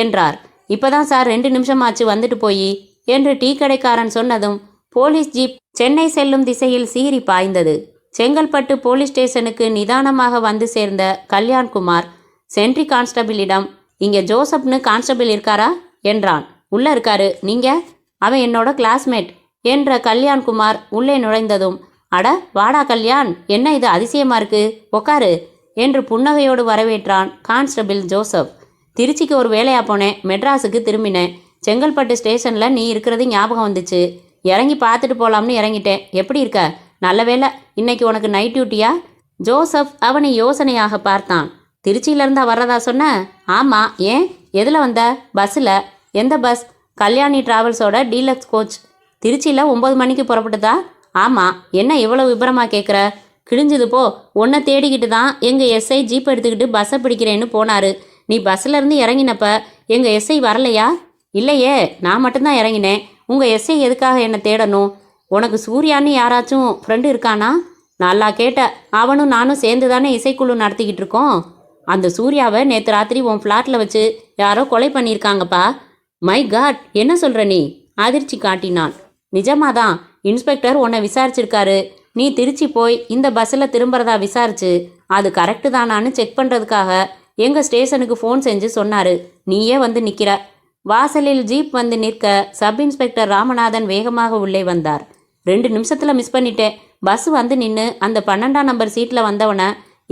என்றார். இப்போதான் சார் 2 நிமிஷம் ஆச்சு வந்துட்டு போய் என்று டீ கடைக்காரன் சொன்னதும் போலீஸ் ஜீப் சென்னை செல்லும் திசையில் சீறி பாய்ந்தது. செங்கல்பட்டு போலீஸ் ஸ்டேஷனுக்கு நிதானமாக வந்து சேர்ந்த கல்யாண்குமார் சென்ட்ரி கான்ஸ்டபிளிடம், இங்கே ஜோசப்னு கான்ஸ்டபிள் இருக்காரா என்றான். உள்ளே இருக்காரு. நீங்கள்? அவன் என்னோட கிளாஸ்மேட் என்ற கல்யாண்குமார் உள்ளே நுழைந்ததும், அட வாடா கல்யாண், என்ன இது அதிசயமா இருக்கு, உக்காரு என்று புன்னகையோடு வரவேற்றான் கான்ஸ்டபிள் ஜோசப். திருச்சிக்கு ஒரு வேலையாக போனேன், மெட்ராஸுக்கு திரும்பினேன். செங்கல்பட்டு ஸ்டேஷனில் நீ இருக்கிறது ஞாபகம் வந்துச்சு. இறங்கி பார்த்துட்டு போகலாம்னு இறங்கிட்டேன். எப்படி இருக்க? நல்ல வேலை, இன்னைக்கு உனக்கு நைட் டியூட்டியா? ஜோசப் அவனை யோசனையாக பார்த்தான். திருச்சியிலேருந்தா வர்றதா சொன்ன? ஆமாம். ஏன்? எதில் வந்த? பஸ்ஸில். எந்த பஸ்? கல்யாணி டிராவல்ஸோட டீலக்ஸ் கோச். திருச்சியில் 9 மணிக்கு புறப்பட்டுதா? ஆமாம். என்ன இவ்வளோ விபரமாக கேட்குற? கிழிஞ்சது போ. உன்னை தேடிக்கிட்டு தான் எங்கள் எஸ்ஐ ஜீப் எடுத்துக்கிட்டு பஸ்ஸை பிடிக்கிறேன்னு போனார். நீ பஸ்ஸில் இருந்து இறங்கினப்ப எங்கள் எஸ்ஐ வரலையா? இல்லையே, நான் மட்டும்தான் இறங்கினேன். உங்கள் எஸ்ஐ எதுக்காக என்னை தேடணும்? உனக்கு சூர்யான்னு யாராச்சும் ஃப்ரெண்டு இருக்கானா? நல்லா கேட்ட. அவனும் நானும் சேர்ந்து தானே இசைக்குழு நடத்திக்கிட்டு இருக்கோம். அந்த சூர்யாவை நேற்று ராத்திரி உன் ஃப்ளாட்டில் வச்சு யாரோ கொலை பண்ணியிருக்காங்கப்பா. மை காட், என்ன சொல்கிற நீ? அதிர்ச்சி காட்டினான். நிஜமாதான். இன்ஸ்பெக்டர் உன்னை விசாரிச்சிருக்காரு. நீ திருச்சி போய் இந்த பஸ்ஸில் திரும்புறதா விசாரிச்சு அது கரெக்டு தானான்னு செக் பண்ணுறதுக்காக எங்கள் ஸ்டேஷனுக்கு ஃபோன் செஞ்சு சொன்னார். நீயே வந்து நிற்கிற. வாசலில் ஜீப் வந்து நிற்க சப் இன்ஸ்பெக்டர் ராமநாதன் வேகமாக உள்ளே வந்தார். 2 நிமிஷத்தில் மிஸ் பண்ணிட்டேன். பஸ் வந்து நின்று அந்த 12ஆம் நம்பர் சீட்டில் வந்தவனை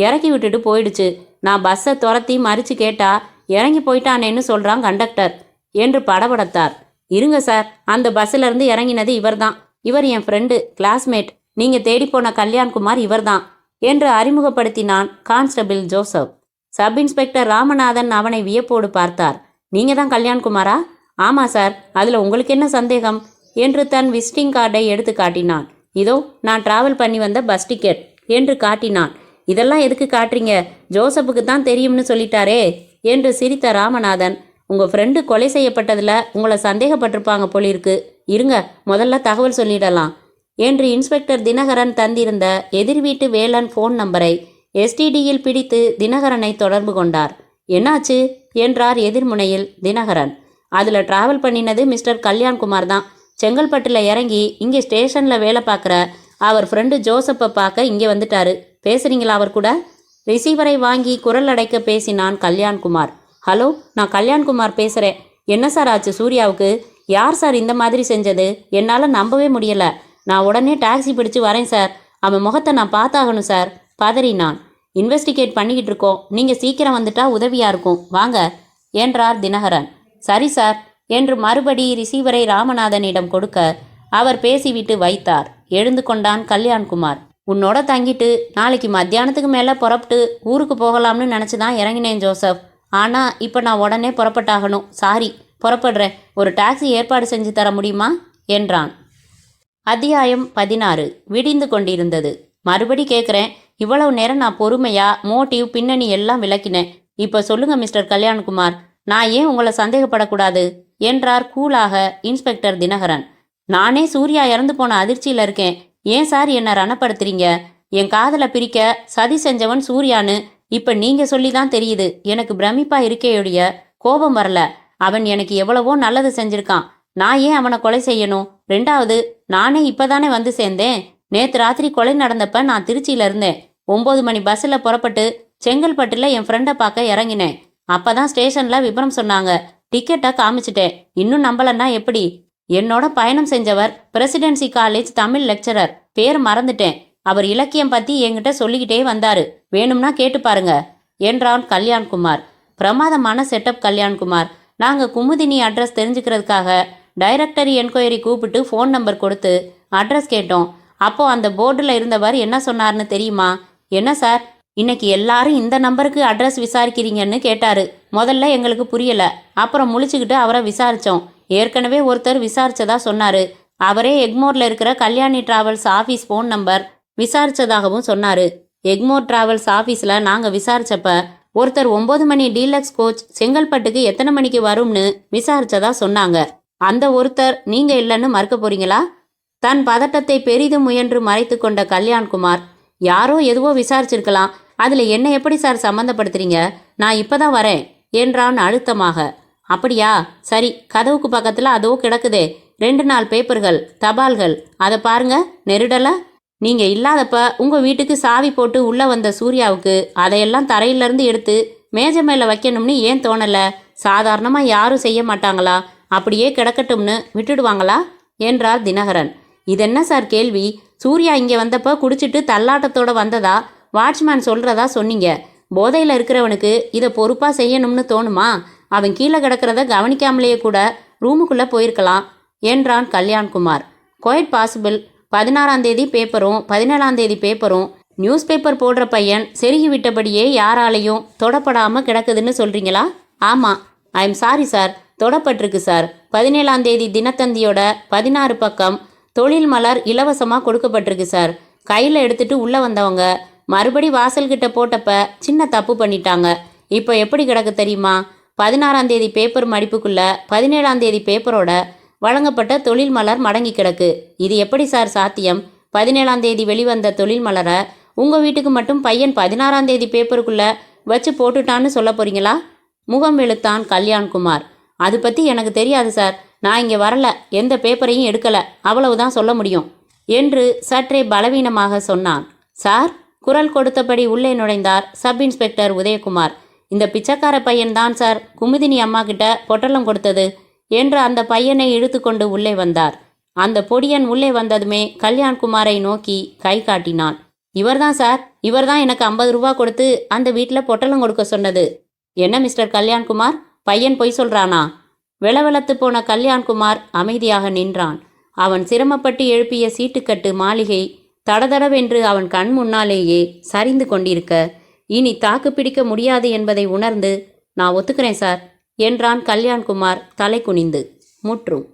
இறக்கி விட்டுட்டு போயிடுச்சு. நான் பஸ்ஸை துரத்தி மறித்து கேட்டா இறங்கி போயிட்டானேன்னு சொல்கிறான் கண்டக்டர் என்று படபடத்தார். இருங்க சார், அந்த பஸ்ஸிலேருந்து இறங்கினது இவர்தான். இவர் என் ஃப்ரெண்டு, கிளாஸ்மேட். நீங்கள் தேடிப்போன கல்யாண்குமார் இவர்தான் என்று அறிமுகப்படுத்தினான் constable Joseph. Sub inspector Ramanathan அவனை வியப்போடு பார்த்தார். நீங்கள் தான் கல்யாண்குமாரா? ஆமாம் சார். அதில் உங்களுக்கு என்ன சந்தேகம் என்று தன் விசிட்டிங் கார்டை எடுத்து காட்டினான். இதோ நான் டிராவல் பண்ணி வந்த பஸ் டிக்கெட் என்று காட்டினான். இதெல்லாம் எதுக்கு காட்டுறீங்க? ஜோசப்புக்கு தான் தெரியும்னு சொல்லிட்டாரே என்று சிரித்த ராமநாதன், உங்கள் ஃப்ரெண்டு கொலை செய்யப்பட்டதில் உங்களை சந்தேகப்பட்டிருப்பாங்க போலிருக்கு. இருங்க, முதல்ல தகவல் சொல்லிடலாம் என்று இன்ஸ்பெக்டர் தினகரன் தந்திருந்த எதிர் வீட்டு வேலன் ஃபோன் நம்பரை எஸ்டிடியில் பிடித்து தினகரனை தொடர்பு கொண்டார். என்னாச்சு என்றார் எதிர்முனையில் தினகரன். அதில் டிராவல் பண்ணினது மிஸ்டர் கல்யாண்குமார் தான். செங்கல்பட்டில் இறங்கி இங்கே ஸ்டேஷனில் வேலை பார்க்குற அவர் ஃப்ரெண்டு ஜோசப்பை பார்க்க இங்கே வந்துட்டாரு. பேசுகிறீங்களா அவர் கூட? ரிசீவரை வாங்கி குரல் அடைக்க பேசினான் கல்யாண்குமார். ஹலோ, நான் கல்யாண்குமார் பேசுகிறேன். என்ன சார் ஆச்சு சூர்யாவுக்கு? யார் சார் இந்த மாதிரி செஞ்சது? என்னால் நம்பவே முடியலை. நான் உடனே டாக்ஸி பிடிச்சு வரேன் சார். அவன் முகத்தை நான் பார்த்தாகணும் சார், பதறினான். இன்வெஸ்டிகேட் பண்ணிக்கிட்டு இருக்கோம். நீங்கள் சீக்கிரம் வந்துட்டா உதவியாக இருக்கும், வாங்க என்றார் தினகரன். சரி சார் என்று மறுபடி ரிசீவரை ராமநாதனிடம் கொடுக்க அவர் பேசிவிட்டு வைத்தார். எழுந்து கொண்டான் கல்யாண்குமார். உன்னோட தங்கிட்டு நாளைக்கு மத்தியானத்துக்கு மேலே புறப்பட்டு ஊருக்கு போகலாம்னு நினச்சி தான் இறங்கினேன் ஜோசப். ஆனால் இப்போ நான் உடனே புறப்பட்டாகணும். சாரி, புறப்படுறேன். ஒரு டாக்ஸி ஏற்பாடு செஞ்சு தர முடியுமா என்றான். அத்தியாயம் 16. விடிந்து கொண்டிருந்தது. மறுபடி கேட்குறேன். இவ்வளவு நேரம் நான் பொறுமையா மோட்டிவ் பின்னணி எல்லாம் விளக்கினேன். இப்போ சொல்லுங்க மிஸ்டர் கல்யாண்குமார், நான் ஏன் உங்களை சந்தேகப்படக்கூடாது என்றார் கூலாக இன்ஸ்பெக்டர் தினகரன். நானே சூர்யா இறந்து போன அதிர்ச்சியில் இருக்கேன். ஏன் சார் என்னை ரணப்படுத்துறீங்க? என் காதலை பிரிக்க சதி செஞ்சவன் சூர்யான்னு இப்போ நீங்கள் சொல்லி தான் தெரியுது. எனக்கு பிரமிப்பா இருக்கேயுடைய கோபம் வரல. அவன் எனக்கு எவ்வளவோ நல்லது செஞ்சிருக்கான். நான் ஏன் அவனை கொலை செய்யணும்? ரெண்டாவது, நானே இப்போதானே வந்து சேர்ந்தேன். நேற்று ராத்திரி கொலை நடந்தப்ப நான் திருச்சியில் இருந்தேன். 9 மணி பஸ்ஸில் புறப்பட்டு செங்கல்பட்டில் என் ஃப்ரெண்டை பார்க்க இறங்கினேன். அப்போ தான் ஸ்டேஷனில் விபரம் சொன்னாங்க. டிக்கெட்டை காமிச்சிட்டேன். இன்னும் நம்பலன்னா எப்படி? என்னோட பயணம் செஞ்சவர் பிரசிடென்சி காலேஜ் தமிழ் லெக்சரர். பேர் மறந்துட்டேன். அவர் இலக்கியம் பற்றி என்கிட்ட சொல்லிக்கிட்டே வந்தாரு. வேணும்னா கேட்டு பாருங்க என்றான் கல்யாண்குமார். பிரமாதமான செட்டப் கல்யாண்குமார். நாங்கள் குமுதினி அட்ரஸ் தெரிஞ்சுக்கிறதுக்காக டைரக்டரி என்கொயரி கூப்பிட்டு ஃபோன் நம்பர் கொடுத்து அட்ரஸ் கேட்டோம். அப்போ அந்த போர்டில் இருந்தவர் என்ன சொன்னார்னு தெரியுமா? என்ன சார், இன்னைக்கு எல்லாரும் இந்த நம்பருக்கு அட்ரஸ் விசாரிக்கிறீங்கன்னு கேட்டாரு. முதல்ல எங்களுக்கு புரியல. அப்புறம் முழிச்சுக்கிட்டு அவரை விசாரித்தோம். ஏற்கனவே ஒருத்தர் விசாரிச்சதா சொன்னாரு. அவரே எக்மோரில் இருக்கிற Kalyani travels office phone number விசாரிச்சதாகவும் சொன்னாரு. எக்மோர் டிராவல்ஸ் ஆஃபீஸில் நாங்கள் விசாரிச்சப்ப ஒருத்தர் 9 மணி டீலக்ஸ் கோச் செங்கல்பட்டுக்கு எத்தனை மணிக்கு வரும்னு விசாரிச்சதா சொன்னாங்க. அந்த ஒருத்தர் நீங்க இல்லைன்னு மறுக்க போறீங்களா? தன் பதட்டத்தை பெரிதும் முயன்று மறைத்து கொண்ட கல்யாண்குமார், யாரோ எதுவோ விசாரிச்சிருக்கலாம், அதில் என்ன எப்படி சார் சம்மந்தப்படுத்துறீங்க? நான் இப்போதான் வரேன் என்றான் அழுத்தமாக. அப்படியா, சரி, கதவுக்கு பக்கத்தில் அதோ கிடக்குதே 2-4 பேப்பர்கள், தபால்கள், அதை பாருங்க. நெருடல. நீங்க இல்லாதப்ப உங்க வீட்டுக்கு சாவி போட்டு உள்ள வந்த சூர்யாவுக்கு அதையெல்லாம் தரையிலிருந்து எடுத்து மேஜை மேலே வைக்கணும்னு ஏன் தோணல? சாதாரணமாக யாரும் செய்ய மாட்டாங்களா? அப்படியே கிடக்கட்டும்னு விட்டுடுவாங்களா என்றார் தினகரன். இதென்ன சார் கேள்வி? சூர்யா இங்கே வந்தப்ப குடிச்சிட்டு தள்ளாட்டத்தோட வந்ததா வாட்ச்மேன் சொல்றதா சொன்னீங்க. போதையில் இருக்கிறவனுக்கு இதை பொறுப்பாக செய்யணும்னு தோணுமா? அவன் கீழே கிடக்கிறத கவனிக்காமலேயே கூட ரூமுக்குள்ளே போயிருக்கலாம் என்றான் கல்யாண்குமார். Quite possible. 16ஆம் தேதி பேப்பரும் 17ஆம் தேதி பேப்பரும் நியூஸ் பேப்பர் போடுற பையன் செருகி விட்டபடியே யாராலையும் தொடப்படாமல் கிடக்குதுன்னு சொல்கிறீங்களா? ஆமாம், ஐ எம் சாரி சார், தொடப்பட்டிருக்கு சார். 17ஆம் தேதி தினத்தந்தியோட 16 பக்கம் தொழில் மலர் இலவசமாக கொடுக்கப்பட்டிருக்கு சார். கையில் எடுத்துட்டு உள்ளே வந்தவங்க மறுபடி வாசல்கிட்ட போட்டப்ப சின்ன தப்பு பண்ணிட்டாங்க. இப்போ எப்படி கிடக்கு தெரியுமா? 16ஆம் தேதி பேப்பர் மடிப்புக்குள்ள 17ஆம் தேதி பேப்பரோட வழங்கப்பட்ட தொழில் மலர் மடங்கி கிடக்கு. இது எப்படி சார் சாத்தியம்? 17ஆம் தேதி வெளிவந்த தொழில் மலரை உங்கள் வீட்டுக்கு மட்டும் பையன் 16ஆம் தேதி பேப்பருக்குள்ள வச்சு போட்டுட்டான்னு சொல்ல போறீங்களா? முகம் வெளுத்தான் கல்யாண்குமார். அது பற்றி எனக்கு தெரியாது சார். நான் இங்கே வரல, எந்த பேப்பரையும் எடுக்கல, அவ்வளவுதான் சொல்ல முடியும் என்று சற்றே பலவீனமாக சொன்னான். சார், குரல் கொடுத்தபடி உள்ளே நுழைந்தார் சப் இன்ஸ்பெக்டர் உதயகுமார். இந்த பிச்சைக்கார பையன்தான் சார் குமுதினி அம்மா கிட்ட பொட்டலம் கொடுத்தது என்று அந்த பையனை இழுத்து கொண்டு உள்ளே வந்தார். அந்த பொடியன் உள்ளே வந்ததுமே கல்யாண்குமாரை நோக்கி கை காட்டினான். இவர்தான் சார், இவர்தான் எனக்கு 50 ரூபா கொடுத்து அந்த வீட்டில் பொட்டலம் கொடுக்க சொன்னது. என்ன மிஸ்டர் கல்யாண்குமார், பையன் பொய் சொல்றானா? வெளவெளத்து போன கல்யாண்குமார் அமைதியாக நின்றான். அவன் சிரமப்பட்டு எழுப்பிய சீட்டுக்கட்டு மாளிகை தடதடவென்று அவன் கண் முன்னாலேயே சரிந்து கொண்டிருக்க, இனி தாக்கு பிடிக்க முடியாது என்பதை உணர்ந்து, நான் ஒத்துக்கிறேன் சார் என்றான் கல்யாண்குமார் தலை குனிந்து. முற்றும்.